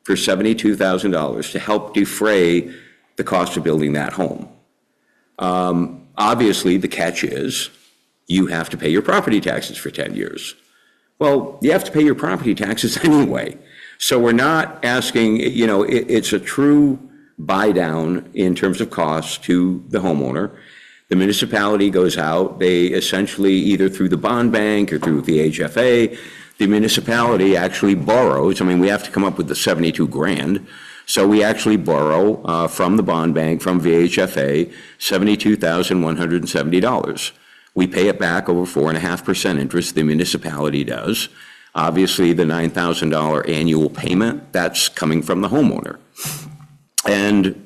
for $72,000 to help defray the cost of building that home. Obviously, the catch is you have to pay your property taxes for 10 years. Well, you have to pay your property taxes anyway. So we're not asking, it's a true buy down in terms of costs to the homeowner. The municipality goes out, they essentially, either through the bond bank or through the HFA, the municipality actually borrows. We have to come up with the 72 grand. So we actually borrow from the bond bank, from VHFA, $72,170. We pay it back over 4.5% interest, the municipality does. Obviously, the $9,000 annual payment, that's coming from the homeowner. And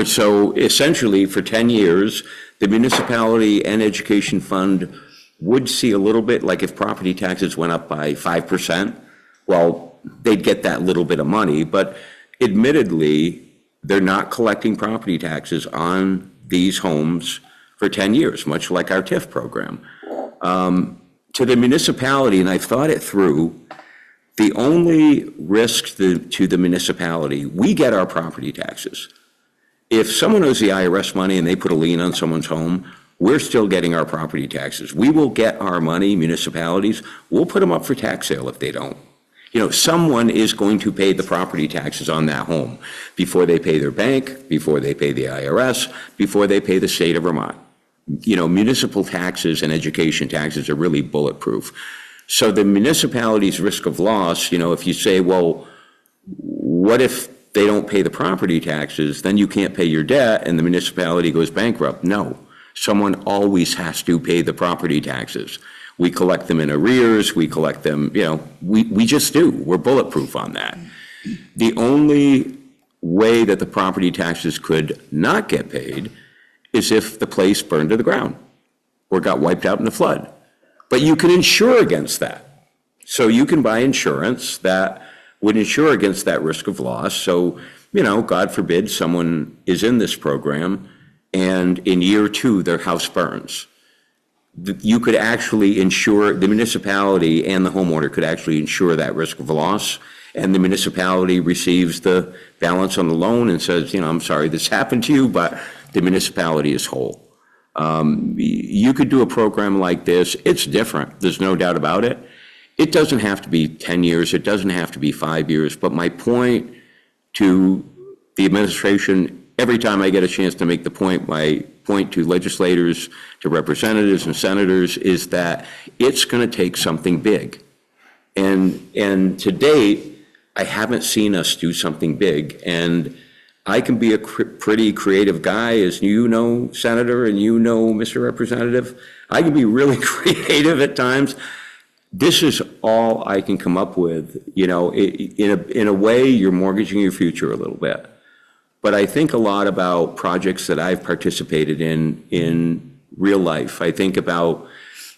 so essentially for 10 years, the municipality and education fund would see a little bit, like if property taxes went up by 5%, well, they'd get that little bit of money, but admittedly, they're not collecting property taxes on these homes for 10 years, much like our TIF program. To the municipality, and I've thought it through, the only risk to the municipality, we get our property taxes. If someone owes the IRS money and they put a lien on someone's home, we're still getting our property taxes. We will get our money, municipalities, we'll put them up for tax sale if they don't. Someone is going to pay the property taxes on that home before they pay their bank, before they pay the IRS, before they pay the state of Vermont. Municipal taxes and education taxes are really bulletproof. So the municipality's risk of loss, if you say, well, what if they don't pay the property taxes, then you can't pay your debt and the municipality goes bankrupt? No, someone always has to pay the property taxes. We collect them in arrears, we collect them, we just do. We're bulletproof on that. The only way that the property taxes could not get paid is if the place burned to the ground or got wiped out in a flood. But you can insure against that. So you can buy insurance that would insure against that risk of loss. So, God forbid someone is in this program and in year 2, their house burns. You could actually insure, the municipality and the homeowner could actually insure that risk of loss, and the municipality receives the balance on the loan and says, I'm sorry this happened to you, but the municipality is whole. You could do a program like this. It's different. There's no doubt about it. It doesn't have to be 10 years. It doesn't have to be 5 years. But my point to the administration, every time I get a chance to make the point, my point to legislators, to representatives and senators, is that it's going to take something big. And to date, I haven't seen us do something big. And I can be a pretty creative guy, as you know, Senator, and Mr. Representative. I can be really creative at times. This is all I can come up with. In a way, you're mortgaging your future a little bit. But I think a lot about projects that I've participated in real life. I think about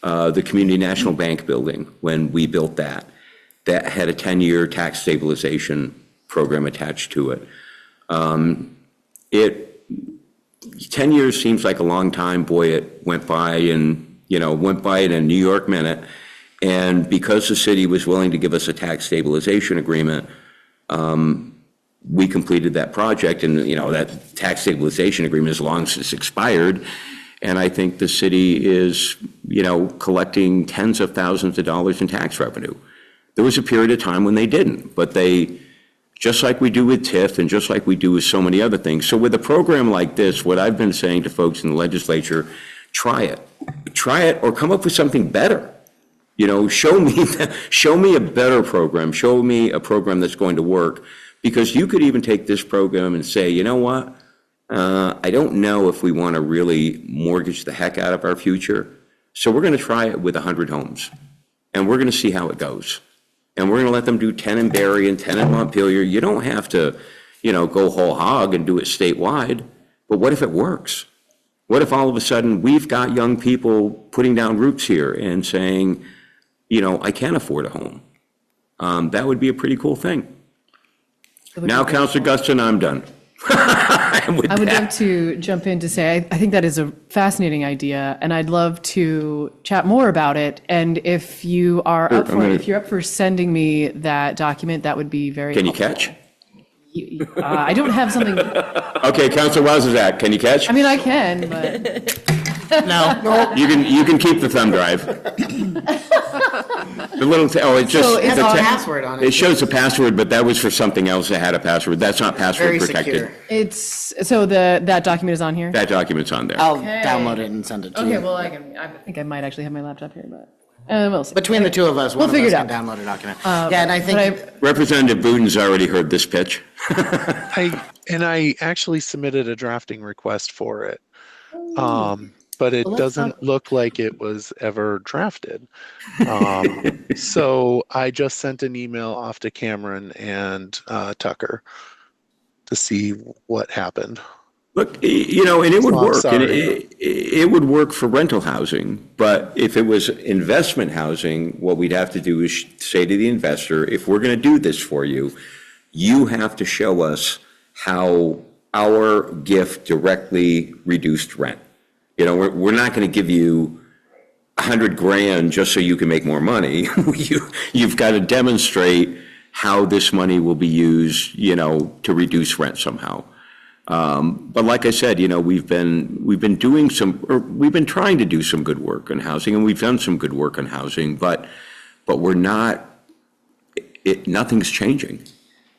the Community National Bank building when we built that. That had a 10-year tax stabilization program attached to it. 10 years seems like a long time. Boy, it went by in a New York minute. And because the city was willing to give us a tax stabilization agreement, we completed that project. And, that tax stabilization agreement has long since expired. And I think the city is, collecting tens of thousands of dollars in tax revenue. There was a period of time when they didn't, but just like we do with TIF and just like we do with so many other things. So with a program like this, what I've been saying to folks in the legislature, try it or come up with something better. Show me a better program. Show me a program that's going to work, because you could even take this program and say, you know what? I don't know if we want to really mortgage the heck out of our future. So we're going to try it with 100 homes and we're going to see how it goes. And we're going to let them do 10 in Barre and 10 in Montpelier. You don't have to, go whole hog and do it statewide. But what if it works? What if all of a sudden we've got young people putting down roots here and saying, I can't afford a home? That would be a pretty cool thing. Now, Councilor Guston, I'm done. I would love to jump in to say, I think that is a fascinating idea, and I'd love to chat more about it. And if you are up for it, if you're up for sending me that document, that would be very Can you helpful. catch? I don't have something. Okay, Councilor Wozniak, can you catch? I mean, I can, but No. You can keep the thumb drive. The little, it just. So it's the a password on it. It shows a password, but that was for something else that had a password. That's not password Very protected. secure. it's so that document is on here. That document's on there. I'll Okay. download it and send it to you. Okay, well, I think I might actually have my laptop here, but we'll see. Between the two of us, We'll one of figure us it can out. download a document. Yeah, and I think Representative Buden's already heard this pitch. I actually submitted a drafting request for it. But it Well, let's doesn't talk- look like it was ever drafted. So I just sent an email off to Cameron and Tucker to see what happened. Look, and it would So I'm work. And sorry. it would work for rental housing, but if it was investment housing, what we'd have to do is say to the investor, if we're going to do this for you, you have to show us how our gift directly reduced rent. We're not going to give you $100,000 just so you can make more money. You've got to demonstrate how this money will be used, to reduce rent somehow. But like I said, we've been trying to do some good work on housing, and we've done some good work on housing, but we're not. Nothing's changing.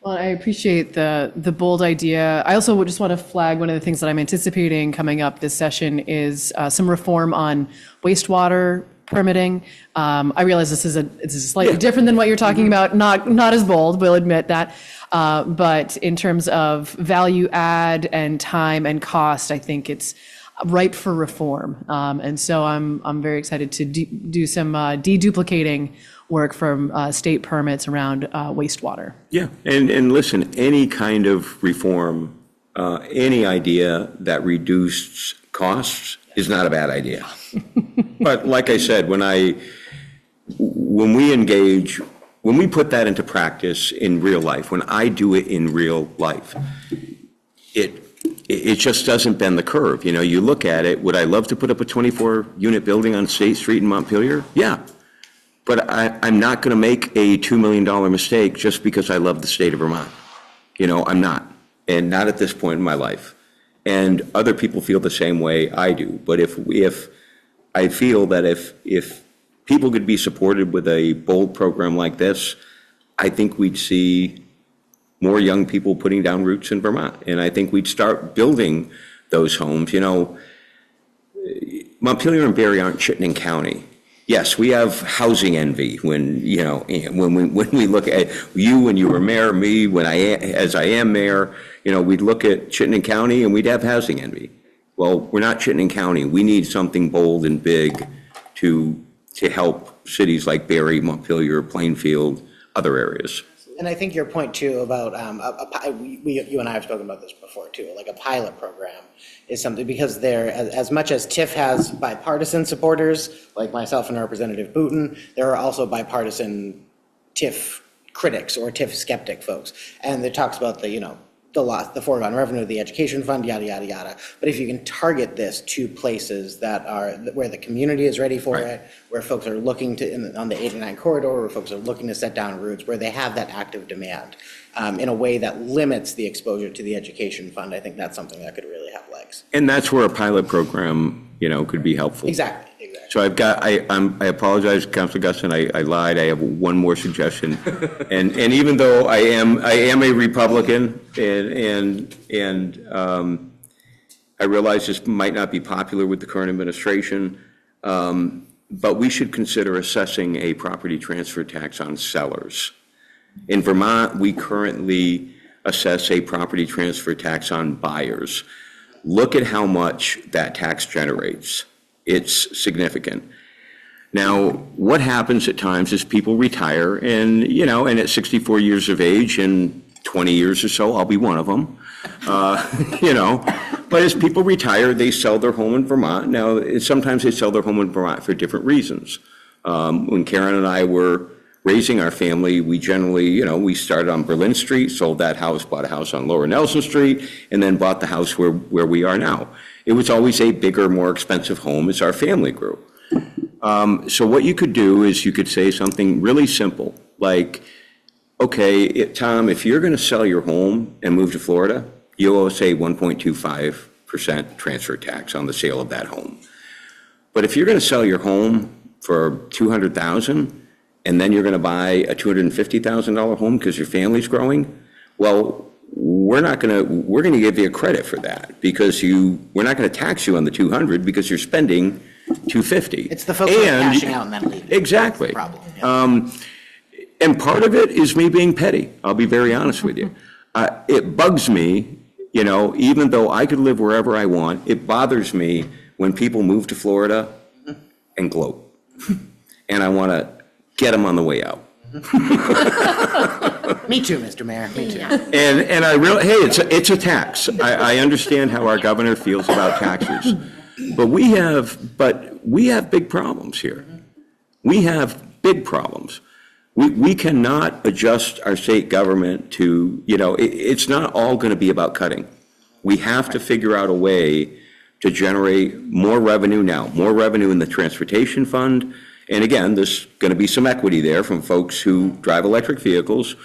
Well, I appreciate the bold idea. I also would just want to flag one of the things that I'm anticipating coming up this session is some reform on wastewater permitting. I realize this is slightly different than what you're talking about, not as bold, we'll admit that. But in terms of value add and time and cost, I think it's ripe for reform. And so I'm very excited to do some deduplicating work from state permits around wastewater. Yeah, and listen, any kind of reform, any idea that reduces costs is not a bad idea. But like I said, when we put that into practice in real life, when I do it in real life, it just doesn't bend the curve. You know, you look at it, would I love to put up a 24-unit building on State Street in Montpelier? Yeah. But I'm not going to make a $2 million mistake just because I love the state of Vermont. You know, I'm not, and not at this point in my life. And other people feel the same way I do. But if I feel that if people could be supported with a bold program like this, I think we'd see more young people putting down roots in Vermont. And I think we'd start building those homes. You know, Montpelier and Barre aren't Chittenden County. Yes, we have housing envy when we look at you when you were mayor, me as I am mayor, you know, we'd look at Chittenden County and we'd have housing envy. Well, we're not Chittenden County. We need something bold and big to help cities like Barre, Montpelier, Plainfield, other areas. And I think your point too about you and I have spoken about this before too, like a pilot program is something, because as much as TIF has bipartisan supporters like myself and Representative Booton, there are also bipartisan TIF critics or TIF skeptic folks, and it talks about the foregone revenue of the education fund, yada, yada, yada. But if you can target this to places that are where the community is ready for it, where folks are looking on the 89 corridor, where folks are looking to set down roots, where they have that active demand in a way that limits the exposure to the education fund, I think that's something that could really have legs. And that's where a pilot program, you know, could be helpful. Exactly. So I apologize, Councilor Guston, I lied. I have one more suggestion. And even though I am a Republican and I realize this might not be popular with the current administration, but we should consider assessing a property transfer tax on sellers. In Vermont, we currently assess a property transfer tax on buyers. Look at how much that tax generates. It's significant. Now, what happens at times is people retire and at 64 years of age, in 20 years or so, I'll be one of them, but as people retire, they sell their home in Vermont. Now, sometimes they sell their home in Vermont for different reasons. When Karen and I were raising our family, we generally, we started on Berlin Street, sold that house, bought a house on Lower Nelson Street, and then bought the house where we are now. It was always a bigger, more expensive home as our family grew. So what you could do is you could say something really simple, like, okay, Tom, if you're going to sell your home and move to Florida, you owe, say, 1.25% transfer tax on the sale of that home. But if you're going to sell your home for $200,000 and then you're going to buy a $250,000 home because your family's growing, well, we're going to give you a credit for that because we're not going to tax you on the 200 because you're spending 250. It's the folks who are cashing out and then leaving. Exactly. That's the problem. And part of it is me being petty. I'll be very honest with you. It bugs me, even though I could live wherever I want, it bothers me when people move to Florida and gloat. And I want to get them on the way out. Me too, Mr. Mayor, me too. And I really, hey, it's a tax. I understand how our governor feels about taxes. But we have big problems here. We have big problems. We cannot adjust our state government to, it's not all going to be about cutting. We have to figure out a way to generate more revenue now, more revenue in the transportation fund. And again, there's going to be some equity there from folks who drive electric vehicles.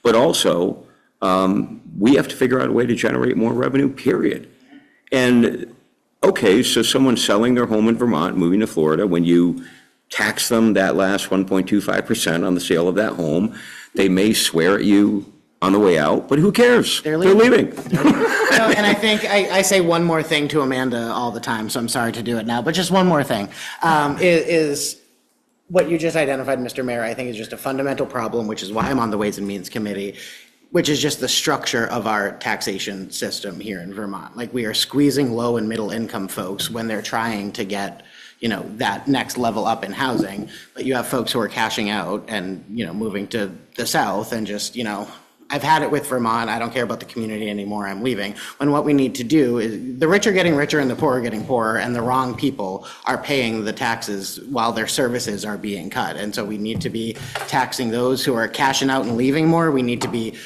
But also, we have to figure out a way to generate more revenue, period. And okay, so someone's selling their home in Vermont, moving to Florida, when you tax them that last 1.25% on the sale of that home, they may swear at you on the way out, but who cares? They're leaving. And I think I say one more thing to Amanda all the time, so I'm sorry to do it now, but just one more thing, is what you just identified, Mr. Mayor, I think is just a fundamental problem, which is why I'm on the Ways and Means Committee, which is just the structure of our taxation system here in Vermont. Like, we are squeezing low and middle income folks when they're trying to get, that next level up in housing. But you have folks who are cashing out and, moving to the south and just, I've had it with Vermont. I don't care about the community anymore. I'm leaving. When what we need to do is the rich are getting richer and the poor are getting poorer, and the wrong people are paying the taxes while their services are being cut. And so we need to be taxing those who are cashing out and leaving more. We need to be,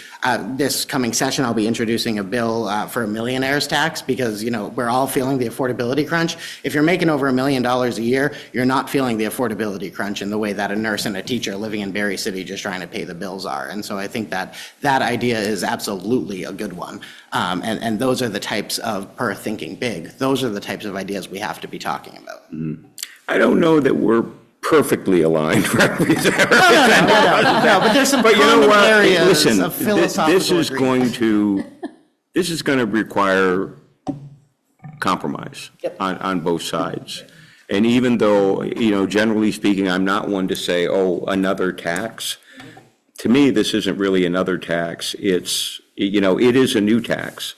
this coming session, I'll be introducing a bill for a millionaire's tax because, we're all feeling the affordability crunch. If you're making over $1 million a year, you're not feeling the affordability crunch in the way that a nurse and a teacher living in Barre City just trying to pay the bills are. And so I think that idea is absolutely a good one. And those are the types of, per thinking big, those are the types of ideas we have to be talking about. I don't know that we're perfectly aligned. No, but there's some common areas Listen, of philosophical this is going to require compromise on both sides. And even though, generally speaking, I'm not one to say, oh, another tax. To me, this isn't really another tax. It's, it is a new tax.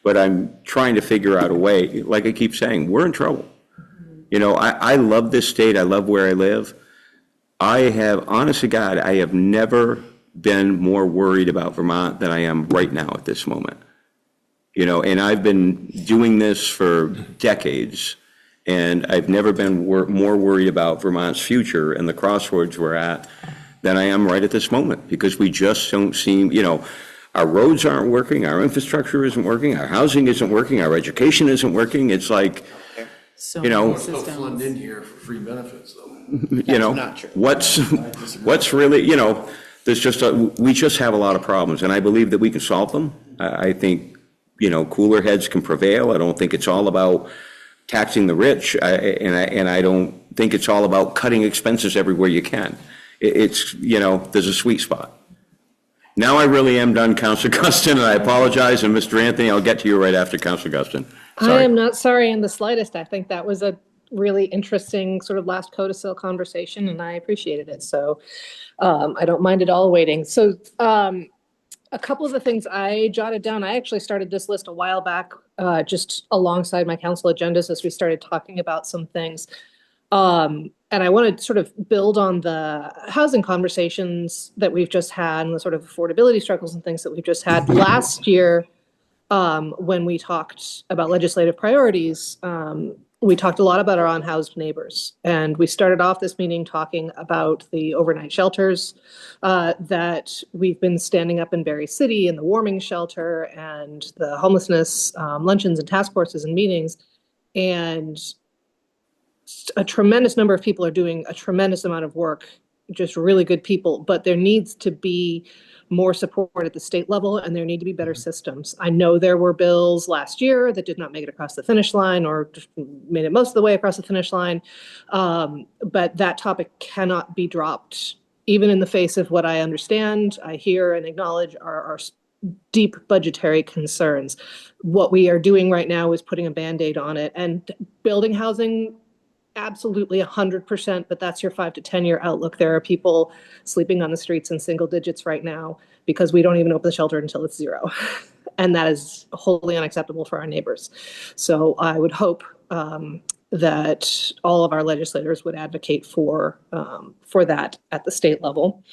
But I'm trying to figure out a way, like I keep saying, we're in trouble. I love this state. I love where I live. Honest to God, I have never been more worried about Vermont than I am right now at this moment. And I've been doing this for decades, and I've never been more worried about Vermont's future and the crossroads we're at than I am right at this moment, because we just don't seem, our roads aren't working, our infrastructure isn't working, our housing isn't working, our education isn't working. It's like, Still flooding in here for free benefits, though. Not true. What's really, we just have a lot of problems, and I believe that we can solve them. I think, cooler heads can prevail. I don't think it's all about taxing the rich, and I don't think it's all about cutting expenses everywhere you can. It's, there's a sweet spot. Now I really am done, Councilor Guston, and I apologize, and Mr. Anthony, I'll get to you right after Councilor Guston. Sorry. I am not sorry in the slightest. I think that was a really interesting sort of last codicil conversation, and I appreciated it. So I don't mind at all waiting. So a couple of the things I jotted down, I actually started this list a while back, just alongside my council agendas as we started talking about some things. And I want to sort of build on the housing conversations that we've just had and the sort of affordability struggles and things that we've just had last year. When we talked about legislative priorities, we talked a lot about our unhoused neighbors. And we started off this meeting talking about the overnight shelters that we've been standing up in Barre City, and the warming shelter, and the homelessness luncheons and task forces and meetings. And a tremendous number of people are doing a tremendous amount of work, just really good people, but there needs to be more support at the state level, and there need to be better systems. I know there were bills last year that did not make it across the finish line, or just made it most of the way across the finish line. But that topic cannot be dropped, even in the face of what I understand, I hear and acknowledge are deep budgetary concerns. What we are doing right now is putting a Band-Aid on it, and building housing, absolutely 100%, but that's your 5 to 10 year outlook. There are people sleeping on the streets in single digits right now because we don't even open the shelter until it's 0. And that is wholly unacceptable for our neighbors. So I would hope that all of our legislators would advocate for that at the state level.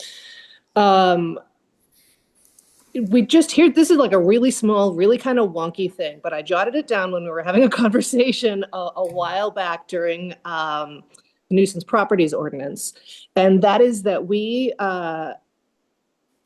We just hear, this is like a really small, really kind of wonky thing, but I jotted it down when we were having a conversation a while back during the nuisance properties ordinance. And that is that we, I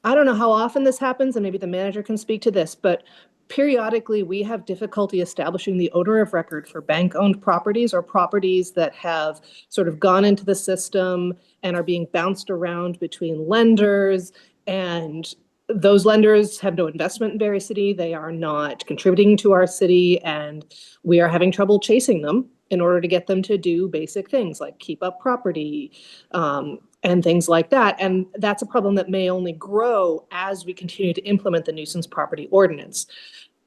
don't know how often this happens, and maybe the manager can speak to this, but periodically we have difficulty establishing the owner of record for bank-owned properties, or properties that have sort of gone into the system and are being bounced around between lenders, and those lenders have no investment in Barre City. They are not contributing to our city, and we are having trouble chasing them in order to get them to do basic things like keep up property and things like that. And that's a problem that may only grow as we continue to implement the nuisance property ordinance.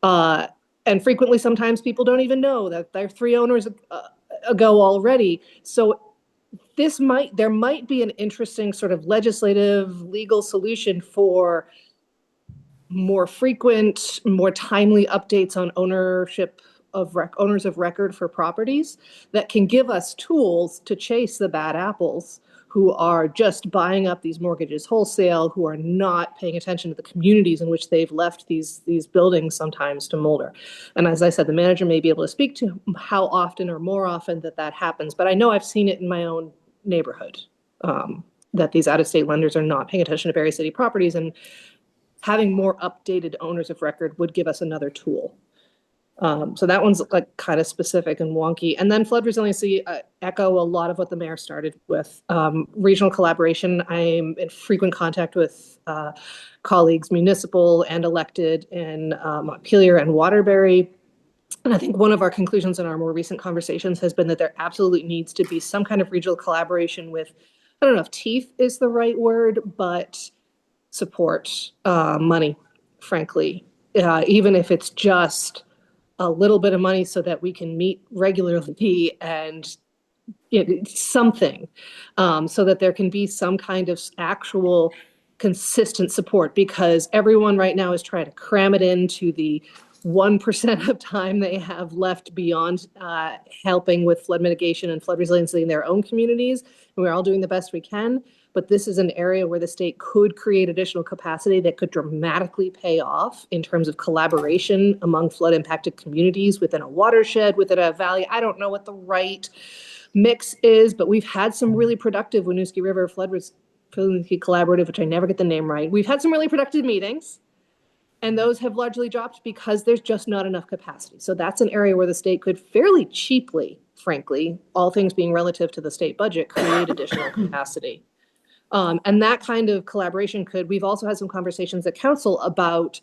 And frequently, sometimes people don't even know that they're 3 owners ago already. So there might be an interesting sort of legislative legal solution for more frequent, more timely updates on owners of record for properties that can give us tools to chase the bad apples who are just buying up these mortgages wholesale, who are not paying attention to the communities in which they've left these buildings sometimes to molder. And as I said, the manager may be able to speak to how often or more often that happens, but I know I've seen it in my own neighborhood, that these out-of-state lenders are not paying attention to Barre City properties, and having more updated owners of record would give us another tool. So that one's like kind of specific and wonky. And then flood resiliency, echo a lot of what the mayor started with. Regional collaboration, I'm in frequent contact with colleagues, municipal and elected in Montpelier and Waterbury. And I think one of our conclusions in our more recent conversations has been that there absolutely needs to be some kind of regional collaboration with, I don't know if teeth is the right word, but support, money, frankly, even if it's just a little bit of money so that we can meet regularly and something, so that there can be some kind of actual consistent support, because everyone right now is trying to cram it into the 1% of time they have left beyond helping with flood mitigation and flood resiliency in their own communities. And we're all doing the best we can. But this is an area where the state could create additional capacity that could dramatically pay off in terms of collaboration among flood impacted communities within a watershed, within a valley. I don't know what the right mix is, but we've had some really productive Winooski River Flood Resiliency Collaborative, which I never get the name right. We've had some really productive meetings, and those have largely dropped because there's just not enough capacity. So that's an area where the state could fairly cheaply, frankly, all things being relative to the state budget, create additional capacity. And that kind of collaboration we've also had some conversations at council about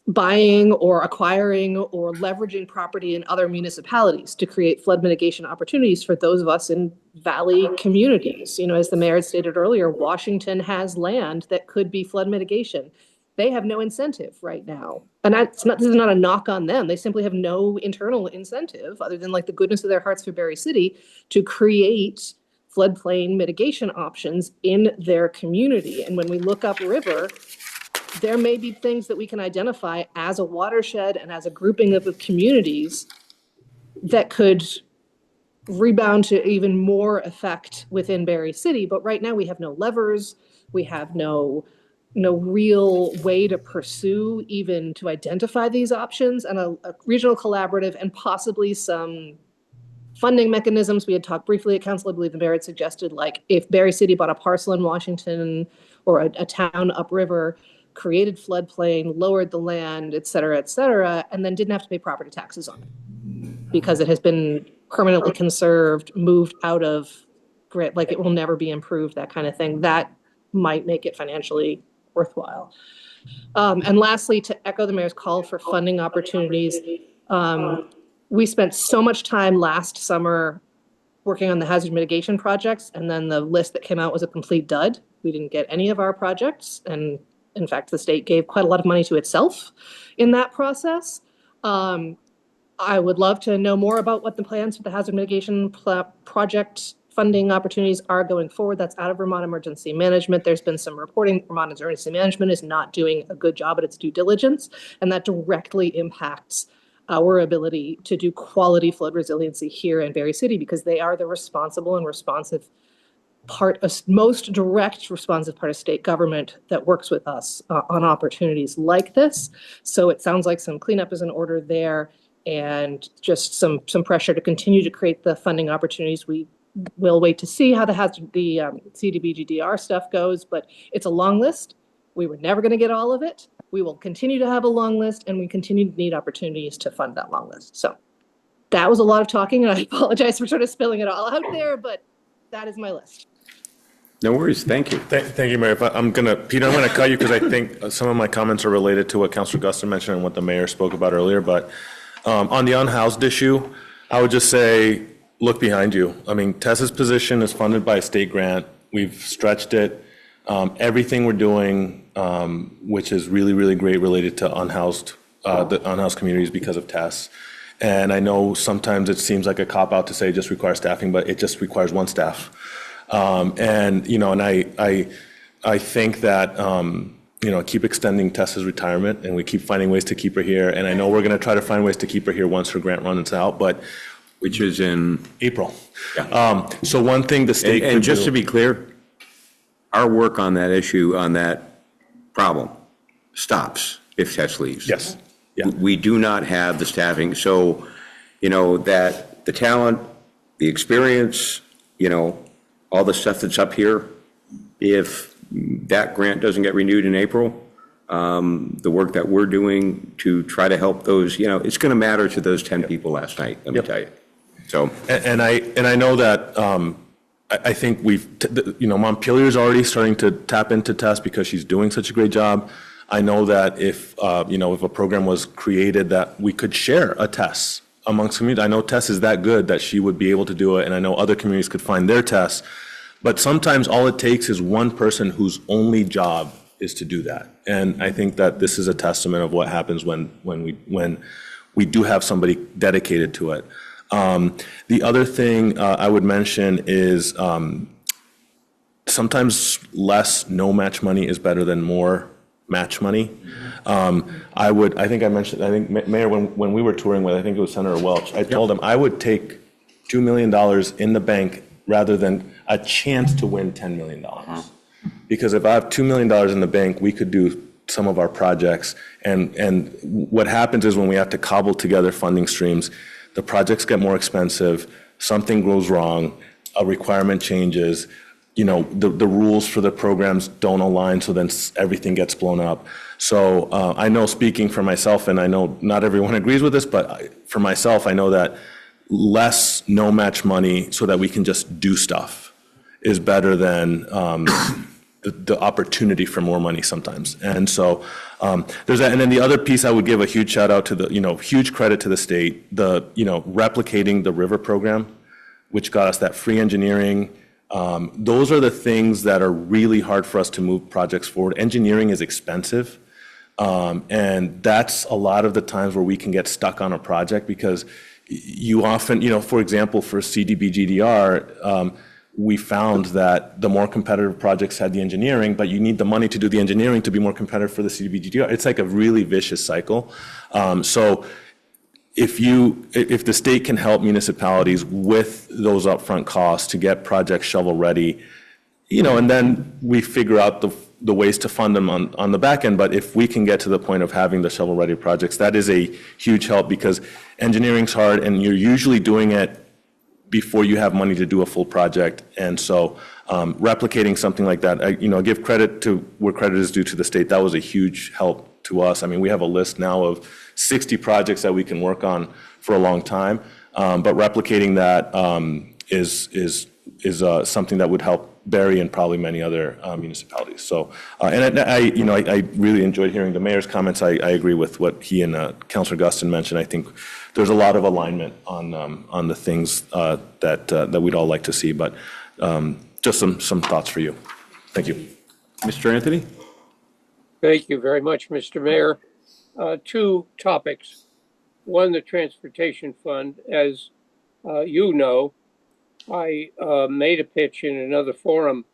buying or acquiring or leveraging property in other municipalities to create flood mitigation opportunities for those of us in valley communities. You know, as the mayor had stated earlier, Washington has land that could be flood mitigation. They have no incentive right now. And this is not a knock on them. They simply have no internal incentive other than like the goodness of their hearts for Barre City to create floodplain mitigation options in their community. And when we look upriver, there may be things that we can identify as a watershed and as a grouping of communities that could rebound to even more effect within Barre City. But right now we have no levers. We have no real way to pursue, even to identify these options, and a regional collaborative and possibly some funding mechanisms. We had talked briefly at council. I believe the mayor had suggested, like, if Barre City bought a parcel in Washington or a town upriver, created floodplain, lowered the land, et cetera, and then didn't have to pay property taxes on it because it has been permanently conserved, moved out of grid, like it will never be improved, that kind of thing. That might make it financially worthwhile. And lastly, to echo the mayor's call for funding opportunities, we spent so much time last summer working on the hazard mitigation projects, and then the list that came out was a complete dud. We didn't get any of our projects, and in fact, the state gave quite a lot of money to itself in that process. I would love to know more about what the plans for the hazard mitigation project funding opportunities are going forward. That's out of Vermont Emergency Management. There's been some reporting Vermont Emergency Management is not doing a good job at its due diligence, and that directly impacts our ability to do quality flood resiliency here in Barre City, because they are the responsible and responsive part, most direct responsive part of state government that works with us on opportunities like this. So it sounds like some cleanup is in order there, and just some pressure to continue to create the funding opportunities. We will wait to see how the CDBGDR stuff goes, but it's a long list. We were never going to get all of it. We will continue to have a long list, and we continue to need opportunities to fund that long list. So that was a lot of talking, and I apologize for sort of spilling it all out there, but that is my list. No worries. Thank you. Thank you, Mayor. Peter, I'm going to cut you because I think some of my comments are related to what Councilor Guston mentioned and what the mayor spoke about earlier. But on the unhoused issue, I would just say, look behind you. I mean, Tessa's position is funded by a state grant. We've stretched it. Everything we're doing, which is really, really great related to the unhoused communities because of Tess. And I know sometimes it seems like a cop-out to say it just requires staffing, but it just requires one staff. And, you know, and I think that, you know, keep extending Tessa's retirement, and we keep finding ways to keep her here. And I know we're going to try to find ways to keep her here once her grant runs out, but. Which is in? April. Yeah. So one thing the state could do. And just to be clear, our work on that issue, on that problem, stops if Tess leaves. Yes. Yeah. We do not have the staffing. So, you know, that the talent, the experience, you know, all the stuff that's up here, if that grant doesn't get renewed in April, the work that we're doing to try to help those, you know, it's going to matter to those 10 people last night, let me tell you. So. And I know that I think you know, Montpelier is already starting to tap into Tess because she's doing such a great job. I know that if, you know, if a program was created that we could share a Tess amongst communities. I know Tess is that good that she would be able to do it, and I know other communities could find their Tess. But sometimes all it takes is one person whose only job is to do that. And I think that this is a testament of what happens when we do have somebody dedicated to it. The other thing I would mention is sometimes less no match money is better than more match money. I think I mentioned, I think Mayor, when we were touring with, I think it was Senator Welch, I told him I would take $2 million in the bank rather than a chance to win $10 million. Because if I have $2 million in the bank, we could do some of our projects. And what happens is when we have to cobble together funding streams, the projects get more expensive, something goes wrong, a requirement changes, you know, the rules for the programs don't align, so then everything gets blown up. So I know, speaking for myself, and I know not everyone agrees with this, but for myself, I know that less no match money so that we can just do stuff is better than the opportunity for more money sometimes. And so there's that. And then the other piece, I would give a huge shout out to the, you know, huge credit to the state, you know, replicating the river program, which got us that free engineering. Those are the things that are really hard for us to move projects forward. Engineering is expensive. And that's a lot of the times where we can get stuck on a project because you often, you know, for example, for CDBGDR, we found that the more competitive projects had the engineering, but you need the money to do the engineering to be more competitive for the CDBGDR. It's like a really vicious cycle. So if the state can help municipalities with those upfront costs to get projects shovel ready, you know, and then we figure out the ways to fund them on the back end. But if we can get to the point of having the shovel ready projects, that is a huge help because engineering's hard and you're usually doing it before you have money to do a full project. And so replicating something like that, you know, give credit to where credit is due to the state. That was a huge help to us. I mean, we have a list now of 60 projects that we can work on for a long time. But replicating that is something that would help Barre and probably many other municipalities. So, and I really enjoyed hearing the mayor's comments. I agree with what he and Councilor Guston mentioned. I think there's a lot of alignment on the things that we'd all like to see. But just some thoughts for you. Thank you. Mr. Anthony? Thank you very much, Mr. Mayor. Two topics. One, the Transportation Fund. As you know, I made a pitch in another forum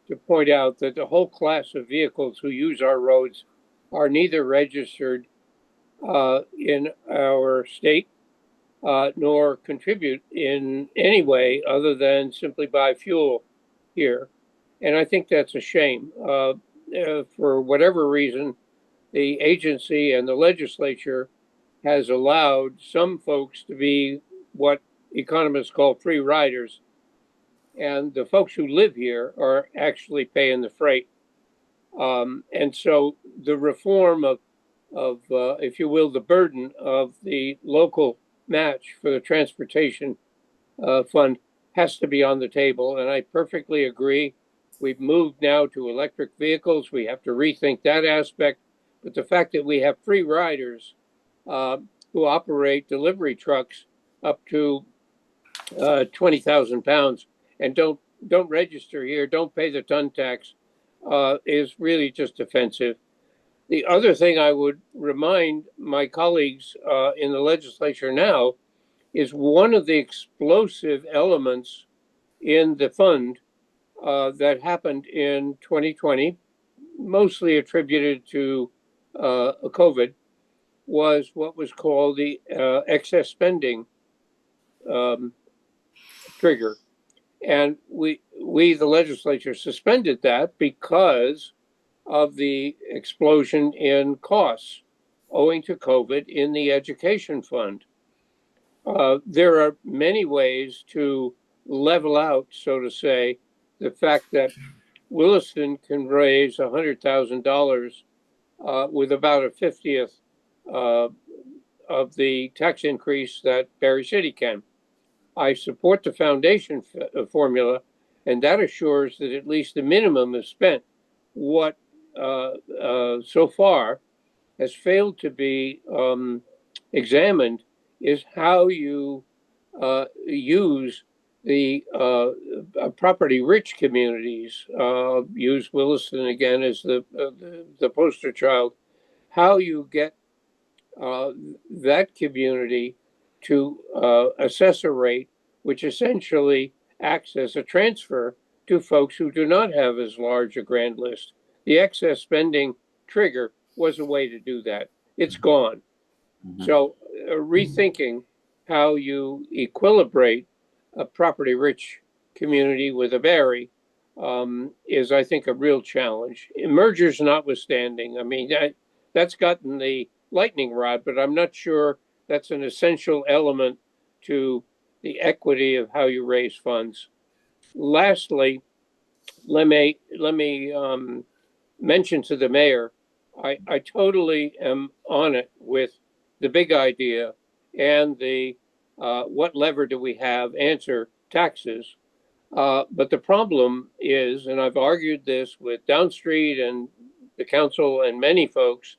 to point out that the whole class of vehicles who use our roads are neither registered in our state nor contribute in any way other than simply buy fuel here. And I think that's a shame. For whatever reason, the agency and the legislature has allowed some folks to be what economists call free riders. And the folks who live here are actually paying the freight. And so the reform of if you will, the burden of the local match for the transportation fund has to be on the table. And I perfectly agree. We've moved now to electric vehicles. We have to rethink that aspect. But the fact that we have free riders who operate delivery trucks up to 20,000 pounds and don't register here, don't pay the ton tax, is really just offensive. The other thing I would remind my colleagues in the legislature now is one of the explosive elements in the fund that happened in 2020, mostly attributed to COVID, was what was called the excess spending trigger. And we, the legislature, suspended that because of the explosion in costs owing to COVID in the education fund. There are many ways to level out, so to say, the fact that Williston can raise $100,000 with about a 50th of the tax increase that Barre City can. I support the foundation formula, and that assures that at least the minimum is spent. What so far has failed to be examined is how you use the property-rich communities. Use Williston again as the poster child. How you get that community to assess a rate which essentially acts as a transfer to folks who do not have as large a grand list. The excess spending trigger was a way to do that. It's gone. So rethinking how you equilibrate a property-rich community with a Barre is, I think, a real challenge. Mergers notwithstanding, I mean, that's gotten the lightning rod, but I'm not sure that's an essential element to the equity of how you raise funds. Lastly, let me mention to the mayor, I totally am on it with the big idea and the what lever do we have answer, taxes. But the problem is, and I've argued this with Downstreet and the council and many folks,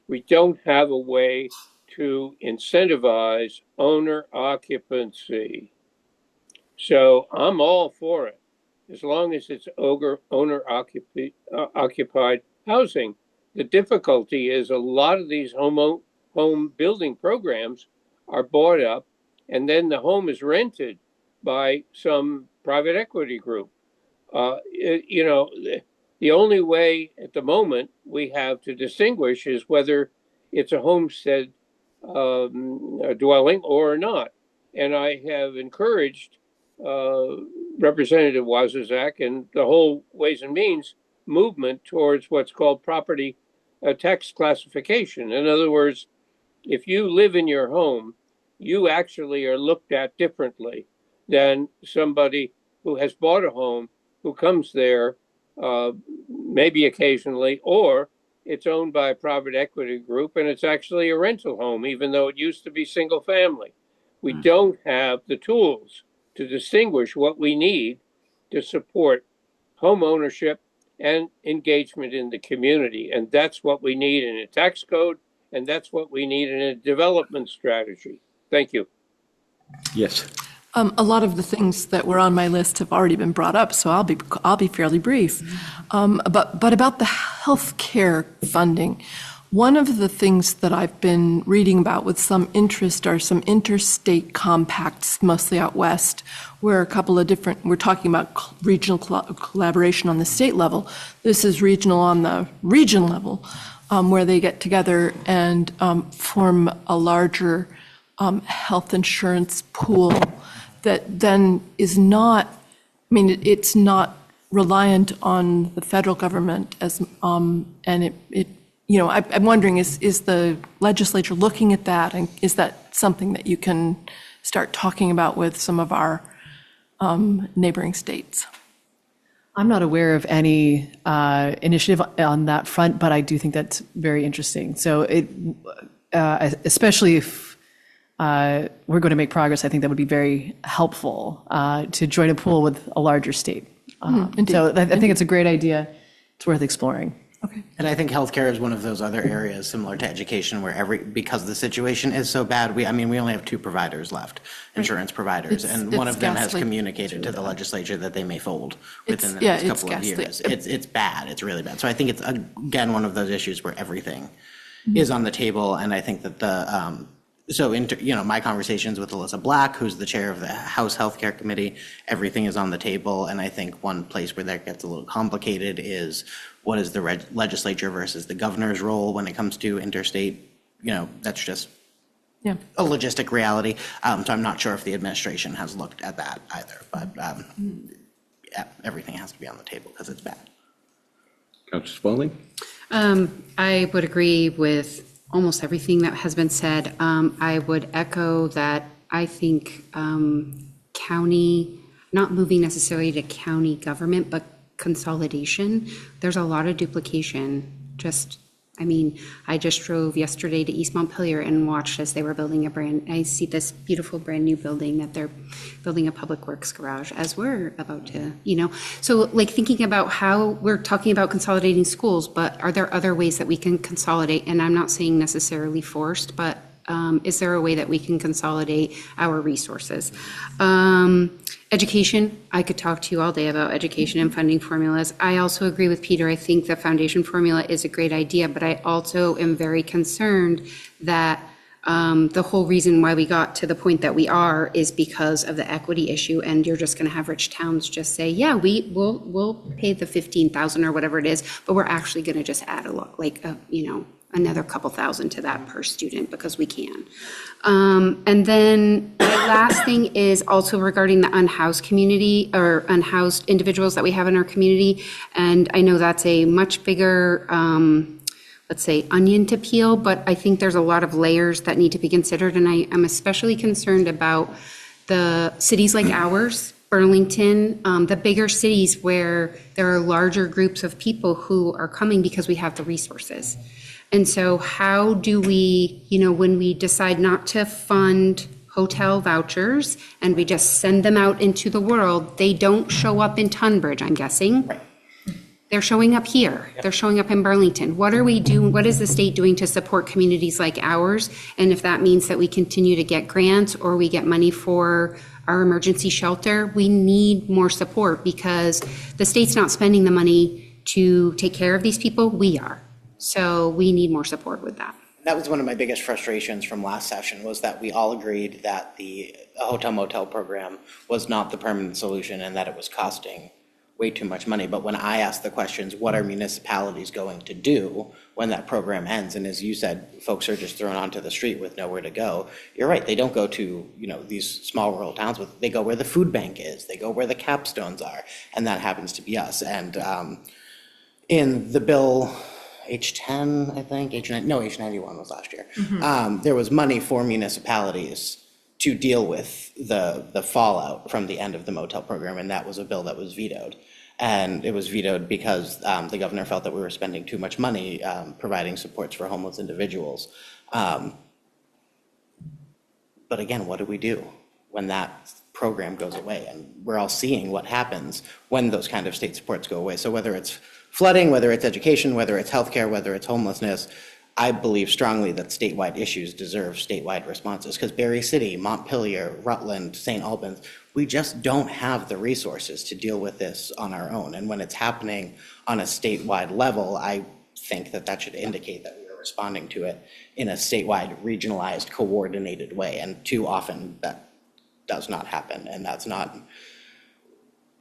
we don't have a way to incentivize owner occupancy. So I'm all for it, as long as it's owner occupied housing. The difficulty is a lot of these home building programs are bought up, and then the home is rented by some private equity group. You know, the only way at the moment we have to distinguish is whether it's a homestead dwelling or not. And I have encouraged Representative Wazuzak and the whole Ways and Means movement towards what's called property tax classification. In other words, if you live in your home, you actually are looked at differently than somebody who has bought a home, who comes there maybe occasionally, or it's owned by a private equity group and it's actually a rental home, even though it used to be single family. We don't have the tools to distinguish what we need to support home ownership and engagement in the community. And that's what we need in a tax code, and that's what we need in a development strategy. Thank you. Yes. A lot of the things that were on my list have already been brought up, so I'll be fairly brief. But about the health care funding, one of the things that I've been reading about with some interest are some interstate compacts, mostly out west, where a couple of different, we're talking about regional collaboration on the state level. This is regional on the region level, where they get together and form a larger health insurance pool that then is not, I mean, it's not reliant on the federal government as, and it you know, I'm wondering, is the legislature looking at that, and is that something that you can start talking about with some of our neighboring states? I'm not aware of any initiative on that front, but I do think that's very interesting. So especially if we're going to make progress, I think that would be very helpful to join a pool with a larger state. So I think it's a great idea. It's worth exploring. And I think healthcare is one of those other areas similar to education where because the situation is so bad, we only have 2 providers left, insurance providers. And one of them has communicated to the legislature that they may fold within the next couple of years. It's bad. It's really bad. So I think it's, again, one of those issues where everything is on the table. And I think that my conversations with Alyssa Black, who's the chair of the House Healthcare Committee, everything is on the table. And I think one place where that gets a little complicated is what is the legislature versus the governor's role when it comes to interstate? That's just a logistic reality. So I'm not sure if the administration has looked at that either. But everything has to be on the table because it's bad. Councilor Spaulding? I would agree with almost everything that has been said. I would echo that I think county, not moving necessarily to county government, but consolidation. There's a lot of duplication. I just drove yesterday to East Montpelier and watched as they were building I see this beautiful brand new building that they're building a public works garage as we're about to, So thinking about how we're talking about consolidating schools, but are there other ways that we can consolidate? And I'm not saying necessarily forced, but is there a way that we can consolidate our resources? Education, I could talk to you all day about education and funding formulas. I also agree with Peter. I think the foundation formula is a great idea, but I also am very concerned that the whole reason why we got to the point that we are is because of the equity issue, and you're just going to have rich towns just say, yeah, we'll pay the 15,000 or whatever it is, but we're actually going to just add another couple thousand to that per student because we can. And then the last thing is also regarding the unhoused community or unhoused individuals that we have in our community. And I know that's a much bigger, let's say, onion to peel, but I think there's a lot of layers that need to be considered. And I am especially concerned about the cities like ours, Burlington, the bigger cities where there are larger groups of people who are coming because we have the resources. And so how do we, when we decide not to fund hotel vouchers and we just send them out into the world, they don't show up in Tunbridge, I'm guessing. They're showing up here. They're showing up in Burlington. What are we doing? What is the state doing to support communities like ours? And if that means that we continue to get grants or we get money for our emergency shelter, we need more support because the state's not spending the money to take care of these people. We are. So we need more support with that. That was one of my biggest frustrations from last session was that we all agreed that the hotel motel program was not the permanent solution and that it was costing way too much money. But when I asked the questions, what are municipalities going to do when that program ends? And as you said, folks are just thrown onto the street with nowhere to go. You're right. They don't go to, these small rural towns. They go where the food bank is. They go where the capstones are. And that happens to be us. And in the bill, H10, I think, H91 was last year. There was money for municipalities to deal with the fallout from the end of the motel program, and that was a bill that was vetoed. And it was vetoed because the governor felt that we were spending too much money providing supports for homeless individuals. But again, what do we do when that program goes away? And we're all seeing what happens when those kind of state supports go away. So whether it's flooding, whether it's education, whether it's healthcare, whether it's homelessness, I believe strongly that statewide issues deserve statewide responses because Barre City, Montpelier, Rutland, St. Albans, we just don't have the resources to deal with this on our own. And when it's happening on a statewide level, I think that should indicate that we are responding to it in a statewide, regionalized, coordinated way. And too often that does not happen. And that's not,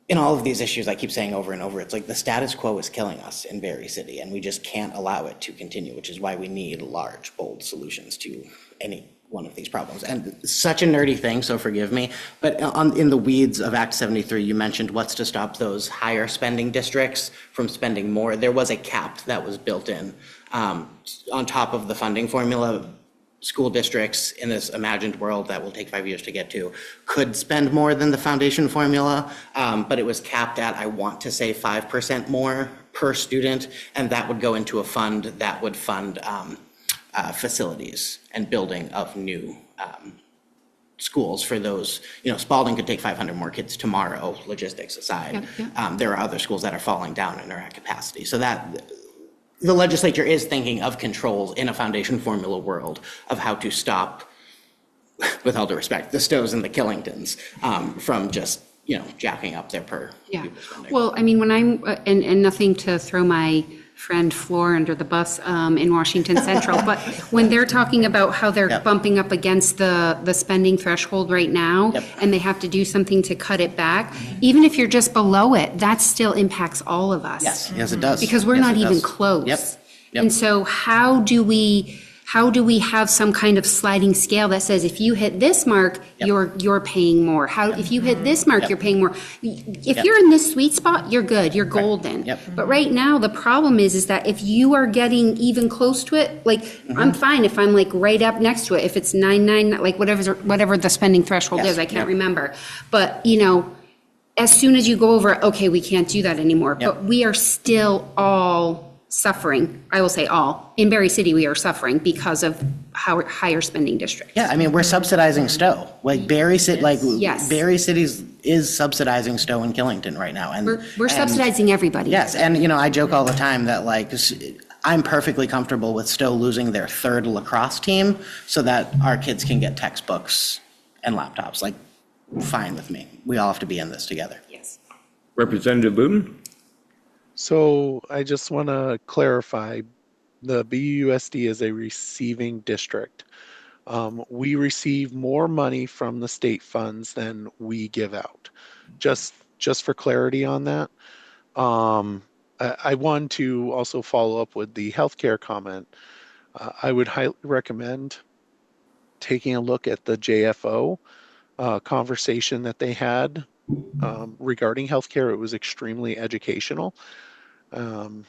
in all of these issues I keep saying over and over, it's like the status quo is killing us in Barre City and we just can't allow it to continue, which is why we need large, bold solutions to any one of these problems. And such a nerdy thing, so forgive me, but in the weeds of Act 73, you mentioned what's to stop those higher spending districts from spending more. There was a cap that was built in on top of the funding formula. School districts in this imagined world that will take 5 years to get to could spend more than the foundation formula, but it was capped at, I want to say 5% more per student, and that would go into a fund that would fund facilities and building of new schools for those. Spalding could take 500 more kids tomorrow, logistics aside. There are other schools that are falling down and are at capacity. So that the legislature is thinking of controls in a foundation formula world of how to stop, with all due respect, the Stows and the Killingtons from just, jacking up their per pupil spending. Well, I mean, when I'm, and nothing to throw my friend Floor under the bus in Washington Central, but when they're talking about how they're bumping up against the spending threshold right now, and they have to do something to cut it back, even if you're just below it, that still impacts all of us. Yes, it does. Because we're not even close. Yep. And so how do we have some kind of sliding scale that says if you hit this mark, you're paying more? If you hit this mark, you're paying more. If you're in this sweet spot, you're good, you're golden. But right now, the problem is that if you are getting even close to it, like I'm fine if I'm like right up next to it, if it's 9.9, like whatever the spending threshold is, I can't remember. But as soon as you go over, okay, we can't do that anymore. But we are still all suffering. I will say all. In Barre City, we are suffering because of higher spending districts. Yeah, I mean, we're subsidizing Stowe. Like Barre City, Barre City is subsidizing Stowe and Killington right now, and we're subsidizing everybody. Yes, and I joke all the time that I'm perfectly comfortable with Stowe losing their third lacrosse team so that our kids can get textbooks and laptops. Like, fine with me. We all have to be in this together. Yes. Representative Booten? So I just want to clarify, the BUSD is a receiving district. We receive more money from the state funds than we give out. Just for clarity on that. I want to also follow up with the healthcare comment. I would highly recommend taking a look at the JFO conversation that they had regarding healthcare. It was extremely educational. I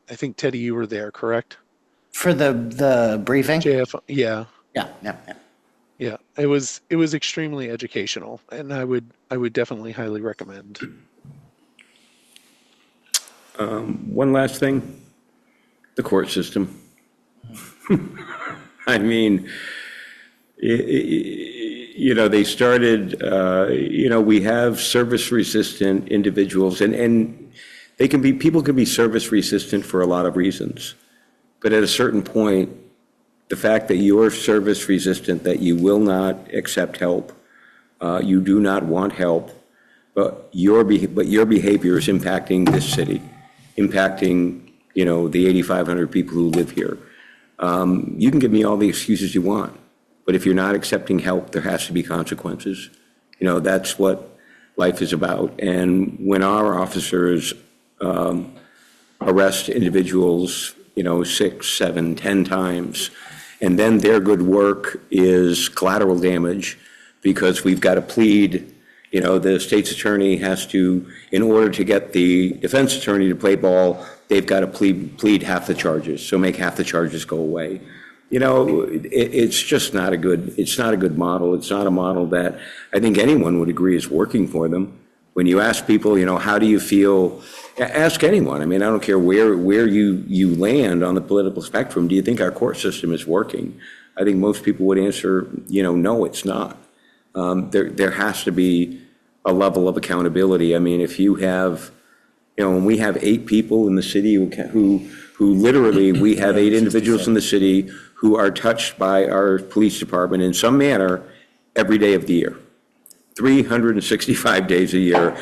think, Teddy, you were there, correct? For the briefing? JFO, yeah. Yeah. It was extremely educational, and I would definitely highly recommend. One last thing, the court system. I mean, they started, we have service-resistant individuals, and people can be service-resistant for a lot of reasons. But at a certain point, the fact that you're service-resistant, that you will not accept help, you do not want help, but your behavior is impacting this city, impacting, the 8,500 people who live here. You can give me all the excuses you want, but if you're not accepting help, there has to be consequences. That's what life is about. And when our officers arrest individuals, 6, 7, 10 times, and then their good work is collateral damage because we've got to plead, the state's attorney has to, in order to get the defense attorney to play ball, they've got to plead half the charges, so make half the charges go away. It's just not a good model. It's not a model that I think anyone would agree is working for them. When you ask people, how do you feel? Ask anyone. I mean, I don't care where you land on the political spectrum. Do you think our court system is working? I think most people would answer, no, it's not. There has to be a level of accountability. I mean, if you have, when we have 8 people in the city who literally, we have 8 individuals in the city who are touched by our police department in some manner every day of the year. 365 days a year,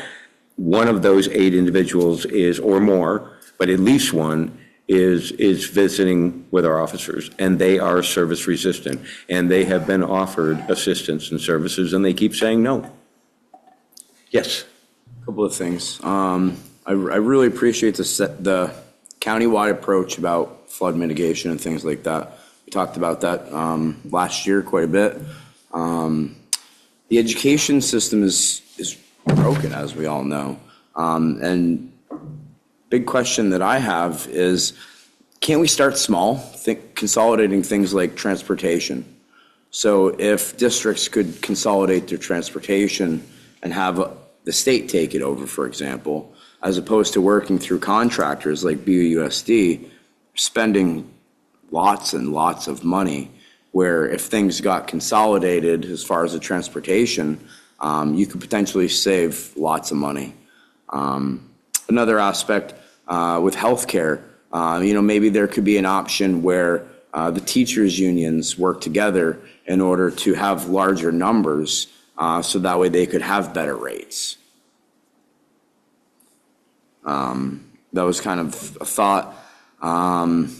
one of those 8 individuals is, or more, but at least one is visiting with our officers, and they are service resistant, and they have been offered assistance and services, and they keep saying no. Yes. A couple of things. I really appreciate the countywide approach about flood mitigation and things like that. We talked about that last year quite a bit. The education system is broken, as we all know. And big question that I have is, can't we start small, consolidating things like transportation? So if districts could consolidate their transportation and have the state take it over, for example, as opposed to working through contractors like BUSD, spending lots and lots of money, where if things got consolidated as far as the transportation, you could potentially save lots of money. Another aspect with healthcare, Maybe there could be an option where the teachers' unions work together in order to have larger numbers, so that way they could have better rates. That was kind of a thought. And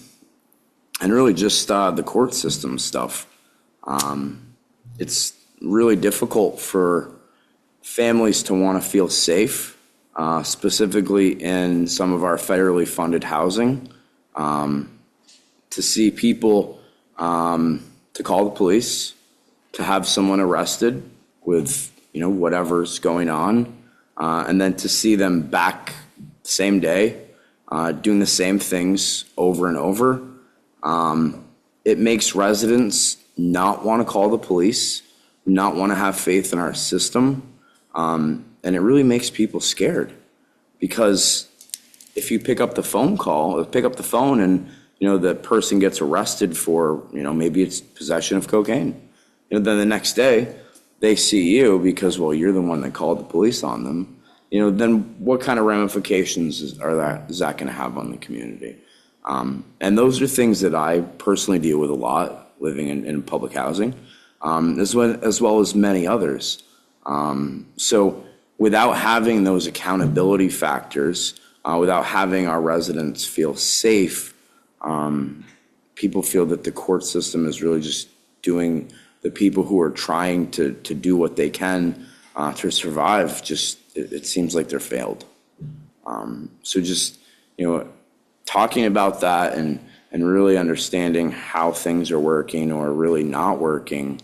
really just the court system stuff. It's really difficult for families to want to feel safe, specifically in some of our federally funded housing, to see people, to call the police, to have someone arrested with, whatever's going on, and then to see them back the same day, doing the same things over and over. It makes residents not want to call the police, not want to have faith in our system. And it really makes people scared, because if you pick up the phone and, the person gets arrested for, maybe it's possession of cocaine. Then the next day they see you because, well, you're the one that called the police on them. Then what kind of ramifications is that going to have on the community? And those are things that I personally deal with a lot living in public housing, as well as many others. So without having those accountability factors, without having our residents feel safe, people feel that the court system is really just doing the people who are trying to do what they can to survive. It seems like they're failed. So just, talking about that and really understanding how things are working or really not working,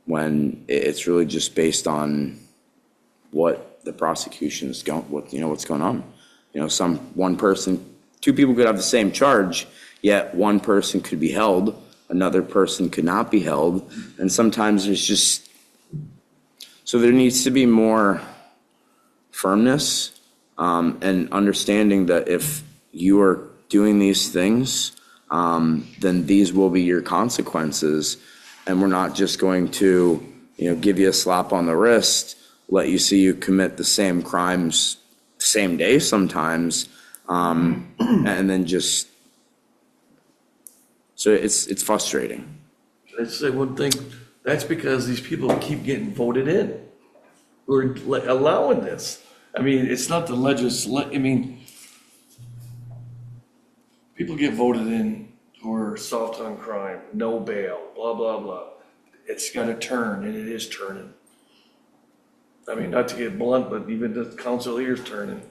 when it's really just based on what the prosecution is what's going on. Two people could have the same charge, yet one person could be held, another person could not be held, and sometimes so there needs to be more firmness, and understanding that if you are doing these things, then these will be your consequences, and we're not just going to, give you a slap on the wrist, let you see you commit the same crimes the same day sometimes, and then just, so it's frustrating. Can I say one thing? That's because these people keep getting voted in. We're allowing this. I mean, it's not the people get voted in who are soft on crime, no bail, blah, blah, blah. It's got to turn, and it is turning. I mean, not to get blunt, but even the council here is turning.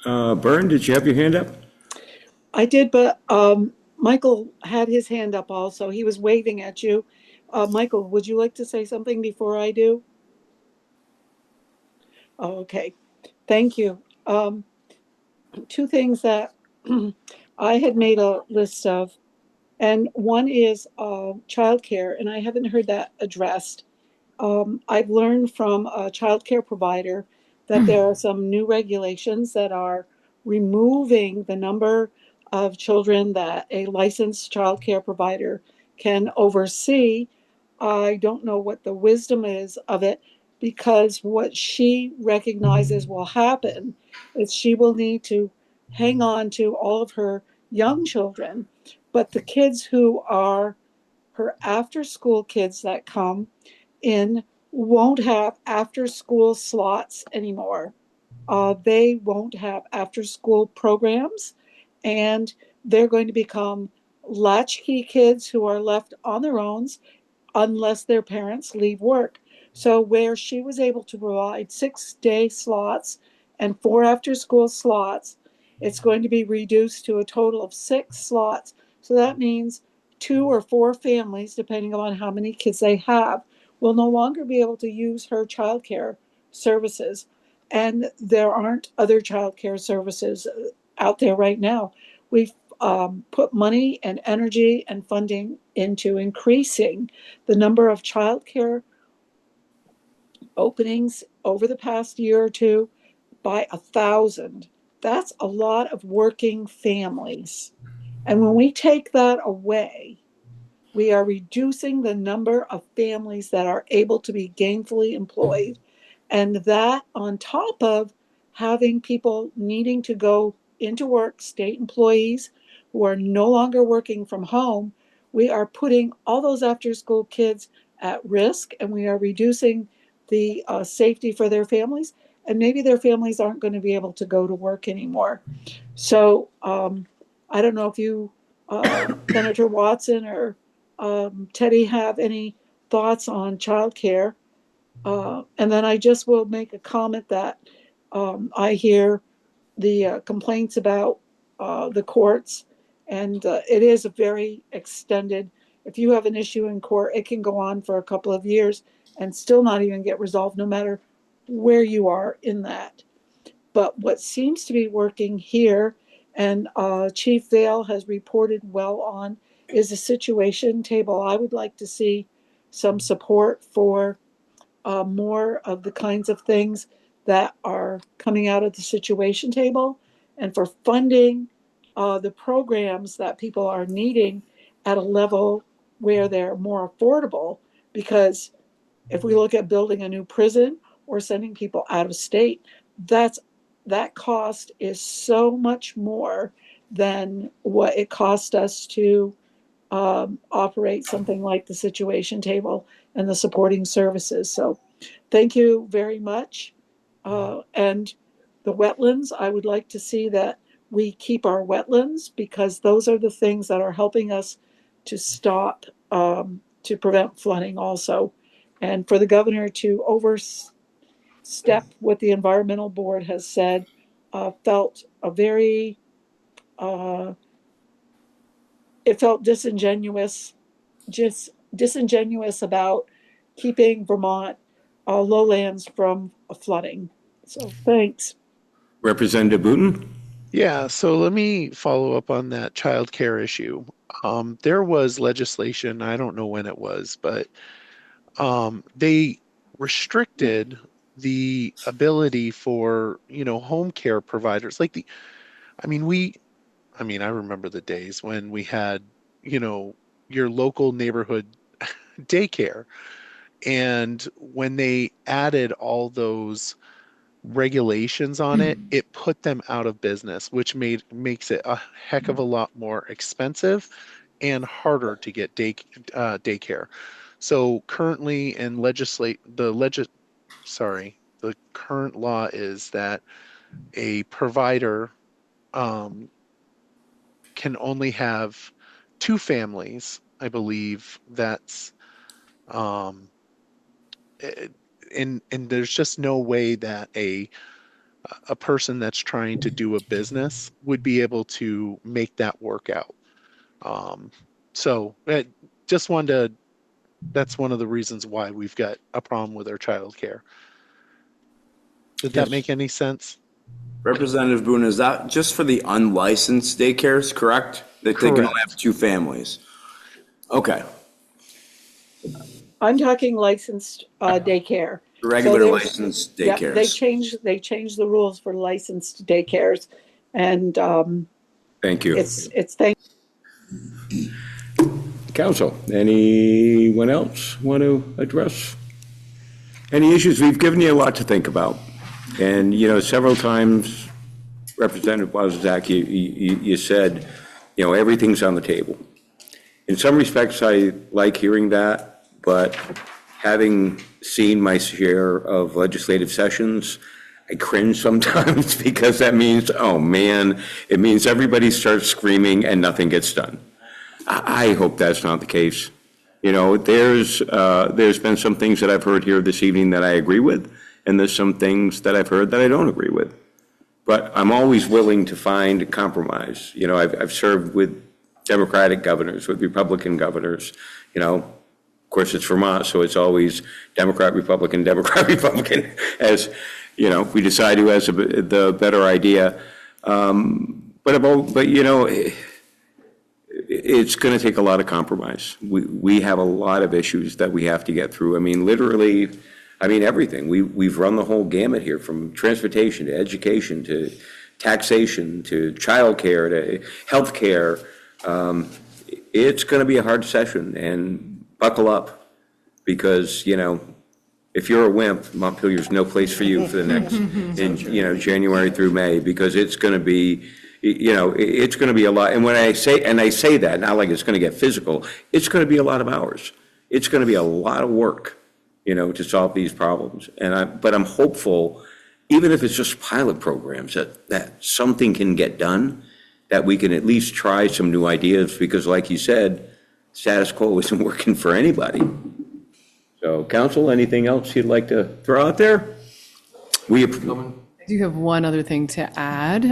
Byrne, did you have your hand up? I did, but Michael had his hand up also. He was waving at you. Michael, would you like to say something before I do? Oh, okay. Thank you. Two things that I had made a list of, and one is childcare, and I haven't heard that addressed. I've learned from a childcare provider that there are some new regulations that are removing the number of children that a licensed childcare provider can oversee. I don't know what the wisdom is of it, because what she recognizes will happen is she will need to hang on to all of her young children, but the kids who are her after school kids that come in won't have after school slots anymore. They won't have after school programs, and they're going to become latchkey kids who are left on their own unless their parents leave work. So where she was able to provide 6-day slots and 4 after school slots, it's going to be reduced to a total of 6 slots. So that means 2 or 4 families, depending on how many kids they have, will no longer be able to use her childcare services. And there aren't other childcare services out there right now. We've put money and energy and funding into increasing the number of childcare openings over the past year or two by 1,000. That's a lot of working families. And when we take that away, we are reducing the number of families that are able to be gainfully employed. And that on top of having people needing to go into work, state employees who are no longer working from home, we are putting all those after-school kids at risk, and we are reducing the safety for their families, and maybe their families aren't going to be able to go to work anymore. So I don't know if you, Senator Watson or Teddy, have any thoughts on childcare. And then I just will make a comment that I hear the complaints about the courts, and it is a very extended. If you have an issue in court, it can go on for a couple of years and still not even get resolved, no matter where you are in that. But what seems to be working here, and Chief Vale has reported well on, is a situation table. I would like to see some support for more of the kinds of things that are coming out of the situation table, and for funding the programs that people are needing at a level where they're more affordable. Because if we look at building a new prison or sending people out of state, that cost is so much more than what it cost us to operate something like the situation table and the supporting services. So thank you very much. And the wetlands, I would like to see that we keep our wetlands, because those are the things that are helping us to stop, to prevent flooding also. And for the governor to overstep what the environmental board has said, felt a very, it felt disingenuous, just disingenuous about keeping Vermont lowlands from flooding. So thanks. Representative Booton? Yeah, so let me follow up on that child care issue. There was legislation, I don't know when it was, but they restricted the ability for, home care providers. I mean, I remember the days when we had, you know, your local neighborhood daycare. And when they added all those regulations on it, it put them out of business, which makes it a heck of a lot more expensive and harder to get daycare. So currently in the current law is that a provider um, can only have two families, I believe. That's um, eh, and there's just no way that a person that's trying to do a business would be able to make that work out. Um, so just wanted to, that's one of the reasons why we've got a problem with our childcare. Did that Yes. make any sense? Representative Boone, is that just for the unlicensed daycares, correct? That they can only Correct. have two families? Okay, I'm talking licensed daycare. regular there's- licensed Yeah, daycares. they changed the rules for licensed daycares, and Thank you. it's thank. Council, anyone else want to address any issues? We've given you a lot to think about. And, several times, Representative Wozniak, you said, everything's on the table. In some respects, I like hearing that, but having seen my share of legislative sessions, I cringe sometimes because that means, oh man, it means everybody starts screaming and nothing gets done. I hope that's not the case. There's been some things that I've heard here this evening that I agree with, and there's some things that I've heard that I don't agree with. But I'm always willing to find a compromise. I've served with Democratic governors, with Republican governors. Of course, it's Vermont, so it's always Democrat, Republican, as, we decide who has the better idea. But it's going to take a lot of compromise. We have a lot of issues that we have to get through. Literally, everything. We've run the whole gamut here, from transportation to education to taxation to childcare to healthcare. It's going to be a hard session, and buckle up, because If you're a wimp, Montpelier's no place for you for the next, January through May, because it's going to be, it's going to be a lot. And I say that, not like it's going to get physical, it's going to be a lot of hours. It's going to be a lot of work, to solve these problems. But I'm hopeful, even if it's just pilot programs, that something can get done, that we can at least try some new ideas, because like you said, status quo isn't working for anybody. So, council, anything else you'd like to throw out there? I do have one other thing to add,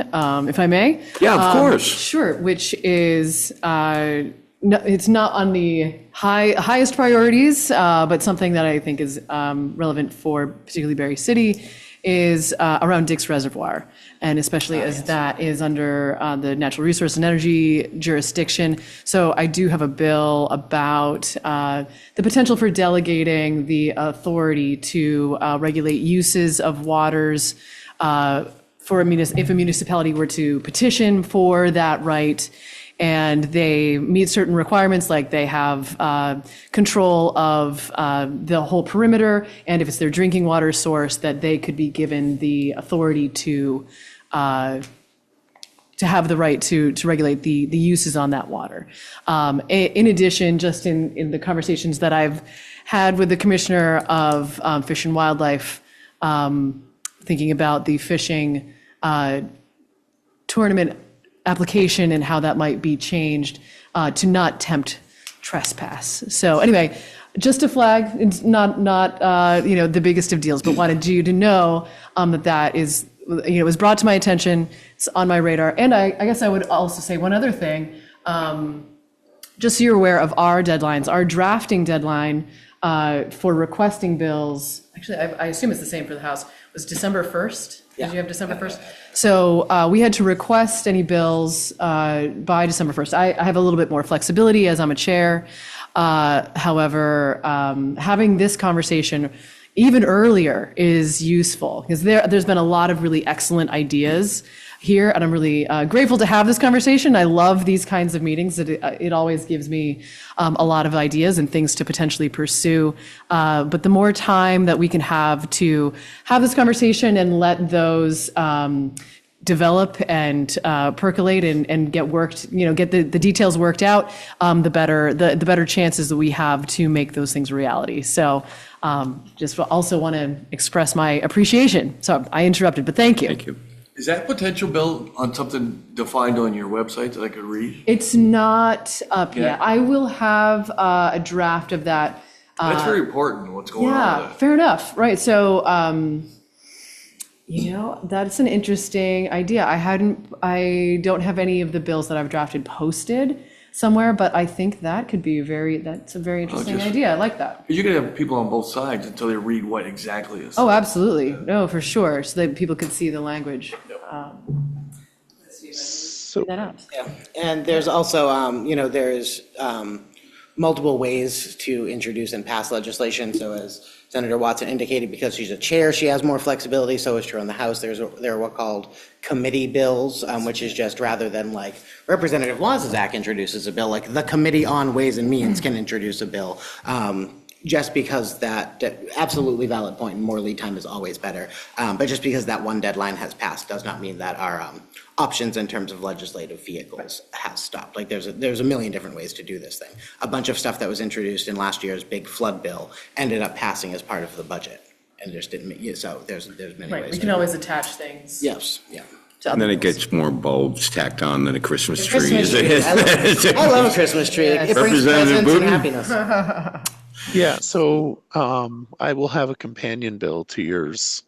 if I may. Yeah, of course. Sure, which is, it's not on the highest priorities, but something that I think is relevant for particularly Barre City is around Dick's Reservoir, and especially as that is under the Natural Resource and Energy jurisdiction. So I do have a bill about the potential for delegating the authority to regulate uses of waters for if a municipality were to petition for that right, and they meet certain requirements, like they have control of the whole perimeter, and if it's their drinking water source, that they could be given the authority to have the right to regulate the uses on that water. In addition, just in the conversations that I've had with the Commissioner of Fish and Wildlife, thinking about the fishing tournament application and how that might be changed to not tempt trespass. So anyway, just a flag. It's not the biggest of deals, but wanted you to know that is, it was brought to my attention. It's on my radar. And I guess I would also say one other thing, just so you're aware of our deadlines. Our drafting deadline for requesting bills, actually, I assume it's the same for the House, was December 1st. Did you have December 1st? So we had to request any bills by December 1st. I have a little bit more flexibility as I'm a chair. However, having this conversation even earlier is useful, because there's been a lot of really excellent ideas here, and I'm really grateful to have this conversation. I love these kinds of meetings. It always gives me a lot of ideas and things to potentially pursue. But the more time that we can have to have this conversation and let those develop and percolate and get worked, get the details worked out, the better chances that we have to make those things a reality. So just also want to express my appreciation. So I interrupted, but thank you. Thank you. Is that potential bill on something defined on your website that I could read? It's not up Yeah. yet. I will have a draft of that. That's very important, what's going on Yeah, with that. fair enough. Right. So, that's an interesting idea. I don't have any of the bills that I've drafted posted somewhere, but I think that could be that's a very interesting idea. I like that. You could have people on both sides until they read what exactly is. Oh, absolutely. No, for sure. So that people could see the language. Let's see if I can clean that up. Yeah, and there's also, there's multiple ways to introduce and pass legislation. So as Senator Watson indicated, because she's a chair, she has more flexibility. So is true in the House. There are what called committee bills, which is just rather than like Representative Lozizak introduces a bill, like the Committee on Ways and Means can introduce a bill. Just because that absolutely valid point, and more lead time is always better. But just because that one deadline has passed does not mean that our options in terms of legislative vehicles has stopped. Like there's a million different ways to do this thing. A bunch of stuff that was introduced in last year's big flood bill ended up passing as part of the budget, and just didn't. So there's many Right. ways. We can always attach things. Yes. Yeah. And then it gets more bulbs tacked on than a Christmas tree. Christmas tree. I love a Christmas tree. It brings Representative presents and Booten? happiness. Yeah, so I will have a companion bill to yours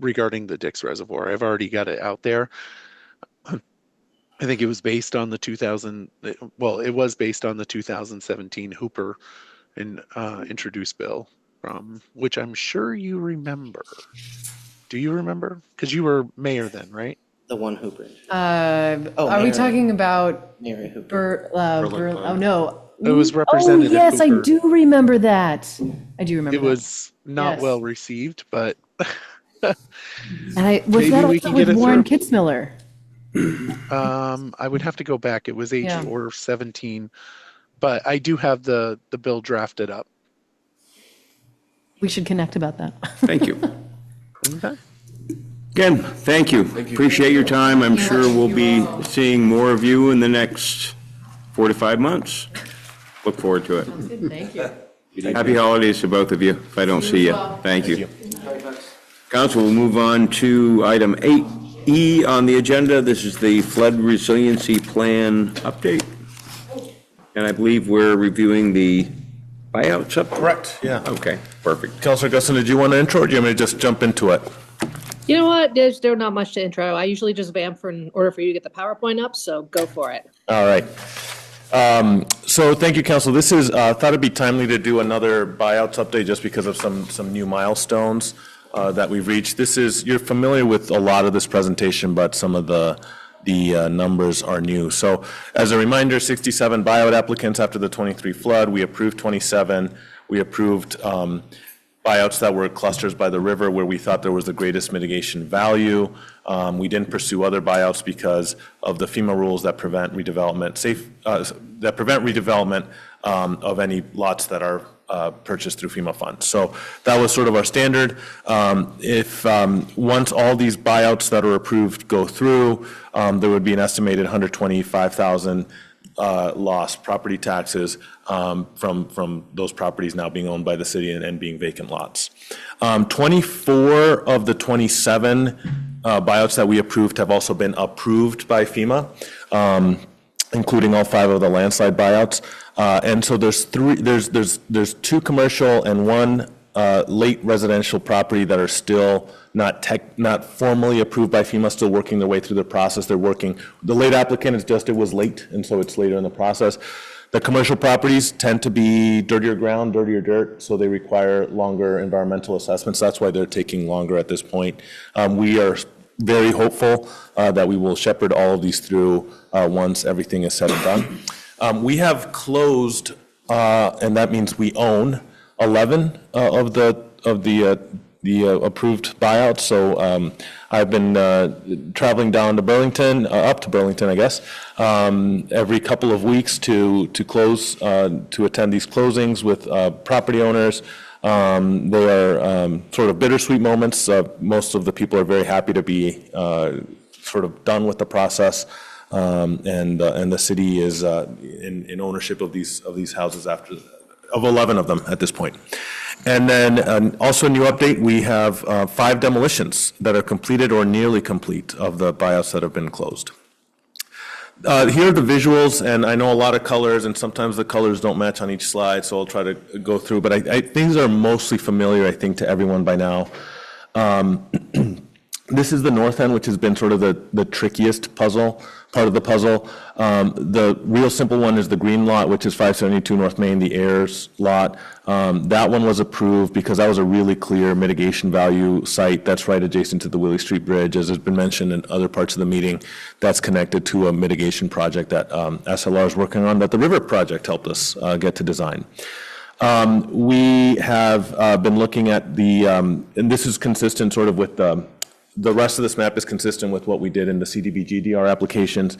regarding the Dix Reservoir. I've already got it out there. I think it was based on the 2017 Hooper introduced bill, which I'm sure you remember. Do you remember? Because you were mayor then, right? The one Hooper. Are we Mary. talking about Mary Hooper. Oh, no. It was Representative yes, Hooper. I do remember that. I do remember It that. was not Yes. well received, but And was maybe that we also can get with it Warren through. Kitzmiller? I would have to go back. It was Yeah. or 17, but I do have the bill drafted up. We should connect about that. Thank you. Okay. Again, thank you. Appreciate your time. I'm sure we'll be seeing more of you in the next 4 to 5 months. Look forward to it. Thank you. Happy holidays to both of you, if I don't see you. Thank you. Council, we'll move on to item 8E on the agenda. This is the flood resiliency plan update. And I believe we're reviewing the buyouts up? Correct, yeah. Okay, perfect. Councilor Gusson, did you want to intro, or do you want me to just jump into it? You know what? There's not much to intro. I usually just vamp in order for you to get the PowerPoint up, so go for it. All right. So thank you, Council. This is, thought it'd be timely to do another buyouts update just because of some new milestones that we've reached. This is, you're familiar with a lot of this presentation, but some of the numbers are new. So as a reminder, 67 buyout applicants after the 23 flood. We approved 27. We approved buyouts that were clusters by the river where we thought there was the greatest mitigation value. We didn't pursue other buyouts because of the FEMA rules that prevent redevelopment, of any lots that are purchased through FEMA funds. So that was sort of our standard. If once all these buyouts that are approved go through, there would be an estimated 125,000 lost property taxes from those properties now being owned by the city and being vacant lots. 24 of the 27 buyouts that we approved have also been approved by FEMA, including all 5 of the landslide buyouts. And so there's 2 commercial and 1 late residential property that are still not formally approved by FEMA, still working their way through the process. They're working. The late applicant is just, it was late, and so it's later in the process. The commercial properties tend to be dirtier ground, dirtier dirt, so they require longer environmental assessments. That's why they're taking longer at this point. We are very hopeful that we will shepherd all of these through once everything is said and done. We have closed, and that means we own 11 of the approved buyouts. So I've been traveling down to Burlington, up to Burlington, I guess, every couple of weeks to close, to attend these closings with property owners. They are sort of bittersweet moments. Most of the people are very happy to be sort of done with the process, and the city is in ownership of these houses of 11 of them at this point. And then also a new update, we have 5 demolitions that are completed or nearly complete of the buyouts that have been closed. Here are the visuals, and I know a lot of colors, and sometimes the colors don't match on each slide, so I'll try to go through, but things are mostly familiar, I think, to everyone by now. This is the north end, which has been sort of the trickiest part of the puzzle. The real simple one is the green lot, which is 572 North Main, the Ayers lot. That one was approved because that was a really clear mitigation value site that's right adjacent to the Willie Street Bridge, as has been mentioned in other parts of the meeting. That's connected to a mitigation project that SLR is working on, that the River Project helped us get to design. We have been looking at and this is consistent sort of with the rest of this map is consistent with what we did in the CDBG-DR applications.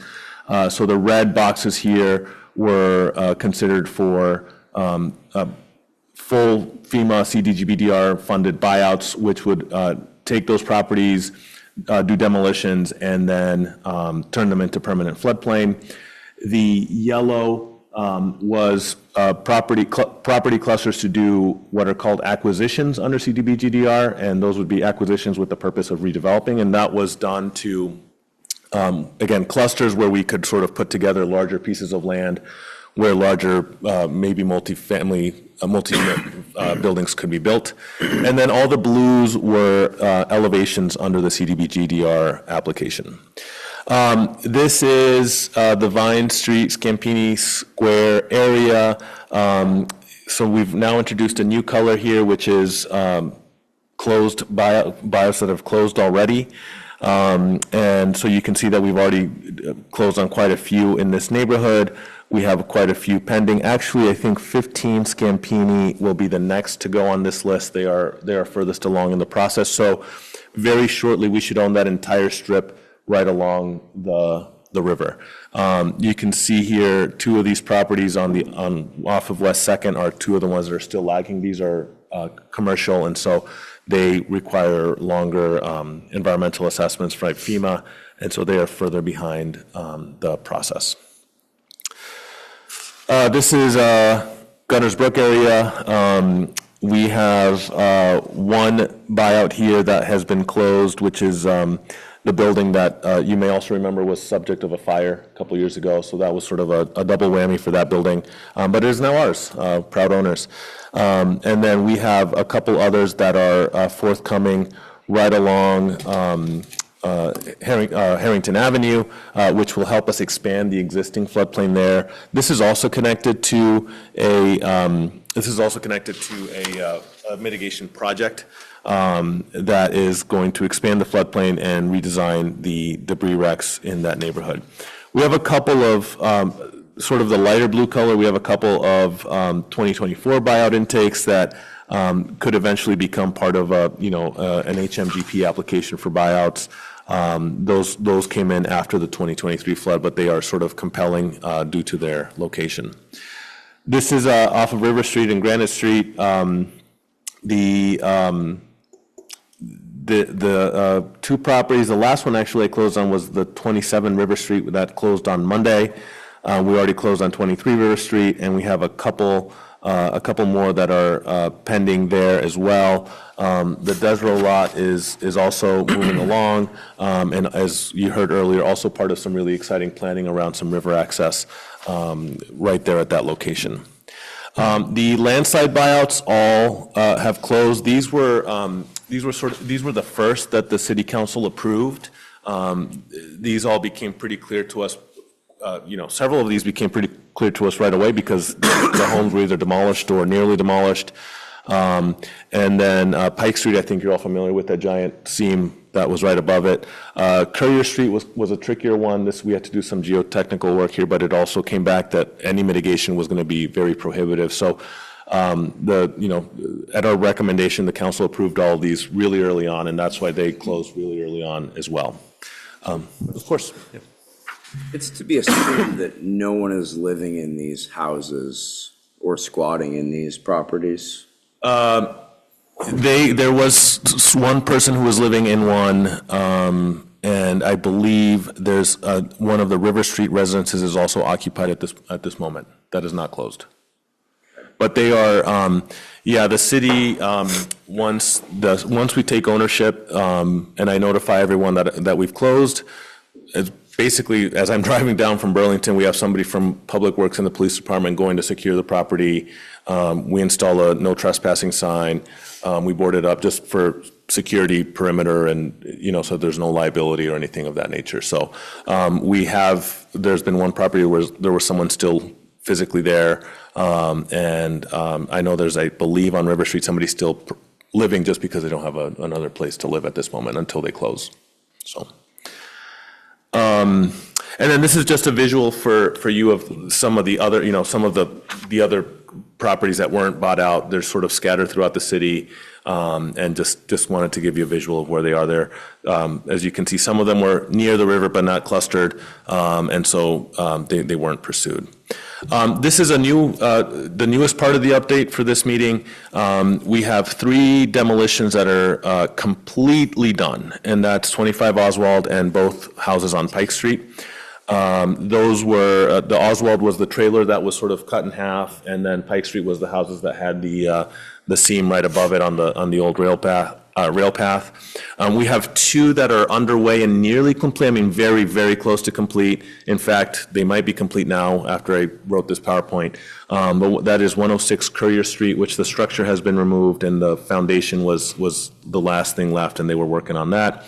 So the red boxes here were considered for full FEMA CDBG-DR funded buyouts, which would take those properties, do demolitions, and then turn them into permanent floodplain. The yellow was property clusters to do what are called acquisitions under CDBG-DR, and those would be acquisitions with the purpose of redeveloping, and that was done to, again, clusters where we could sort of put together larger pieces of land where larger, maybe multi-family, buildings could be built. And then all the blues were elevations under the CDBG-DR application. This is the Vine Street, Scampini Square area. So we've now introduced a new color here, which is closed buyouts that have closed already. And so you can see that we've already closed on quite a few in this neighborhood. We have quite a few pending. Actually, I think 15 Scampini will be the next to go on this list. They are furthest along in the process. So very shortly, we should own that entire strip right along the river. You can see here 2 of these properties off of West 2nd are 2 of the ones that are still lagging. These are commercial, and so they require longer environmental assessments from FEMA, and so they are further behind the process. This is Gunner's Brook area. We have one buyout here that has been closed, which is the building that you may also remember was subject of a fire a couple years ago. So that was sort of a double whammy for that building. But it is now ours, proud owners. And then we have a couple others that are forthcoming right along Harrington Avenue, which will help us expand the existing floodplain there. This is also connected to a mitigation project that is going to expand the floodplain and redesign the debris wrecks in that neighborhood. We have a couple of sort of the lighter blue color. We have a couple of 2024 buyout intakes that could eventually become part of an HMGP application for buyouts. Those came in after the 2023 flood, but they are sort of compelling due to their location. This is off of River Street and Granite Street. The two properties, the last one actually I closed on was the 27 River Street that closed on Monday. We already closed on 23 River Street, and we have a couple more that are pending there as well. The Desro lot is also moving along, and as you heard earlier, also part of some really exciting planning around some river access right there at that location. The landslide buyouts all have closed. These were the first that the city council approved. These all became pretty clear to us. Several of these became pretty clear to us right away because the homes were either demolished or nearly demolished. And then Pike Street, I think you're all familiar with that giant seam that was right above it. Courier Street was a trickier one. We had to do some geotechnical work here, but it also came back that any mitigation was going to be very prohibitive. So at our recommendation, the council approved all of these really early on, and that's why they closed really early on as well. Of course. Yeah. It's to be assumed that no one is living in these houses or squatting in these properties. There was one person who was living in one, and I believe there's one of the River Street residences is also occupied at this moment. That is not closed. But they are, the city, once we take ownership, and I notify everyone that we've closed, basically, as I'm driving down from Burlington, we have somebody from Public Works and the police department going to secure the property. We install a no trespassing sign. We board it up just for security perimeter and, so there's no liability or anything of that nature. So there's been one property where there was someone still physically there. And I know there's, I believe on River Street, somebody still living just because they don't have another place to live at this moment until they close. So. And then this is just a visual for you of some of the other, some of the other properties that weren't bought out. They're sort of scattered throughout the city, and just wanted to give you a visual of where they are there. As you can see, some of them were near the river but not clustered, and so they weren't pursued. This is the newest part of the update for this meeting. We have 3 demolitions that are completely done, and that's 25 Oswald and both houses on Pike Street. Those were, the Oswald was the trailer that was sort of cut in half, and then Pike Street was the houses that had the seam right above it on the old rail path. We have 2 that are underway and nearly complete. I mean, very, very close to complete. In fact, they might be complete now after I wrote this PowerPoint. But that is 106 Courier Street, which the structure has been removed and the foundation was the last thing left, and they were working on that.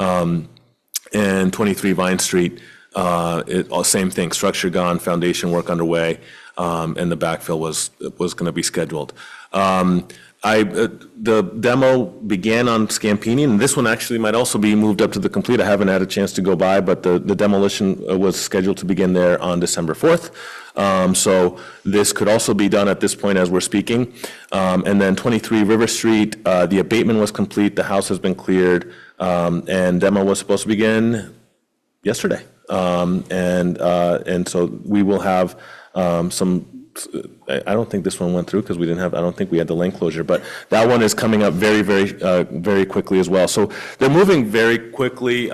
And 23 Vine Street, same thing, structure gone, foundation work underway, and the backfill was going to be scheduled. The demo began on Scampini, and this one actually might also be moved up to the complete. I haven't had a chance to go by, but the demolition was scheduled to begin there on December 4th. So this could also be done at this point as we're speaking. And then 23 River Street, the abatement was complete, the house has been cleared, and demo was supposed to begin yesterday. And so we will have some I don't think this one went through because I don't think we had the lane closure, but that one is coming up very, very, very quickly as well. So they're moving very quickly.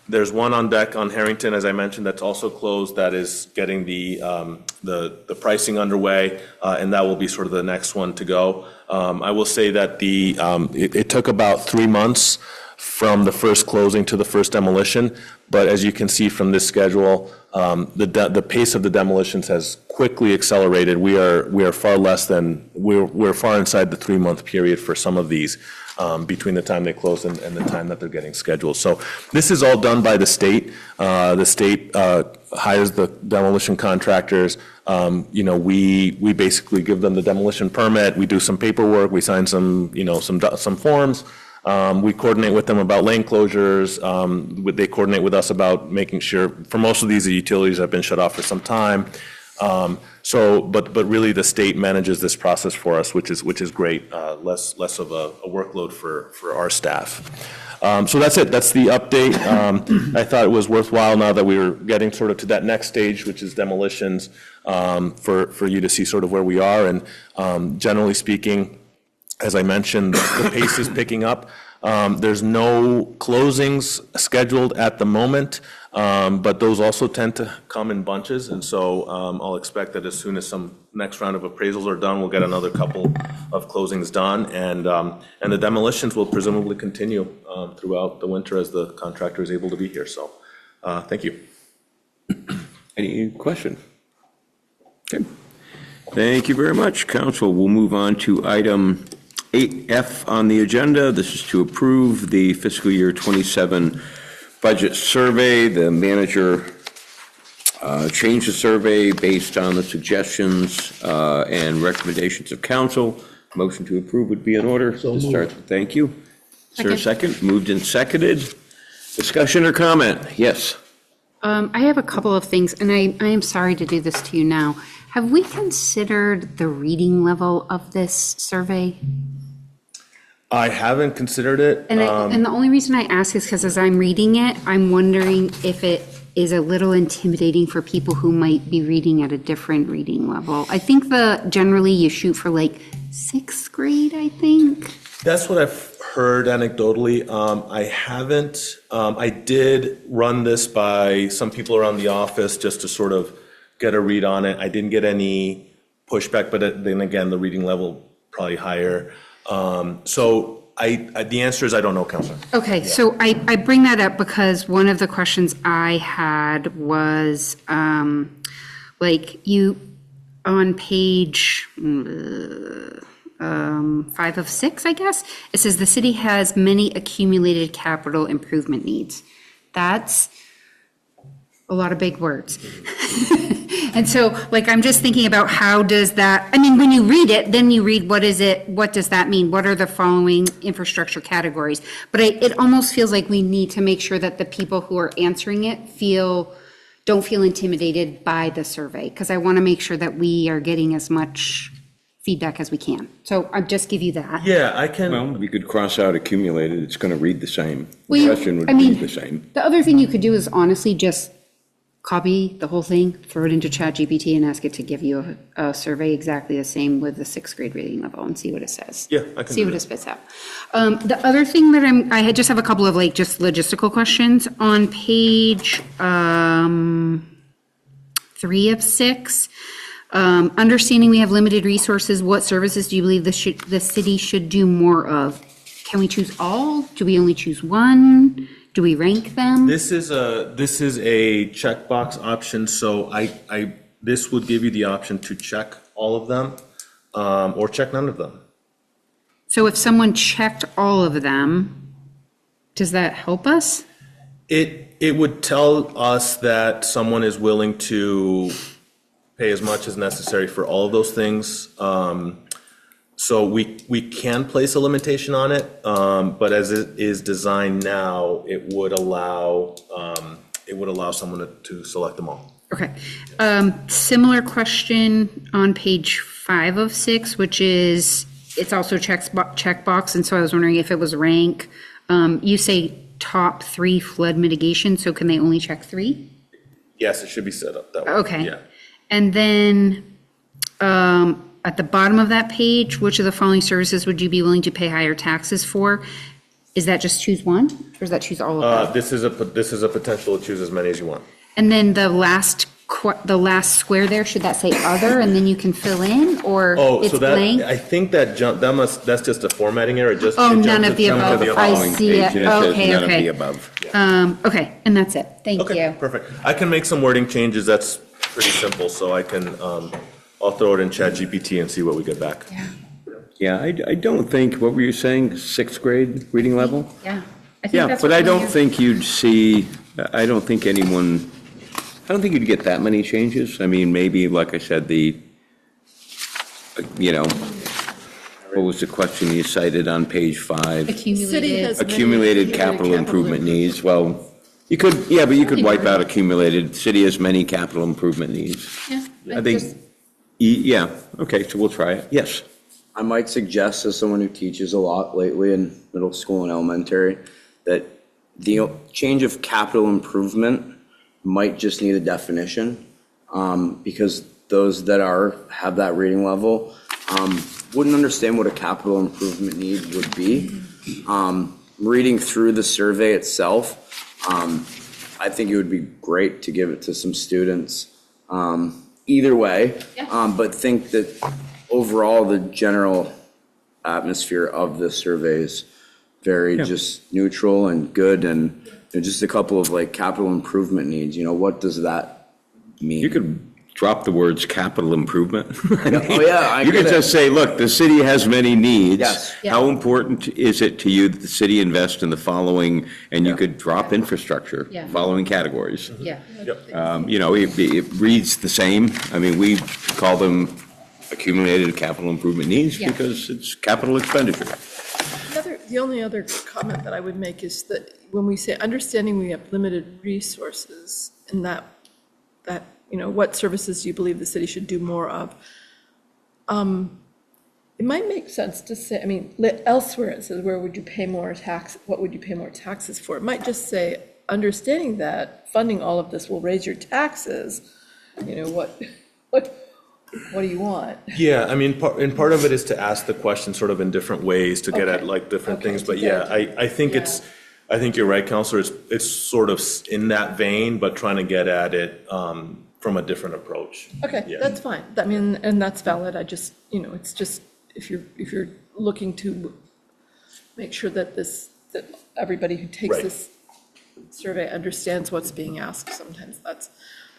There's one on deck on Harrington, as I mentioned, that's also closed, that is getting the pricing underway, and that will be sort of the next one to go. I will say that it took about 3 months from the first closing to the first demolition, but as you can see from this schedule, the pace of the demolitions has quickly accelerated. We're far inside the 3-month period for some of these, between the time they close and the time that they're getting scheduled. So this is all done by the state. The state hires the demolition contractors. We basically give them the demolition permit. We do some paperwork. We sign some forms. We coordinate with them about lane closures. They coordinate with us about making sure, for most of these, the utilities have been shut off for some time. But really the state manages this process for us, which is great, less of a workload for our staff. So that's it, that's the update. I thought it was worthwhile now that we were getting sort of to that next stage, which is demolitions, for you to see sort of where we are. And generally speaking, as I mentioned, the pace is picking up. There's no closings scheduled at the moment, but those also tend to come in bunches. And so I'll expect that as soon as some next round of appraisals are done, we'll get another couple of closings done. And the demolitions will presumably continue throughout the winter as the contractor is able to be here. So thank you. Any question? Okay. Thank you very much, Council. We'll move on to item 8F on the agenda. This is to approve the fiscal year 27 budget survey. The manager changed the survey based on the suggestions and recommendations of council. Motion to approve would be in order. So to start. moved. Thank you. Is there a second? Moved and seconded. Discussion or comment? Yes. I have a couple of things, and I am sorry to do this to you now. Have we considered the reading level of this survey? I haven't considered it. And the only reason I ask is because as I'm reading it, I'm wondering if it is a little intimidating for people who might be reading at a different reading level. I think generally you shoot for like 6th grade, I think. That's what I've heard anecdotally. I haven't. I did run this by some people around the office just to sort of get a read on it. I didn't get any pushback, but then again, the reading level probably higher. So the answer is I don't know, Counselor. Okay, so I bring that up because one of the questions I had was, like you, on page 5 of 6, I guess, it says the city has many accumulated capital improvement needs. That's a lot of big words. And so, like, I'm just thinking about how does that, I mean, when you read it, then you read what is it, what does that mean? What are the following infrastructure categories? But it almost feels like we need to make sure that the people who are answering it don't feel intimidated by the survey, because I want to make sure that we are getting as much feedback as we can. So I'll just give you that. Yeah, I can. Well, you could cross out accumulated. It's going to read the same. Well, The question would read the same. The other thing you could do is honestly just copy the whole thing, throw it into ChatGPT and ask it to give you a survey exactly the same with the 6th grade reading level and see what it says. Yeah, I can see do what that. it spits out. The other thing that I just have a couple of like just logistical questions on page 3 of 6. Understanding we have limited resources, what services do you believe the city should do more of? Can we choose all? Do we only choose one? Do we rank them? This is a checkbox option, so this would give you the option to check all of them, or check none of them. So if someone checked all of them, does that help us? It would tell us that someone is willing to pay as much as necessary for all of those things. So we can place a limitation on it, but as it is designed now, it would allow someone to select them all. Okay. Similar question on page 5 of 6, which is, it's also checkbox, and so I was wondering if it was rank. You say top 3 flood mitigation, so can they only check 3? Yes, it should be set up that way. Okay. Yeah. And then at the bottom of that page, which of the following services would you be willing to pay higher taxes for? Is that just choose one, or is that choose all of them? This is a potential to choose as many as you want. And then the last square there, should that say other, and then you can fill in, or it's So that, blank? I think that's just a formating error. It just. Oh, it none jumps of the to some above. I following see page, it. and says Okay, none of okay. the above. Okay, and that's it. Thank Okay, you. perfect. I can make some wording changes. That's pretty simple, so I can, I'll throw it in ChatGPT and see what we get back. Yeah, I don't think, what were you saying, sixth grade reading level? Yeah. Yeah, but I don't think you'd see, I don't think you'd get that many changes. I mean, maybe, like I said, what was the question you cited on page 5? Accumulated capital improvement needs. Well, you could, but you could wipe out accumulated. City has many capital improvement needs. Yeah. I think, okay, so we'll try it. Yes. I might suggest, as someone who teaches a lot lately in middle school and elementary, that the change of capital improvement might just need a definition, because those that have that reading level wouldn't understand what a capital improvement need would be. Reading through the survey itself, I think it would be great to give it to some students either way, but think that overall the general atmosphere of the survey is very just neutral and good, and just a couple of like capital improvement needs. What does that mean? You could drop the words capital improvement. You could just say, look, the city has many needs. Yes. How important is it to you that the city invest in the following, and you could drop infrastructure, following categories. Yeah. It reads the same. I mean, we call them accumulated capital improvement needs because it's capital expenditure. The only other comment that I would make is that when we say understanding we have limited resources, and that what services do you believe the city should do more of? It might make sense to say, I mean, elsewhere it says, where would you pay more tax? What would you pay more taxes for? It might just say, understanding that funding all of this will raise your taxes. What do you want? Yeah, I mean, part of it is to ask the question sort of in different ways to get at like different things. But I think I think you're right, Counselor. It's sort of in that vein, but trying to get at it from a different approach. Okay, that's fine. I mean, and that's valid. I just, it's just if you're looking to make sure that that everybody who takes this survey understands what's being asked. Sometimes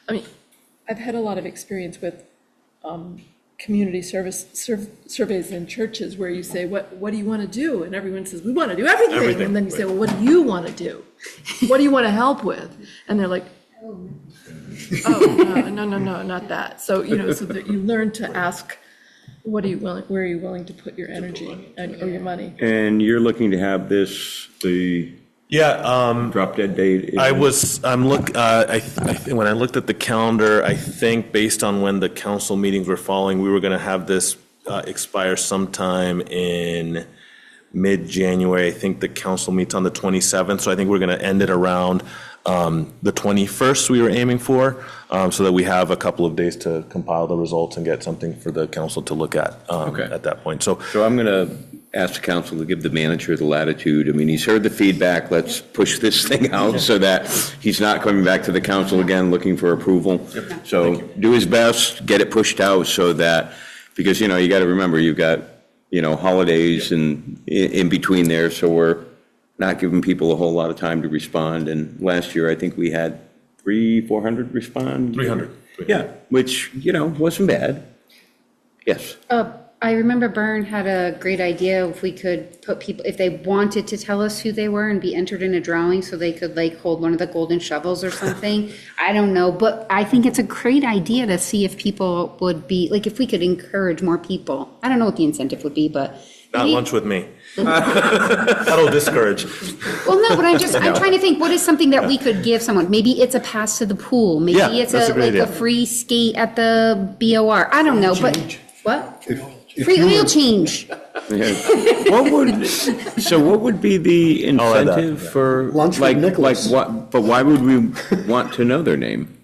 I've had a lot of experience with community surveys in churches where you say, what do you want to do? And everyone says, we want to do everything. And then you say, well, what do you want to do? What do you want to help with? And they're like, oh, no, not that. So, so that you learn to ask, where are you willing to put your energy or your money? And you're looking to have this, drop dead date? When I looked at the calendar, I think based on when the council meetings were falling, we were going to have this expire sometime in mid-January. I think the council meets on the 27th, so I think we're going to end it around the 21st we were aiming for, so that we have a couple of days to compile the results and get something for the council to look at at that point. So I'm going to ask the council to give the manager the latitude. I mean, he's heard the feedback. Let's push this thing out so that he's not coming back to the council again looking for approval. So do his best, get it pushed out so that, because, you got to remember, you've got, holidays and in between there. So we're not giving people a whole lot of time to respond. And last year, I think we had 400 respond. 300. Yeah, which, wasn't bad. Yes. I remember Byrne had a great idea if we could put people, if they wanted to tell us who they were and be entered in a drawing so they could hold one of the golden shovels or something. I don't know, but I think it's a great idea to see if people would be, if we could encourage more people. I don't know what the incentive would be, but. Not lunch with me. That'll discourage. Well, no, but I'm trying to think, what is something that we could give someone? Maybe it's a pass to the pool. Maybe it's a free skate at the BOR. I don't know, but what? Free oil change. What would be the incentive for lunch with Nicholas? But why would we want to know their name?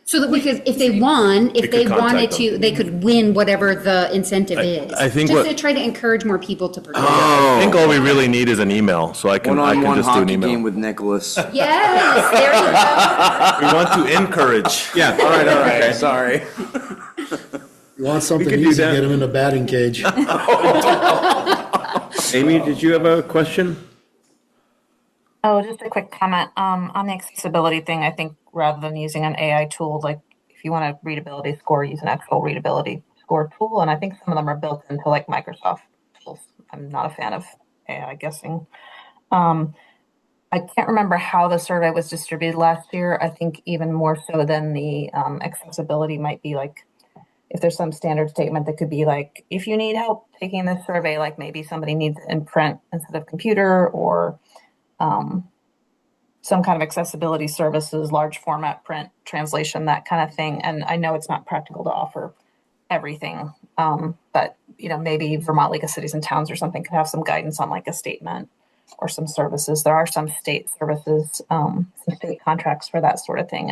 So that, because if they won, if could they contact wanted them. to, they could win whatever the incentive is. I think Just what- to try to encourage more people to participate. I think all we really need is an email, so I can One-on-one just do an hockey email. game with Nicholas. Yes, there you go. We want to encourage. Yeah. All right, sorry. You want something could do easy, that. get them in a batting cage. Amy, did you have a question? Oh, just a quick comment on the accessibility thing. I think rather than using an AI tool, like if you want a readability score, use an actual readability score tool. And I think some of them are built into like Microsoft tools. I'm not a fan of AI guessing. I can't remember how the survey was distributed last year. I think even more so than the accessibility might be like, if there's some standard statement that could be like, if you need help taking this survey, like maybe somebody needs it in print instead of computer, or some kind of accessibility services, large format print translation, that kind of thing. And I know it's not practical to offer everything, but maybe Vermont League of Cities and Towns or something could have some guidance on like a statement or some services. There are some state services, some state contracts for that sort of thing.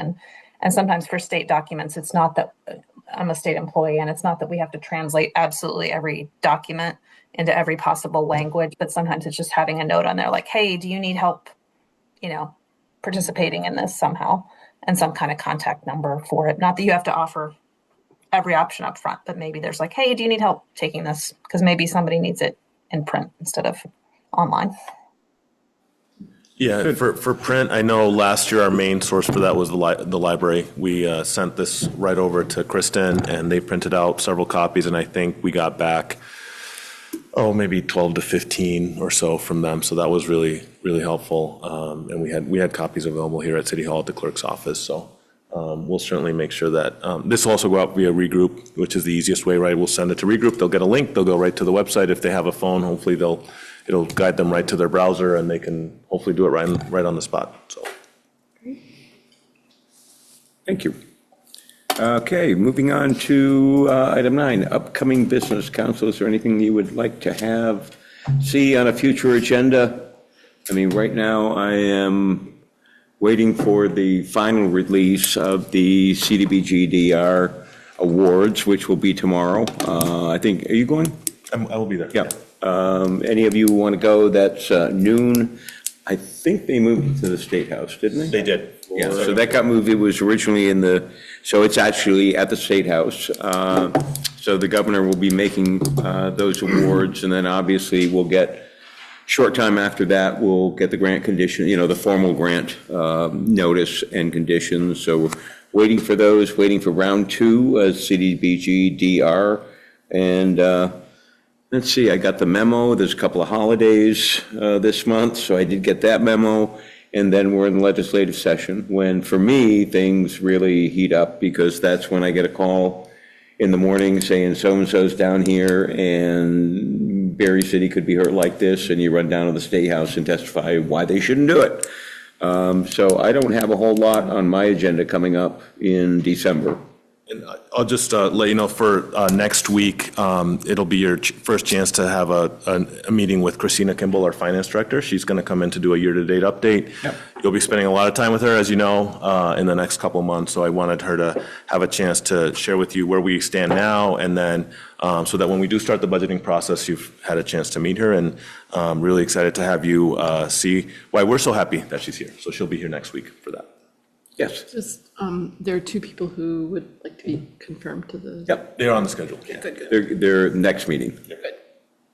And sometimes for state documents, it's not that I'm a state employee and it's not that we have to translate absolutely every document into every possible language, but sometimes it's just having a note on there like, hey, do you need help, participating in this somehow, and some kind of contact number for it. Not that you have to offer every option up front, but maybe there's like, hey, do you need help taking this? Because maybe somebody needs it in print instead of online. Yeah, for print, I know last year our main source for that was the library. We sent this right over to Kristen, and they printed out several copies, and I think we got back, maybe 12 to 15 or so from them. So that was really, really helpful. And we had copies available here at City Hall at the clerk's office. So we'll certainly make sure that this will also go out via Regroup, which is the easiest way, right? We'll send it to Regroup. They'll get a link. They'll go right to the website. If they have a phone, hopefully it'll guide them right to their browser, and they can hopefully do it right on the spot. So. Thank you. Okay, moving on to item 9, upcoming business. Council, is there anything you would like to see on a future agenda? I mean, right now I am waiting for the final release of the CDBG-DR awards, which will be tomorrow. I think, are you going? I will be there. Yeah. Any of you want to go? That's noon. I think they moved it to the State House, didn't they? They did. Yeah, so that got moved. It was originally so it's actually at the State House. So the governor will be making those awards, and then obviously short time after that, we'll get the grant condition, the formal grant notice and conditions. So we're waiting for those, waiting for round 2 of CDBG-DR. And let's see, I got the memo. There's a couple of holidays this month, so I did get that memo. And then we're in legislative session, when, for me, things really heat up, because that's when I get a call in the morning saying so-and-so's down here, and Barre City could be hurt like this, and you run down to the State House and testify why they shouldn't do it. So I don't have a whole lot on my agenda coming up in December. And I'll just let you know for next week, it'll be your first chance to have a meeting with Christina Kimball, our finance director. She's going to come in to do a year-to-date update. Yep. You'll be spending a lot of time with her, as you know, in the next couple of months. So I wanted her to have a chance to share with you where we stand now, and then so that when we do start the budgeting process, you've had a chance to meet her. And really excited to have you see why we're so happy that she's here. So she'll be here next week for that. Yes. Just, there are 2 people who would like to be confirmed to the. Yep. They're on the schedule. Yeah, good. Their next meeting. Good.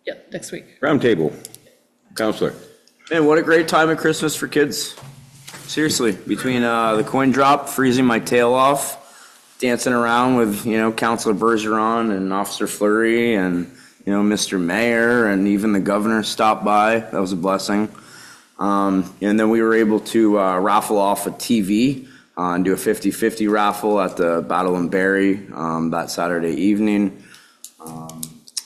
Yeah, next week. Roundtable. Counselor. Man, what a great time at Christmas for kids. Seriously, between the coin drop, freezing my tail off, dancing around with, Councilor Bergeron and Officer Fleury and, Mr. Mayor, and even the governor stopped by. That was a blessing. And then we were able to raffle off a TV and do a 50-50 raffle at the Battle in Barre that Saturday evening.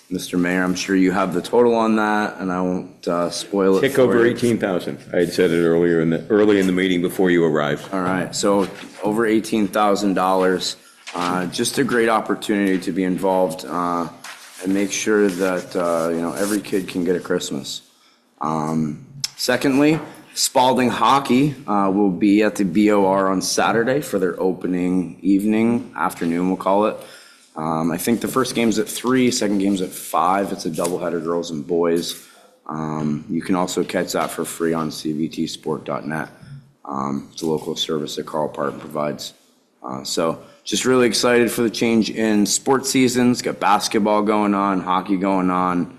Mr. Mayor, I'm sure you have the total on that, and I won't spoil it. Tick over 18,000. I had said it early in the meeting before you arrived. All right, so over $18,000. Just a great opportunity to be involved and make sure that every kid can get a Christmas. Secondly, Spalding Hockey will be at the BOR on Saturday for their opening afternoon, we'll call it. I think the first game's at 3, second game's at 5. It's a doubleheader, girls and boys. You can also catch that for free on cvtsport.net. It's a local service that Carl Parton provides. So just really excited for the change in sports seasons. Got basketball going on, hockey going on.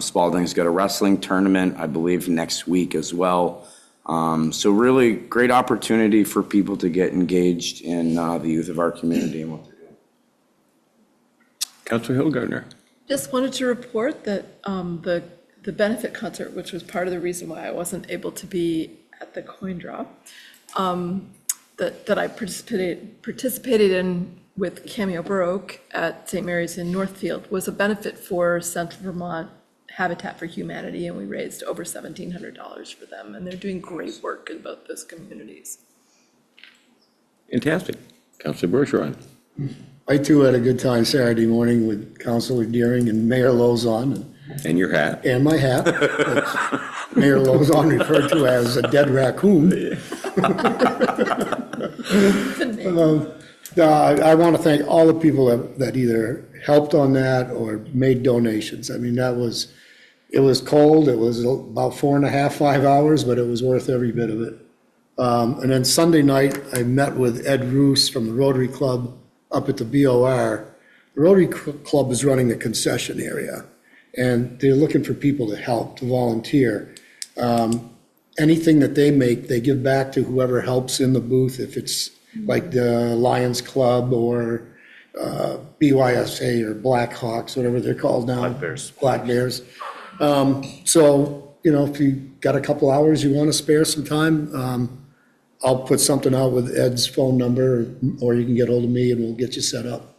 Spalding's got a wrestling tournament, I believe, next week as well. So really great opportunity for people to get engaged in the youth of our community and what they're doing. Councilor Hildgardner. Just wanted to report that the benefit concert, which was part of the reason why I wasn't able to be at the coin drop, that I participated in with Cameo Baroque at St. Mary's in Northfield, was a benefit for Central Vermont Habitat for Humanity, and we raised over $1,700 for them, and they're doing great work in both those communities. Fantastic. Councilor Bergeron. I too had a good time Saturday morning with Councilor Deering and Mayor Lozon. And your hat. And my hat, which Mayor Lozon referred to as a dead raccoon. I want to thank all the people that either helped on that or made donations. I mean, it was cold. It was about 4.5, 5 hours, but it was worth every bit of it. And then Sunday night, I met with Ed Roos from the Rotary Club up at the BOR. The Rotary Club is running the concession area, and they're looking for people to help, to volunteer. Anything that they make, they give back to whoever helps in the booth, if it's like the Lions Club or BYSA or Blackhawks, whatever they're called now. Black Bears. So, if you got a couple hours, you want to spare some time, I'll put something out with Ed's phone number, or you can get hold of me and we'll get you set up.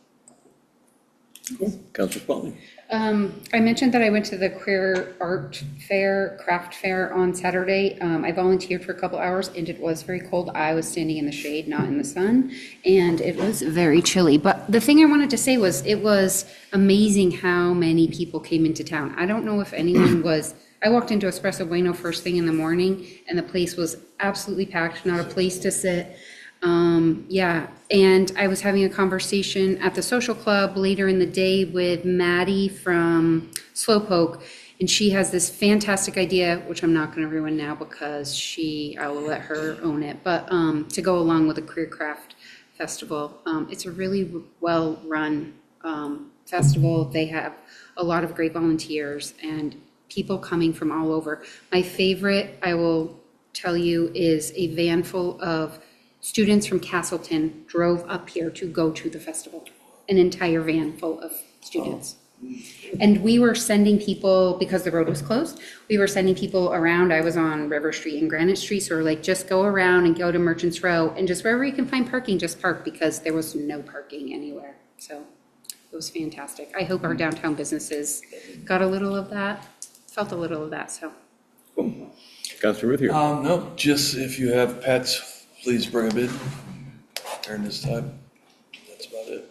Councilor Spalding. I mentioned that I went to the Queer Art Fair, Craft Fair on Saturday. I volunteered for a couple hours and it was very cold. I was standing in the shade, not in the sun, and it was very chilly. But the thing I wanted to say was it was amazing how many people came into town. I don't know if anyone was, I walked into Espresso Bueno first thing in the morning and the place was absolutely packed, not a place to sit. And I was having a conversation at the social club later in the day with Maddie from Slowpoke, and she has this fantastic idea, which I'm not going to ruin now because I will let her own it, but to go along with a Career Craft Festival. It's a really well-run festival. They have a lot of great volunteers and people coming from all over. My favorite, I will tell you, is a van full of students from Castleton drove up here to go to the festival, an entire van full of students. And we were sending people, because the road was closed, we were sending people around. I was on River Street and Granite Street, so we're like, just go around and go to Merchants Row, and just wherever you can find parking, just park, because there was no parking anywhere. So it was fantastic. I hope our downtown businesses got a little of that, felt a little of that, so. Cool. Councilor Ruth here. No, just if you have pets, please bring them in during this time. That's about it.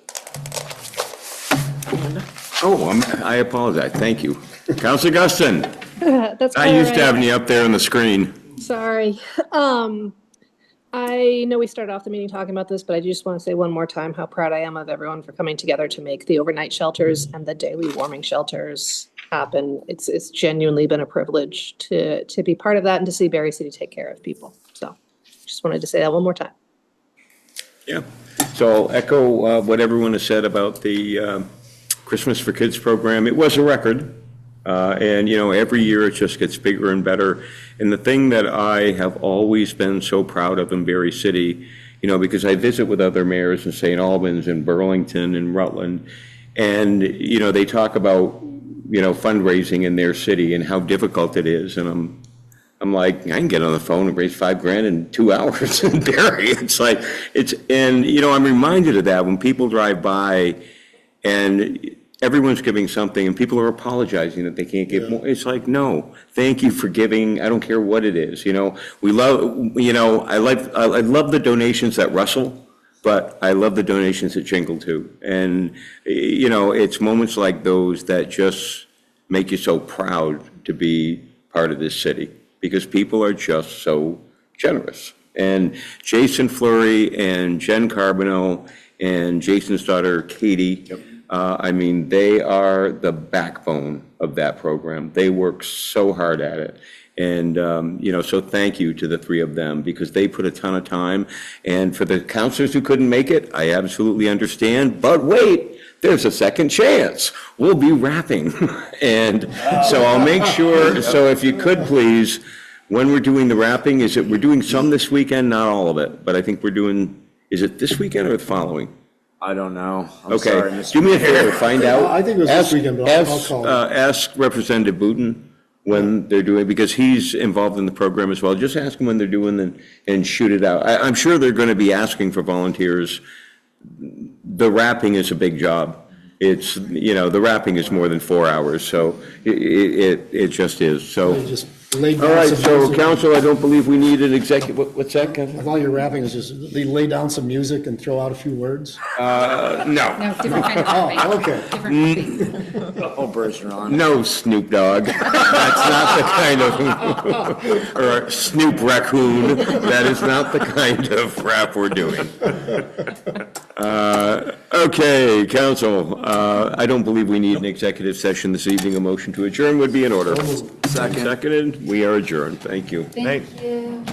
I apologize. Thank you. Councilor Guston. That's I used to having you up there on the screen. Sorry. I know we started off the meeting talking about this, but I just want to say one more time how proud I am of everyone for coming together to make the overnight shelters and the daily warming shelters happen. It's genuinely been a privilege to be part of that and to see Barre City take care of people. So just wanted to say that one more time. Yeah. So I'll echo what everyone has said about the Christmas for Kids program. It was a record. And, every year it just gets bigger and better. And the thing that I have always been so proud of in Barre City, because I visit with other mayors in St. Albans and Burlington and Rutland, and, they talk about, fundraising in their city and how difficult it is. And I'm like, I can get on the phone and raise $5,000 in 2 hours in Barre. I'm reminded of that when people drive by and everyone's giving something and people are apologizing that they can't give more. It's like, no, thank you for giving. I don't care what it is. We love, I love the donations that rustle, but I love the donations that jingle too. And, it's moments like those that just make you so proud to be part of this city. because people are just so generous. And Jason Fleury and Jen Carbonell and Jason's daughter Katie, I mean, they are the backbone of that program. They work so hard at it. And, so thank you to the three of them because they put a ton of time. And for the counselors who couldn't make it, I absolutely understand. But wait, there's a second chance. We'll be wrapping. And so I'll make sure, so if you could please, when we're doing the wrapping, we're doing some this weekend, not all of it, but I think we're doing, is it this weekend or the following? I don't know. I'm Okay, sorry, Mr. do me a Mayor. favor, find out. I think it was this weekend, but I'll call him. Ask Representative Booton when they're doing, because he's involved in the program as well. Just ask him when they're doing and shoot it out. I'm sure they're going to be asking for volunteers. The wrapping is a big job. It's, the wrapping is more than 4 hours, so it just is, so. They just laid All down right, some so music. council, I don't believe we need an executive, what's that, Kevin? I thought your rapping is just, they lay down some music and throw out a few words? No. No, different kind of topic. Oh, okay. Different The whole version on. No, Snoop Dogg. That's not the kind of, or Snoop Raccoon. That is not the kind of rap we're doing. Okay, council, I don't believe we need an executive session this evening. A motion to adjourn would be in order. Second. Seconded, we are adjourned. Thank you. Thank you.